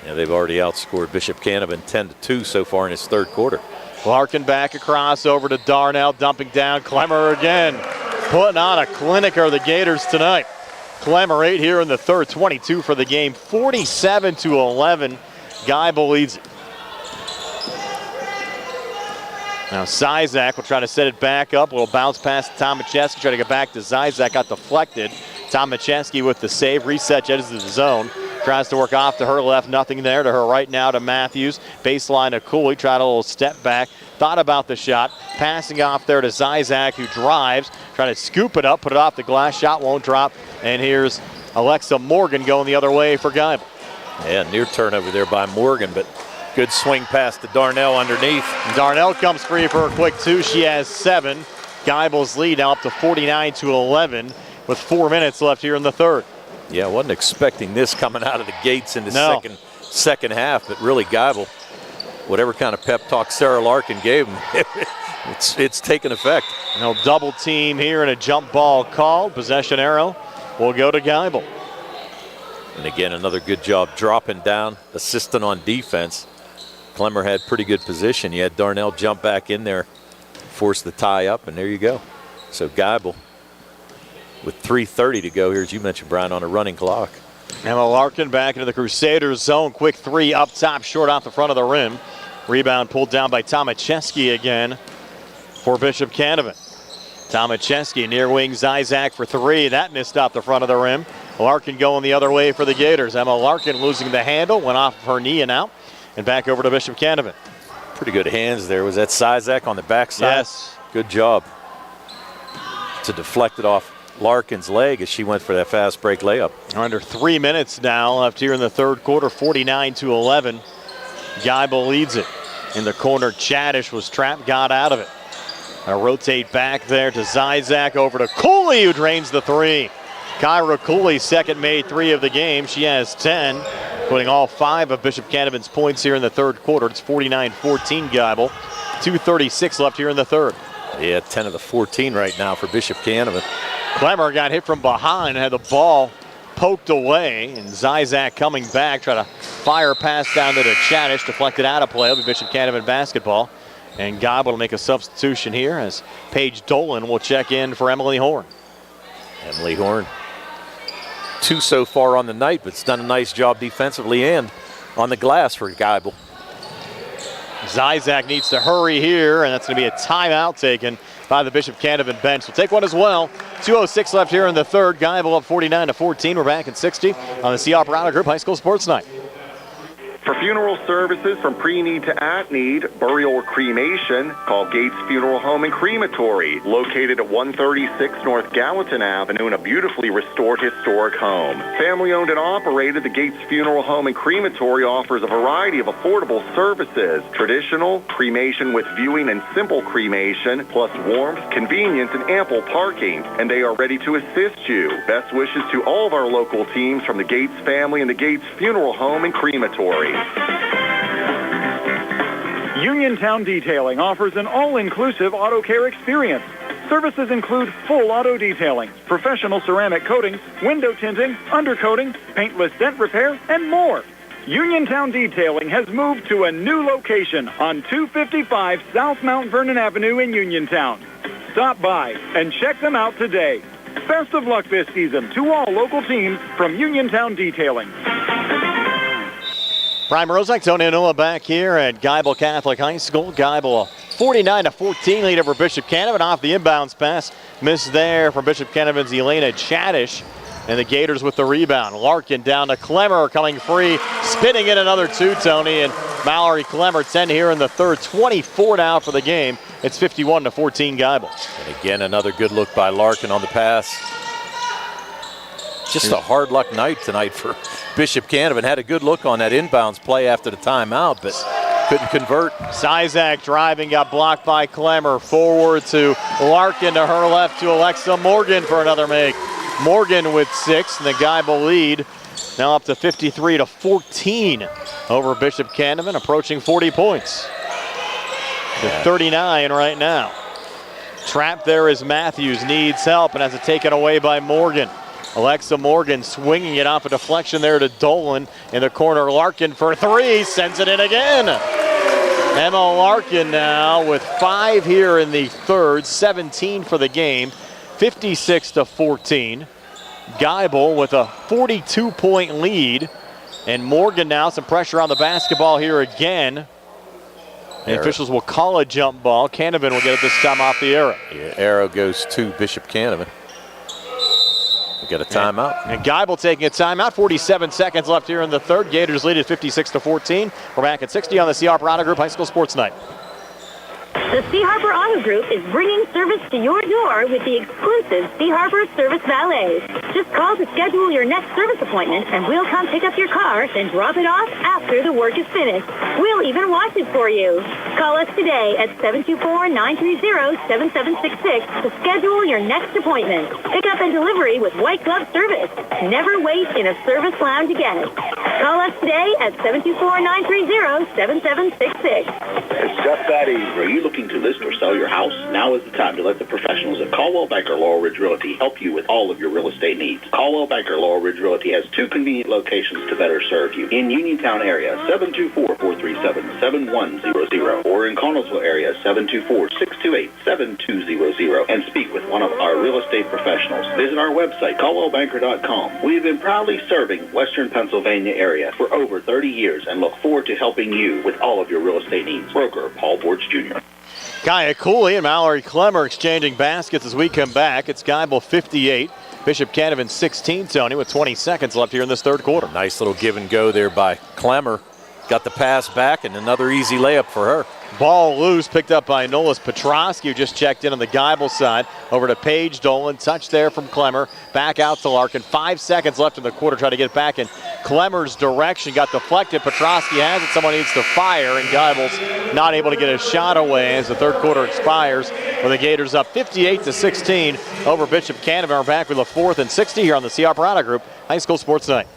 Yeah, they've already outscored Bishop Canevin 10-2 so far in his third quarter. Larkin back across over to Darnell, dumping down. Clemmer again, putting on a clinic are the Gators tonight. Clemmer 8 here in the third, 22 for the game, 47-11. Geibel leads. Now Zizak will try to set it back up. Will bounce past Tomacheski, try to get back to Zizak, got deflected. Tomacheski with the save, reset edges of the zone. Tries to work off to her left, nothing there. To her right now to Matthews. Baseline to Cooley, tried a little step back. Thought about the shot, passing off there to Zizak, who drives. Trying to scoop it up, put it off the glass, shot won't drop. And here's Alexa Morgan going the other way for Geibel. Yeah, near turnover there by Morgan, but good swing pass to Darnell underneath. And Darnell comes free for a quick 2. She has 7. Geibel's lead now up to 49-11. with 4 minutes left here in the third. Yeah, I wasn't expecting this coming out of the gates in the second half, but really Geibel, whatever kind of pep talk Sarah Larkin gave him, it's taken effect. No double team here and a jump ball called. Possession arrow will go to Geibel. And again, another good job dropping down, assisting on defense. Clemmer had pretty good position. You had Darnell jump back in there, force the tie up, and there you go. So Geibel with 3:30 to go here, as you mentioned, Brian, on a running clock. Emma Larkin back into the Crusaders zone. Quick three up top, short off the front of the rim. Rebound pulled down by Tomacheski again for Bishop Canevin. Tomacheski near wing Zizak for three. That missed off the front of the rim. Larkin going the other way for the Gators. Emma Larkin losing the handle, went off of her knee and out. And back over to Bishop Canevin. Pretty good hands there. Was that Zizak on the backside? Yes. Good job to deflect it off Larkin's leg as she went for that fast break layup. Under 3 minutes now left here in the third quarter, 49-11. Geibel leads it. In the corner, Chadish was trapped, got out of it. Now rotate back there to Zizak, over to Cooley, who drains the three. Kyra Cooley, second made three of the game. She has 10, putting all 5 of Bishop Canevin's points here in the third quarter. It's 49-14 Geibel. 2:36 left here in the third. Yeah, 10 of the 14 right now for Bishop Canevin. Clemmer got hit from behind, had the ball poked away, and Zizak coming back, try to fire pass down to Chadish, deflected out of play. It'll be Bishop Canevin basketball. And Geibel will make a substitution here as Paige Dolan will check in for Emily Horn. Emily Horn, 2 so far on the night, but it's done a nice job defensively and on the glass for Geibel. Zizak needs to hurry here, and that's going to be a timeout taken by the Bishop Canevin bench. We'll take one as well. 2:06 left here in the third. Geibel up 49-14. We're back at 60 on the C. Operato Group High School Sports Night. For funeral services from pre-need to at-need, burial or cremation, call Gates Funeral Home and Crematory, located at 136 North Gallatin Avenue in a beautifully restored historic home. Family-owned and operated, the Gates Funeral Home and Crematory offers a variety of affordable services, traditional, cremation with viewing and simple cremation, plus warmth, convenience, and ample parking. And they are ready to assist you. Best wishes to all of our local teams from the Gates family and the Gates Funeral Home and Crematory. Uniontown Detailing offers an all-inclusive auto care experience. Services include full auto detailing, professional ceramic coatings, window tinting, undercoating, paintless dent repair, and more. Uniontown Detailing has moved to a new location on 255 South Mount Vernon Avenue in Uniontown. Stop by and check them out today. Best of luck this season to all local teams from Uniontown Detailing. Brian Rozak, Tony Anula back here at Geibel Catholic High School. Geibel a 49-14 lead over Bishop Canevin off the inbounds pass. Missed there from Bishop Canevin's Elena Chadish. And the Gators with the rebound. Larkin down to Clemmer, coming free. Spinning in another two, Tony. And Mallory Clemmer, 10 here in the third. 24 now for the game. It's 51-14 Geibel. And again, another good look by Larkin on the pass. Just a hard luck night tonight for Bishop Canevin. Had a good look on that inbounds play after the timeout, but couldn't convert. Zizak driving, got blocked by Clemmer. Forward to Larkin, to her left to Alexa Morgan for another make. Morgan with 6, and the Geibel lead now up to 53-14 over Bishop Canevin, approaching 40 points. To 39 right now. Trapped there is Matthews, needs help, and has it taken away by Morgan. Alexa Morgan swinging it off a deflection there to Dolan in the corner. Larkin for 3, sends it in again. Emma Larkin now with 5 here in the third, 17 for the game, 56-14. Geibel with a 42-point lead, and Morgan now some pressure on the basketball here again. And officials will call a jump ball. Canevin will get it this time off the arrow. Yeah, arrow goes to Bishop Canevin. We got a timeout. And Geibel taking a timeout. 47 seconds left here in the third. Gators lead at 56-14. We're back at 60 on the C. Operato Group High School Sports Night. The Sea Harbor Auto Group is bringing service to your door with the exclusive Sea Harbor Service Valet. Just call to schedule your next service appointment, and we'll come pick up your car, then drop it off after the work is finished. We'll even wash it for you. Call us today at 724-930-7766 to schedule your next appointment. Pickup and delivery with white glove service. Never wait in a service lounge again. Call us today at 724-930-7766. It's just that easy. Are you looking to list or sell your house? Now is the time to let the professionals at Caldwell Banker Laurel Ridge Realty help you with all of your real estate needs. Caldwell Banker Laurel Ridge Realty has 2 convenient locations to better serve you. In Uniontown area, 724-437-7100, or in Connellsville area, 724-628-7200, and speak with one of our real estate professionals. Visit our website, caldwellbanker.com. We have been proudly serving Western Pennsylvania area for over 30 years and look forward to helping you with all of your real estate needs. Broker Paul Borch Jr. Kaya Cooley and Mallory Clemmer exchanging baskets as we come back. It's Geibel 58, Bishop Canevin 16, Tony, with 20 seconds left here in this third quarter. Nice little give and go there by Clemmer. Got the pass back and another easy layup for her. Ball loose, picked up by Nolas Petrosky, who just checked in on the Geibel side. Over to Paige Dolan, touch there from Clemmer. Back out to Larkin. 5 seconds left in the quarter, try to get back in Clemmer's direction. Got deflected. Petrosky has it. Someone needs to fire, and Geibel's not able to get a shot away as the third quarter expires. With the Gators up 58-16 over Bishop Canevin. We're back with a 4th and 60 here on the CR Parada Group High School Sports Night.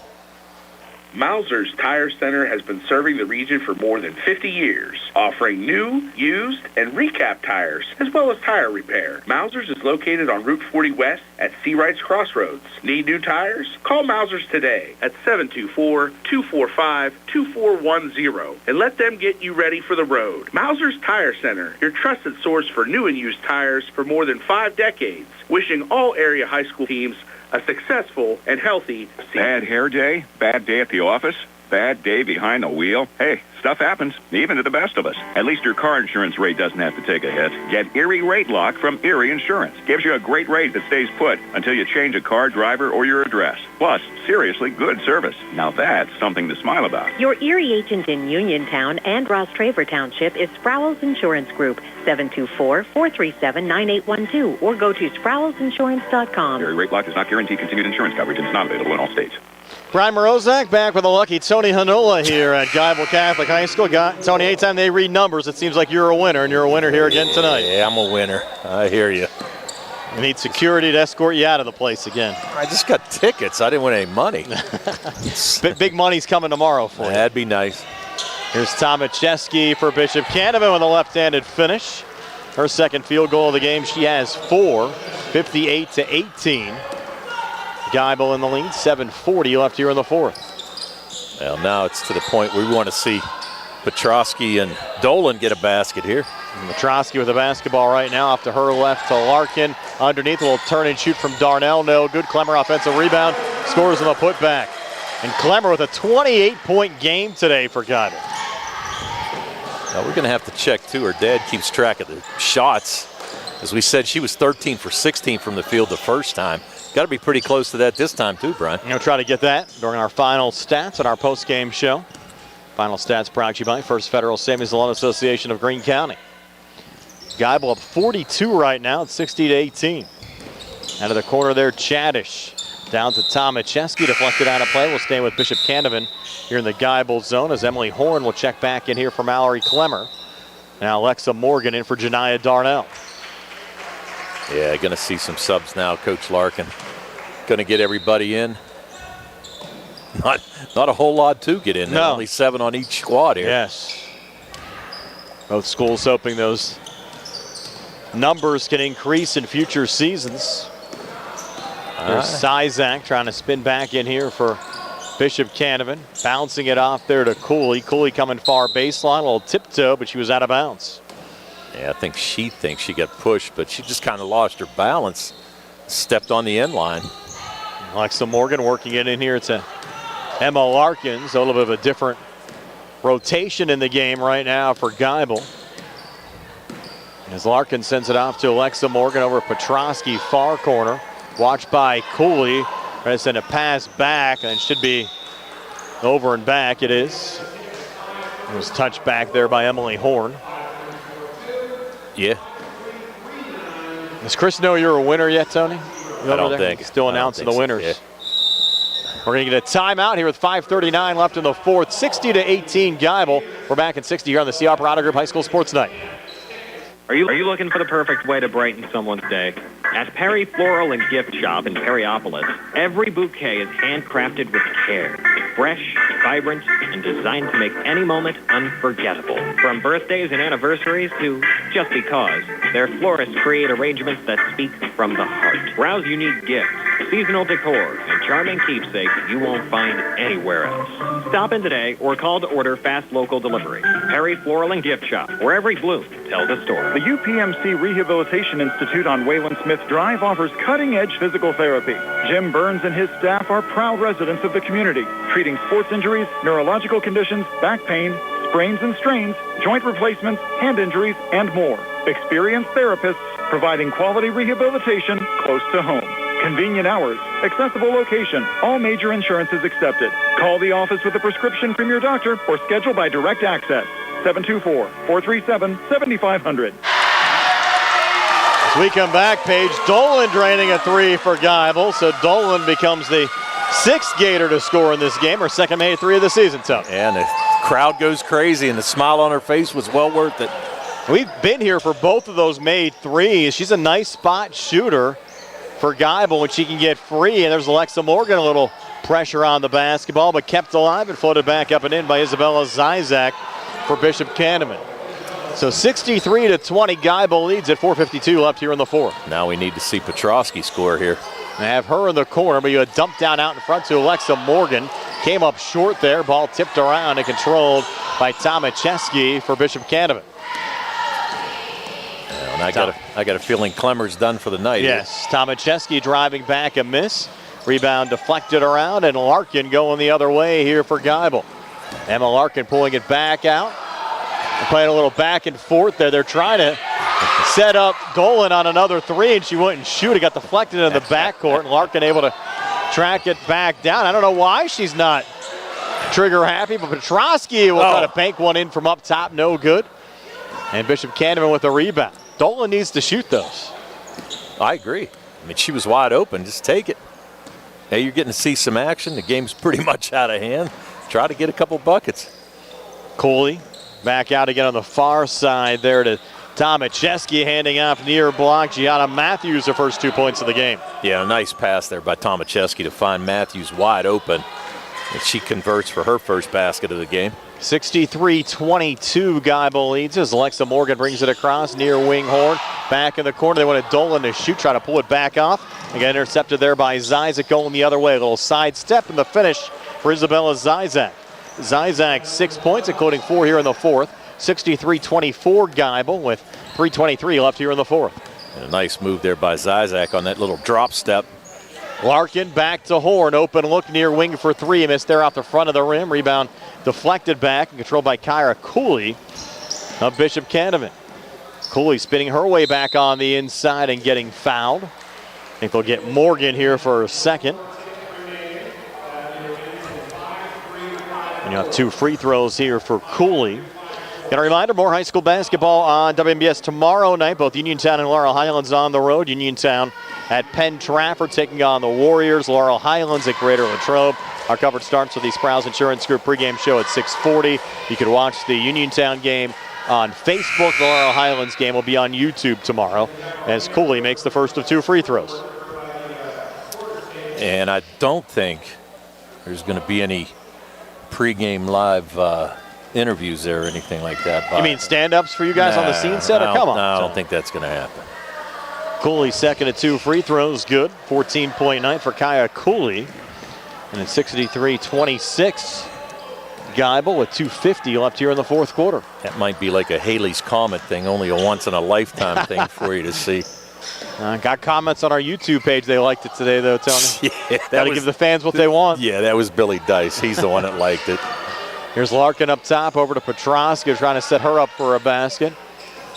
Mauser's Tire Center has been serving the region for more than 50 years, offering new, used, and recap tires, as well as tire repair. Mauser's is located on Route 40 West at Seawrights Crossroads. Need new tires? Call Mauser's today at 724-245-2410 and let them get you ready for the road. Mauser's Tire Center, your trusted source for new and used tires for more than 5 decades. Wishing all area high school teams a successful and healthy season. Bad hair day? Bad day at the office? Bad day behind the wheel? Hey, stuff happens, even to the best of us. At least your car insurance rate doesn't have to take a hit. Get Erie Rate Lock from Erie Insurance. Gives you a great rate that stays put until you change a car, driver, or your address. Plus, seriously good service. Now that's something to smile about. Your Erie agent in Uniontown and Ross Traver Township is Sproul's Insurance Group, 724-437-9812, or go to SproulsInsurance.com. Erie Rate Lock does not guarantee continued insurance coverage and is not available in all states. Brian Morozak back with a lucky Tony Hanola here at Geibel Catholic High School. Tony, anytime they read numbers, it seems like you're a winner, and you're a winner here again tonight. Yeah, I'm a winner. I hear you. You need security to escort you out of the place again. I just got tickets. I didn't win any money. Big money's coming tomorrow for you. That'd be nice. Here's Tomacheski for Bishop Canevin with a left-handed finish. Her second field goal of the game. She has 4, 58-18. Geibel in the lead, 7:40 left here in the fourth. Well, now it's to the point where we want to see Petrosky and Dolan get a basket here. And Petrosky with the basketball right now, off to her left to Larkin. Underneath, a little turn and shoot from Darnell. No good. Clemmer offensive rebound, scores on the putback. And Clemmer with a 28-point game today for Geibel. Now we're going to have to check, too. Her dad keeps track of the shots. As we said, she was 13 for 16 from the field the first time. Got to be pretty close to that this time, too, Brian. We'll try to get that during our final stats on our post-game show. Final stats brought to you by First Federal Savings Loan Association of Greene County. Geibel up 42 right now. It's 60-18. Out of the corner there, Chadish. Down to Tomacheski, deflected out of play. We'll stay with Bishop Canevin here in the Geibel zone as Emily Horn will check back in here for Mallory Clemmer. Now Alexa Morgan in for Janiyah Darnell. Yeah, going to see some subs now. Coach Larkin going to get everybody in. Not a whole lot to get in. No. Only 7 on each squad here. Yes. Both schools hoping those numbers can increase in future seasons. There's Sizak trying to spin back in here for Bishop Canevin. Bouncing it off there to Cooley. Cooley coming far baseline. A little tiptoe, but she was out of bounds. Yeah, I think she thinks she got pushed, but she just kind of lost her balance. Stepped on the end line. Alexa Morgan working it in here to Emma Larkins. A little bit of a different rotation in the game right now for Geibel. As Larkin sends it off to Alexa Morgan over Petrosky, far corner. Watched by Cooley. Trying to send a pass back, and it should be over and back. It is. It was touched back there by Emily Horn. Yeah. Does Chris know you're a winner yet, Tony? I don't think. Still announcing the winners. Yeah. We're going to get a timeout here with 5:39 left in the fourth. 60-18 Geibel. We're back at 60 here on the C. Operato Group High School Sports Night. Are you looking for the perfect way to brighten someone's day? At Perry Floral and Gift Shop in Perryopolis, every bouquet is handcrafted with care. Fresh, vibrant, and designed to make any moment unforgettable. From birthdays and anniversaries to just because, their florists create arrangements that speak from the heart. Browse unique gifts, seasonal decor, and charming keepsakes you won't find anywhere else. Stop in today or call to order fast local delivery. Perry Floral and Gift Shop, where every bloom tells a story. The UPMC Rehabilitation Institute on Wayland Smith Drive offers cutting-edge physical therapy. Jim Burns and his staff are proud residents of the community, treating sports injuries, neurological conditions, back pain, sprains and strains, joint replacements, hand injuries, and more. Experienced therapists providing quality rehabilitation close to home. Convenient hours, accessible location, all major insurances accepted. Call the office with a prescription from your doctor or schedule by direct access. 724-437-7500. As we come back, Paige Dolan draining a three for Geibel, so Dolan becomes the sixth Gator to score in this game, her second made three of the season, Tony. And the crowd goes crazy, and the smile on her face was well worth it. We've been here for both of those made threes. She's a nice spot shooter for Geibel when she can get free, and there's Alexa Morgan, a little pressure on the basketball, but kept alive and floated back up and in by Isabella Zizak for Bishop Canevin. So 63-20, Geibel leads at 4:52 left here in the fourth. Now we need to see Petrosky score here. They have her in the corner, but you had dumped down out in front to Alexa Morgan. Came up short there, ball tipped around and controlled by Tomacheski for Bishop Canevin. And I got a feeling Clemmer's done for the night. Yes, Tomacheski driving back, a miss. Rebound deflected around, and Larkin going the other way here for Geibel. Emma Larkin pulling it back out. They're playing a little back and forth there. They're trying to set up Dolan on another three, and she wouldn't shoot. It got deflected in the backcourt, and Larkin able to track it back down. I don't know why she's not trigger happy, but Petrosky will try to bank one in from up top. No good. And Bishop Canevin with a rebound. Dolan needs to shoot those. I agree. I mean, she was wide open. Just take it. Hey, you're getting to see some action. The game's pretty much out of hand. Try to get a couple buckets. Coley back out again on the far side there to Tomacheski, handing off near block. Gianna Matthews, her first 2 points of the game. Yeah, a nice pass there by Tomacheski to find Matthews wide open. And she converts for her first basket of the game. 63-22, Geibel leads as Alexa Morgan brings it across near wing horn. Back in the corner, they wanted Dolan to shoot, try to pull it back off. Again, intercepted there by Zizak going the other way. A little side step in the finish for Isabella Zizak. Zizak 6 points, including 4 here in the fourth. 63-24 Geibel with 3:23 left here in the fourth. And a nice move there by Zizak on that little drop step. Larkin back to Horn. Open look near wing for three. Missed there off the front of the rim. Rebound deflected back and controlled by Kyra Cooley of Bishop Canevin. Cooley spinning her way back on the inside and getting fouled. I think they'll get Morgan here for a second. And you have 2 free throws here for Cooley. And a reminder, more high school basketball on WMBS tomorrow night. Both Uniontown and Laurel Highlands on the road. Uniontown at Penn Trafford taking on the Warriors. Laurel Highlands at Greater Latrobe. Our coverage starts with the Sprouse Insurance Group pregame show at 6:40. You can watch the Uniontown game on Facebook. The Laurel Highlands game will be on YouTube tomorrow as Cooley makes the first of 2 free throws. And I don't think there's going to be any pregame live interviews there or anything like that. You mean stand-ups for you guys on the scene set? Or come on. No, I don't think that's going to happen. Cooley second at 2 free throws, good. 14-point night for Kaya Cooley. And it's 63-26. Geibel with 2:50 left here in the fourth quarter. That might be like a Haley's Comet thing, only a once-in-a-lifetime thing for you to see. Got comments on our YouTube page. They liked it today, though, Tony. Yeah, got to give the fans what they want. Yeah, that was Billy Dice. He's the one that liked it. Here's Larkin up top, over to Petrosky, trying to set her up for a basket.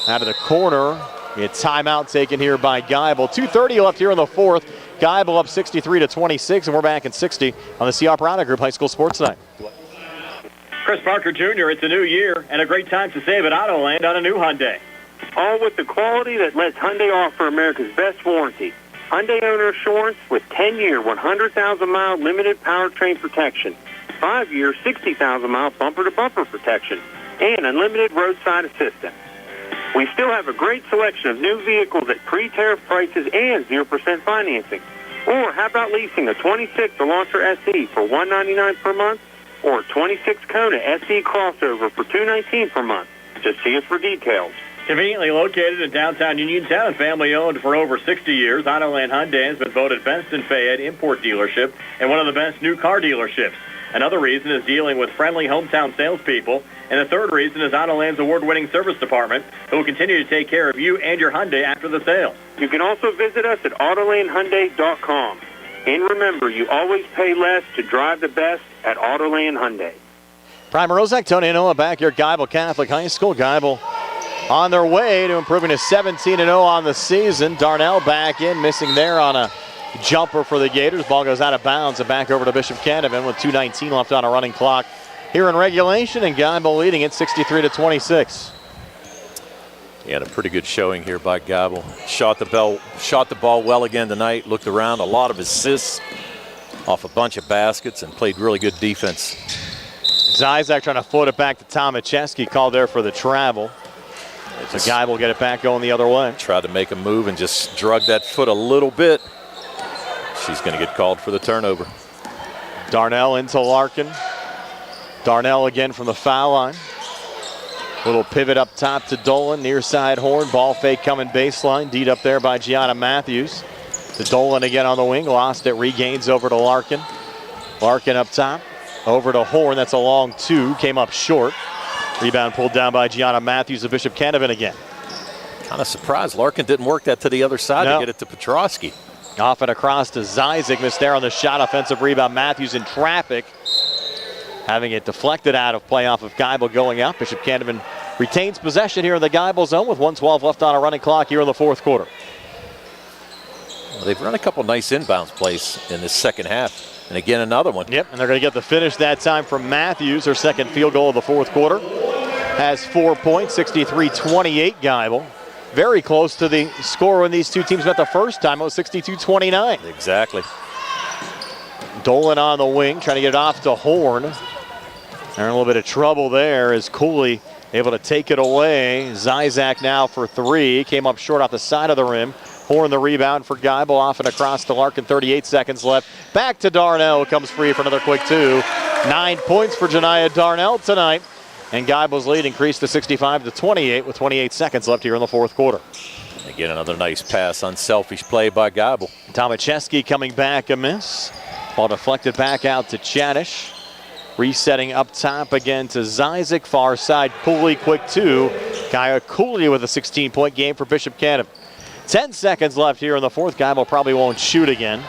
Out of the corner, a timeout taken here by Geibel. 2:30 left here in the fourth. Geibel up 63-26, and we're back at 60 on the C. Operato Group High School Sports Night. Chris Parker Jr., it's a new year and a great time to save at Autoland on a new Hyundai. all with the quality that lets Hyundai offer America's best warranty. Hyundai Owner Assurance with 10-year, 100,000-mile limited powertrain protection, 5-year, 60,000-mile bumper-to-bumper protection, and unlimited roadside assistance. We still have a great selection of new vehicles at pre-tariff prices and 0% financing. Or how about leasing a 26 Elantra SE for $199 per month or a 26 Kona SE crossover for $219 per month? Just see us for details. Conveniently located in downtown Uniontown and family-owned for over 60 years, Autoland Hyundai has been voted best in Fayette import dealership and one of the best new car dealerships. Another reason is dealing with friendly hometown salespeople, and the third reason is Autoland's award-winning service department, who will continue to take care of you and your Hyundai after the sale. You can also visit us at AutolandHyundai.com. And remember, you always pay less to drive the best at Autoland Hyundai. Prime Rozak, Tony and Noah back here at Geibel Catholic High School. Geibel on their way to improving to 17-0 on the season. Darnell back in, missing there on a jumper for the Gators. Ball goes out of bounds and back over to Bishop Canevin with 2:19 left on a running clock here in regulation, and Geibel leading it 63-26. He had a pretty good showing here by Geibel. Shot the ball well again tonight. Looked around, a lot of assists off a bunch of baskets, and played really good defense. Zizak trying to float it back to Tomacheski, called there for the travel. So Geibel will get it back going the other way. Tried to make a move and just drug that foot a little bit. She's going to get called for the turnover. Darnell into Larkin. Darnell again from the foul line. Little pivot up top to Dolan, near side horn. Ball fake coming baseline. Deed up there by Gianna Matthews. To Dolan again on the wing. Lost it, regains over to Larkin. Larkin up top. Over to Horn. That's a long two. Came up short. Rebound pulled down by Gianna Matthews of Bishop Canevin again. Kind of surprised Larkin didn't work that to the other side to get it to Petrosky. Off and across to Zizek. Missed there on the shot. Offensive rebound. Matthews in traffic. Having it deflected out of play off of Geibel going out. Bishop Canevin retains possession here in the Geibel zone with 1:12 left on a running clock here in the fourth quarter. Well, they've run a couple nice inbounds plays in this second half. And again, another one. Yep, and they're going to get the finish that time from Matthews. Her second field goal of the fourth quarter. Has 4 points, 63-28 Geibel. Very close to the score when these two teams met the first time. It was 62-29. Exactly. Dolan on the wing, trying to get it off to Horn. They're in a little bit of trouble there as Cooley able to take it away. Zizak now for three. Came up short off the side of the rim. Horn the rebound for Geibel, off and across to Larkin, 38 seconds left. Back to Darnell, comes free for another quick two. 9 points for Janiyah Darnell tonight. And Geibel's lead increased to 65-28 with 28 seconds left here in the fourth quarter. Again, another nice pass, unselfish play by Geibel. Tomacheski coming back a miss. Ball deflected back out to Chadish. Resetting up top again to Zizek, far side. Cooley, quick two. Kaya Cooley with a 16-point game for Bishop Canevin. 10 seconds left here in the fourth. Geibel probably won't shoot again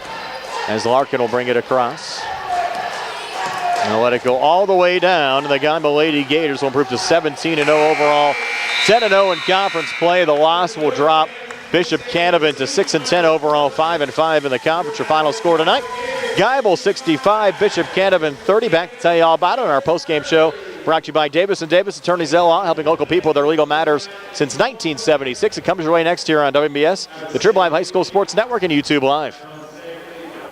as Larkin will bring it across. And they'll let it go all the way down. The Geibel Lady Gators will improve to 17-0 overall. 10-0 in conference play. The loss will drop Bishop Canevin to 6-10 overall, 5-5 in the conference. Your final score tonight, Geibel 65, Bishop Canevin 30. Back to tell you all about it on our postgame show. Brought to you by Davis & Davis, attorneys law, helping local people with their legal matters since 1976. It comes your way next year on WMBS, the Triple Live High School Sports Network, and YouTube Live.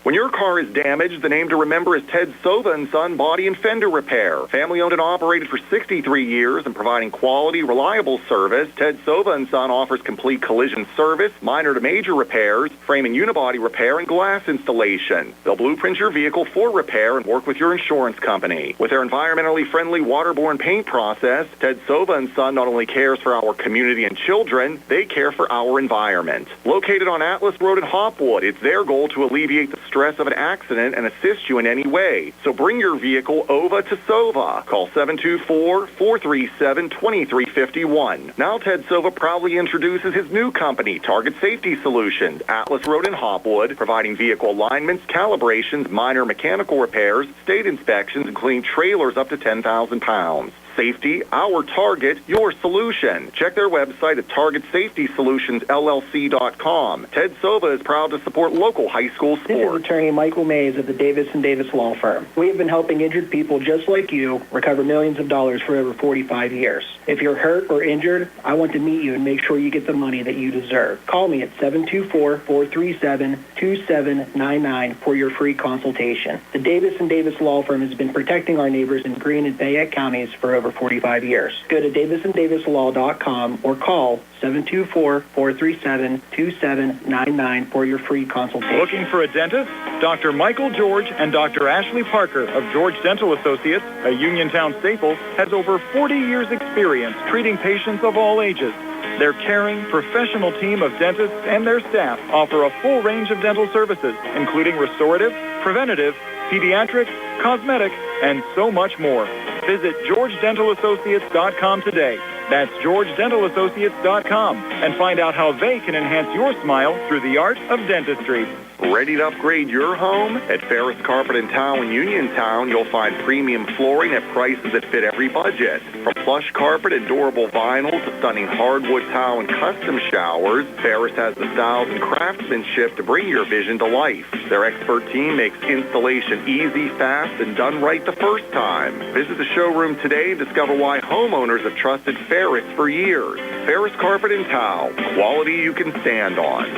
When your car is damaged, the name to remember is Ted Sova & Son Body and Fender Repair. Family-owned and operated for 63 years and providing quality, reliable service, Ted Sova & Son offers complete collision service, minor to major repairs, frame and unibody repair, and glass installation. They'll blueprint your vehicle for repair and work with your insurance company. With their environmentally friendly waterborne paint process, Ted Sova & Son not only cares for our community and children, they care for our environment. Located on Atlas Road in Hopwood, it's their goal to alleviate the stress of an accident and assist you in any way. So bring your vehicle over to Sova. Call 724-437-2351. Now Ted Sova proudly introduces his new company, Target Safety Solutions, Atlas Road in Hopwood, providing vehicle alignments, calibrations, minor mechanical repairs, state inspections, including trailers up to 10,000 pounds. Safety, our target, your solution. Check their website at targetsafetysolutionsllc.com. Ted Sova is proud to support local high school sports. This is attorney Michael Mays of the Davis & Davis Law Firm. We have been helping injured people just like you recover millions of dollars for over 45 years. If you're hurt or injured, I want to meet you and make sure you get the money that you deserve. Call me at 724-437-2799 for your free consultation. The Davis & Davis Law Firm has been protecting our neighbors in Greene and Fayette counties for over 45 years. Go to davisanddavislaw.com or call 724-437-2799 for your free consultation. Looking for a dentist? Dr. Michael George and Dr. Ashley Parker of George Dental Associates, a Uniontown staple, has over 40 years' experience treating patients of all ages. Their caring, professional team of dentists and their staff offer a full range of dental services, including restorative, preventative, pediatric, cosmetic, and so much more. Visit GeorgeDentalAssociates.com today. That's GeorgeDentalAssociates.com and find out how they can enhance your smile through the art of dentistry. Ready to upgrade your home? At Faris Carpet and Tile in Uniontown, you'll find premium flooring at prices that fit every budget. From plush carpet and durable vinyl to stunning hardwood tile and custom showers, Faris has the styles and craftsmanship to bring your vision to life. Their expert team makes installation easy, fast, and done right the first time. Visit the showroom today and discover why homeowners have trusted Faris for years. Faris Carpet and Tile, quality you can stand on.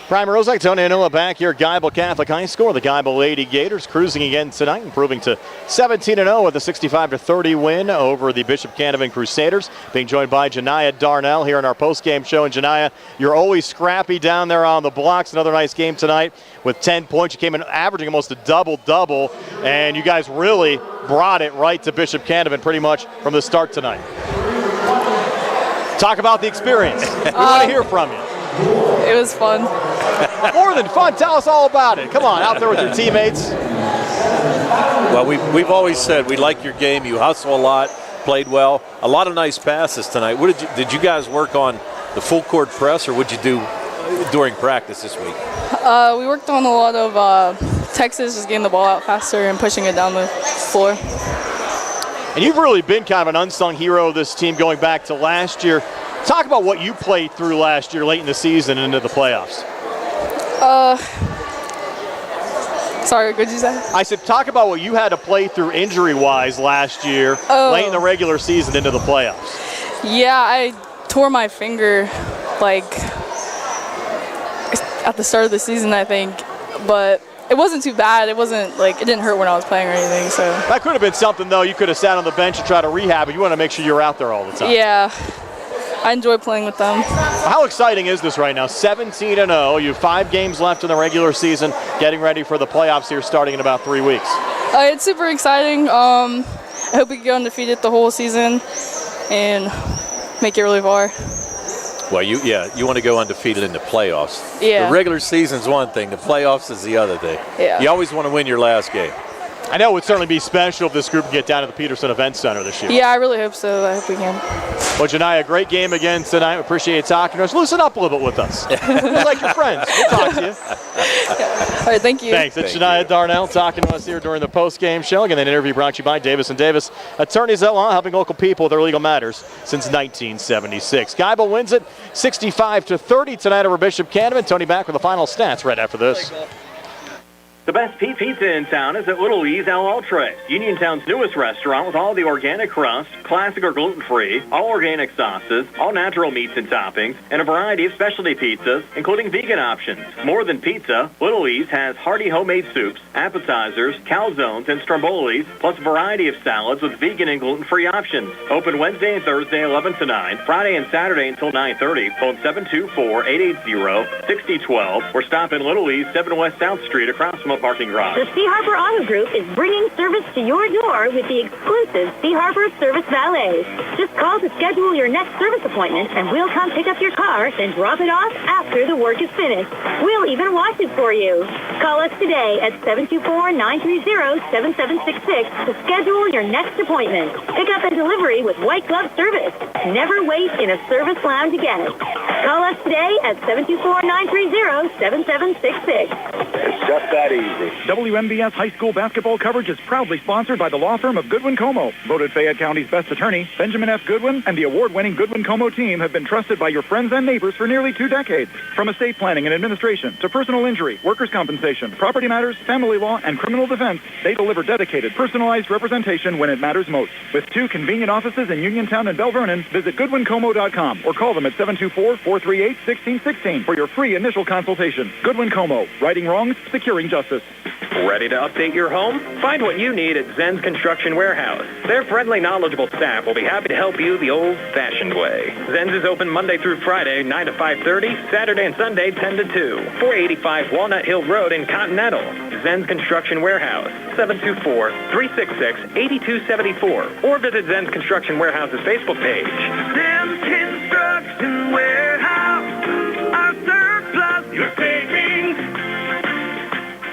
Prime Rozak, Tony and Noah back here at Geibel Catholic High School. The Geibel Lady Gators cruising again tonight, improving to 17-0 with a 65-30 win over the Bishop Canevin Crusaders. Being joined by Janiyah Darnell here in our post-game show. And Janiyah, you're always scrappy down there on the blocks. Another nice game tonight with 10 points. You came in averaging almost a double-double, and you guys really brought it right to Bishop Canevin pretty much from the start tonight. Talk about the experience. We want to hear from you. It was fun. More than fun. Tell us all about it. Come on, out there with your teammates. Well, we've always said we like your game. You hustle a lot, played well. A lot of nice passes tonight. What did you guys work on the full court press, or what'd you do during practice this week? We worked on a lot of Texas, just getting the ball out faster and pushing it down the floor. And you've really been kind of an unsung hero of this team going back to last year. Talk about what you played through last year, late in the season and into the playoffs. Sorry, what did you say? I said, talk about what you had to play through injury-wise last year, late in the regular season into the playoffs. Yeah, I tore my finger, like, at the start of the season, I think. But it wasn't too bad. It wasn't, like, it didn't hurt when I was playing or anything, so. That could have been something, though. You could have sat on the bench and tried to rehab, but you want to make sure you're out there all the time. Yeah. I enjoy playing with them. How exciting is this right now? 17-0. You have 5 games left in the regular season, getting ready for the playoffs here starting in about 3 weeks. It's super exciting. I hope we can go undefeated the whole season and make it really far. Well, you want to go undefeated in the playoffs. Yeah. The regular season's one thing. The playoffs is the other thing. Yeah. You always want to win your last game. I know it would certainly be special if this group can get down to the Peterson Event Center this year. Yeah, I really hope so. I hope we can. Well, Janiyah, great game again tonight. We appreciate you talking to us. Loosen up a little bit with us. We're like your friends. We'll talk to you. All right, thank you. Thanks. It's Janiyah Darnell talking to us here during the post-game show. Again, that interview brought to you by Davis & Davis, attorneys at law, helping local people with their legal matters since 1976. Geibel wins it 65-30 tonight over Bishop Canevin. Tony back with the final stats right after this. The best pizza in town is at Little E's El Ultra, Uniontown's newest restaurant with all the organic crust, classic or gluten-free, all organic sauces, all natural meats and toppings, and a variety of specialty pizzas, including vegan options. More than pizza, Little E's has hearty homemade soups, appetizers, calzones, and strombolis, plus a variety of salads with vegan and gluten-free options. Open Wednesday and Thursday 11 to 9, Friday and Saturday until 9:30. Phone 724-880-6012 or stop in Little E's 7 West South Street across from parking garage. The Sea Harbor Auto Group is bringing service to your door with the exclusive Sea Harbor Service Valet. Just call to schedule your next service appointment, and we'll come pick up your car and drop it off after the work is finished. We'll even wash it for you. Call us today at 724-930-7766 to schedule your next appointment. Pick up and delivery with white glove service. Never wait in a service lounge again. Call us today at 724-930-7766. It's just that easy. WMBS high school basketball coverage is proudly sponsored by the law firm of Goodwin Como. Voted Fayette County's best attorney, Benjamin F. Goodwin, and the award-winning Goodwin Como team have been trusted by your friends and neighbors for nearly 2 decades. From estate planning and administration to personal injury, workers' compensation, property matters, family law, and criminal defense, they deliver dedicated, personalized representation when it matters most. With 2 convenient offices in Uniontown and Bell Vernon, visit GoodwinComo.com or call them at 724-438-1616 for your free initial consultation. Goodwin Como, righting wrongs, securing justice. Ready to update your home? Find what you need at Zen's Construction Warehouse. Their friendly, knowledgeable staff will be happy to help you the old-fashioned way. Zen's is open Monday through Friday, 9 to 5:30, Saturday and Sunday, 10 to 2. 485 Walnut Hill Road in Continental. Zen's Construction Warehouse, 724-366-8274. Or visit Zen's Construction Warehouse's Facebook page. Zen's Construction Warehouse, our surplus, your savings.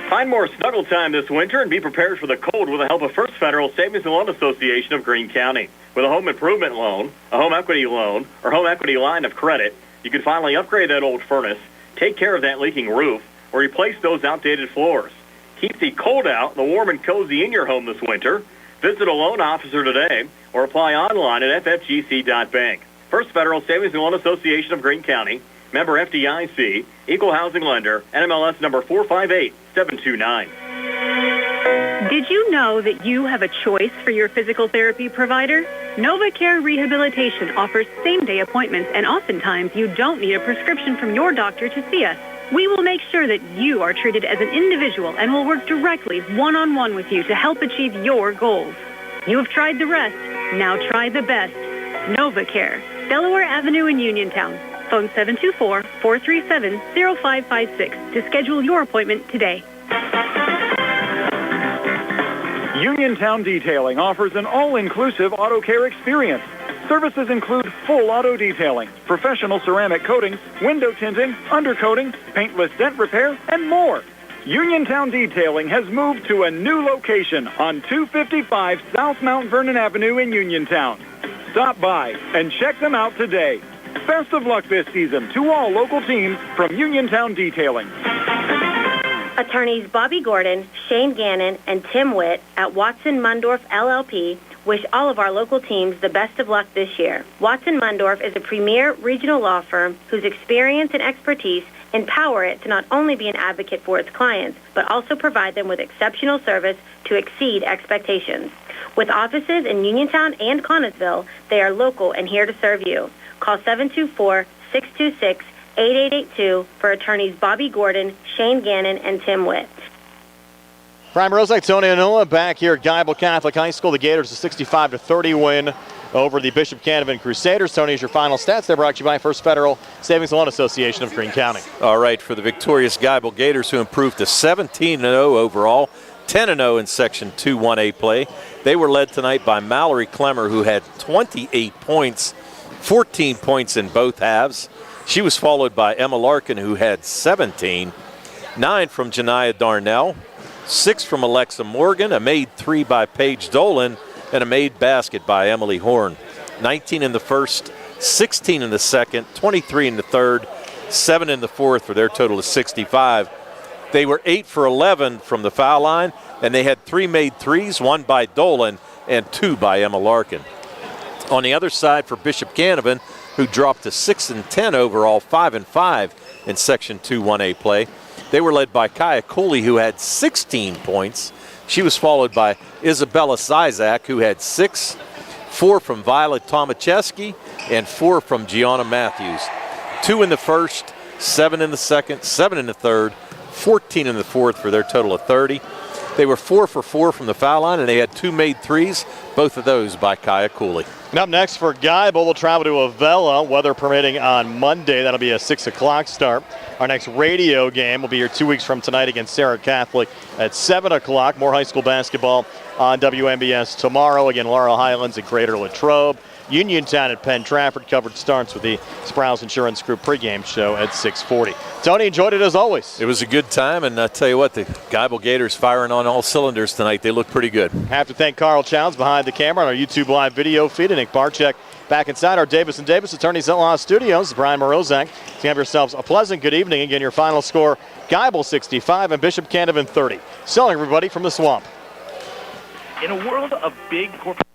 Find more snuggle time this winter and be prepared for the cold with the help of First Federal Savings and Loan Association of Greene County. With a home improvement loan, a home equity loan, or home equity line of credit, you can finally upgrade that old furnace, take care of that leaking roof, or replace those outdated floors. Keep the cold out, the warm and cozy in your home this winter. Visit a loan officer today or apply online at ffgc.bank. First Federal Savings and Loan Association of Greene County, member FDIC, equal housing lender, NMLS number 458729. Did you know that you have a choice for your physical therapy provider? NovaCare Rehabilitation offers same-day appointments, and oftentimes you don't need a prescription from your doctor to see us. We will make sure that you are treated as an individual and will work directly one-on-one with you to help achieve your goals. You have tried the rest. Now try the best. NovaCare, Delaware Avenue in Uniontown. Phone 724-437-0556 to schedule your appointment today. Uniontown Detailing offers an all-inclusive auto care experience. Services include full auto detailing, professional ceramic coatings, window tinting, undercoating, paintless dent repair, and more. Uniontown Detailing has moved to a new location on 255 South Mount Vernon Avenue in Uniontown. Stop by and check them out today. Best of luck this season to all local teams from Uniontown Detailing. Attorneys Bobby Gordon, Shane Gannon, and Tim Witt at Watson Mundorf LLP wish all of our local teams the best of luck this year. Watson Mundorf is a premier regional law firm whose experience and expertise empower it to not only be an advocate for its clients, but also provide them with exceptional service to exceed expectations. With offices in Uniontown and Connellsville, they are local and here to serve you. Call 724-626-8882 for attorneys Bobby Gordon, Shane Gannon, and Tim Witt. Prime Rosek, Tony Anoa back here at Geibel Catholic High School. The Gators a 65-30 win over the Bishop Canevin Crusaders. Tony, is your final stats. They're brought to you by First Federal Savings and Loan Association of Greene County. All right, for the victorious Geibel Gators, who improved to 17-0 overall, 10-0 in Section 2-1A play. They were led tonight by Mallory Clemmer, who had 28 points, 14 points in both halves. She was followed by Emma Larkin, who had 17, 9 from Janiyah Darnell, 6 from Alexa Morgan, a made 3 by Paige Dolan, and a made basket by Emily Horn. 19 in the first, 16 in the second, 23 in the third, 7 in the fourth for their total of 65. They were 8 for 11 from the foul line, and they had 3 made threes, 1 by Dolan and 2 by Emma Larkin. On the other side for Bishop Canevin, who dropped to 6-10 overall, 5-5 in Section 2-1A play. They were led by Kaya Cooley, who had 16 points. She was followed by Isabella Sizak, who had 6, 4 from Violet Tomacheski, and 4 from Gianna Matthews. 2 in the first, 7 in the second, 7 in the third, 14 in the fourth for their total of 30. They were 4 for 4 from the foul line, and they had 2 made threes, both of those by Kaya Cooley. And up next for Geibel, we'll travel to Avella, weather permitting on Monday. That'll be a 6 o'clock start. Our next radio game will be here 2 weeks from tonight against Sarah Catholic at 7 o'clock. More high school basketball on WMBS tomorrow. Again, Laurel Highlands at Greater Latrobe. Uniontown at Penn Trafford. Coverage starts with the Sprouse Insurance Group pregame show at 6:40. Tony, enjoyed it as always. It was a good time, and I tell you what, the Geibel Gators firing on all cylinders tonight. They look pretty good. Have to thank Carl Childs behind the camera on our YouTube live video feed, and Nick Barczyk Back inside our Davis & Davis Attorneys at Law Studios, Brian Morozak. So have yourselves a pleasant good evening. Again, your final score, Geibel 65 and Bishop Canevin 30. So everybody from the Swamp. In a world of big corporate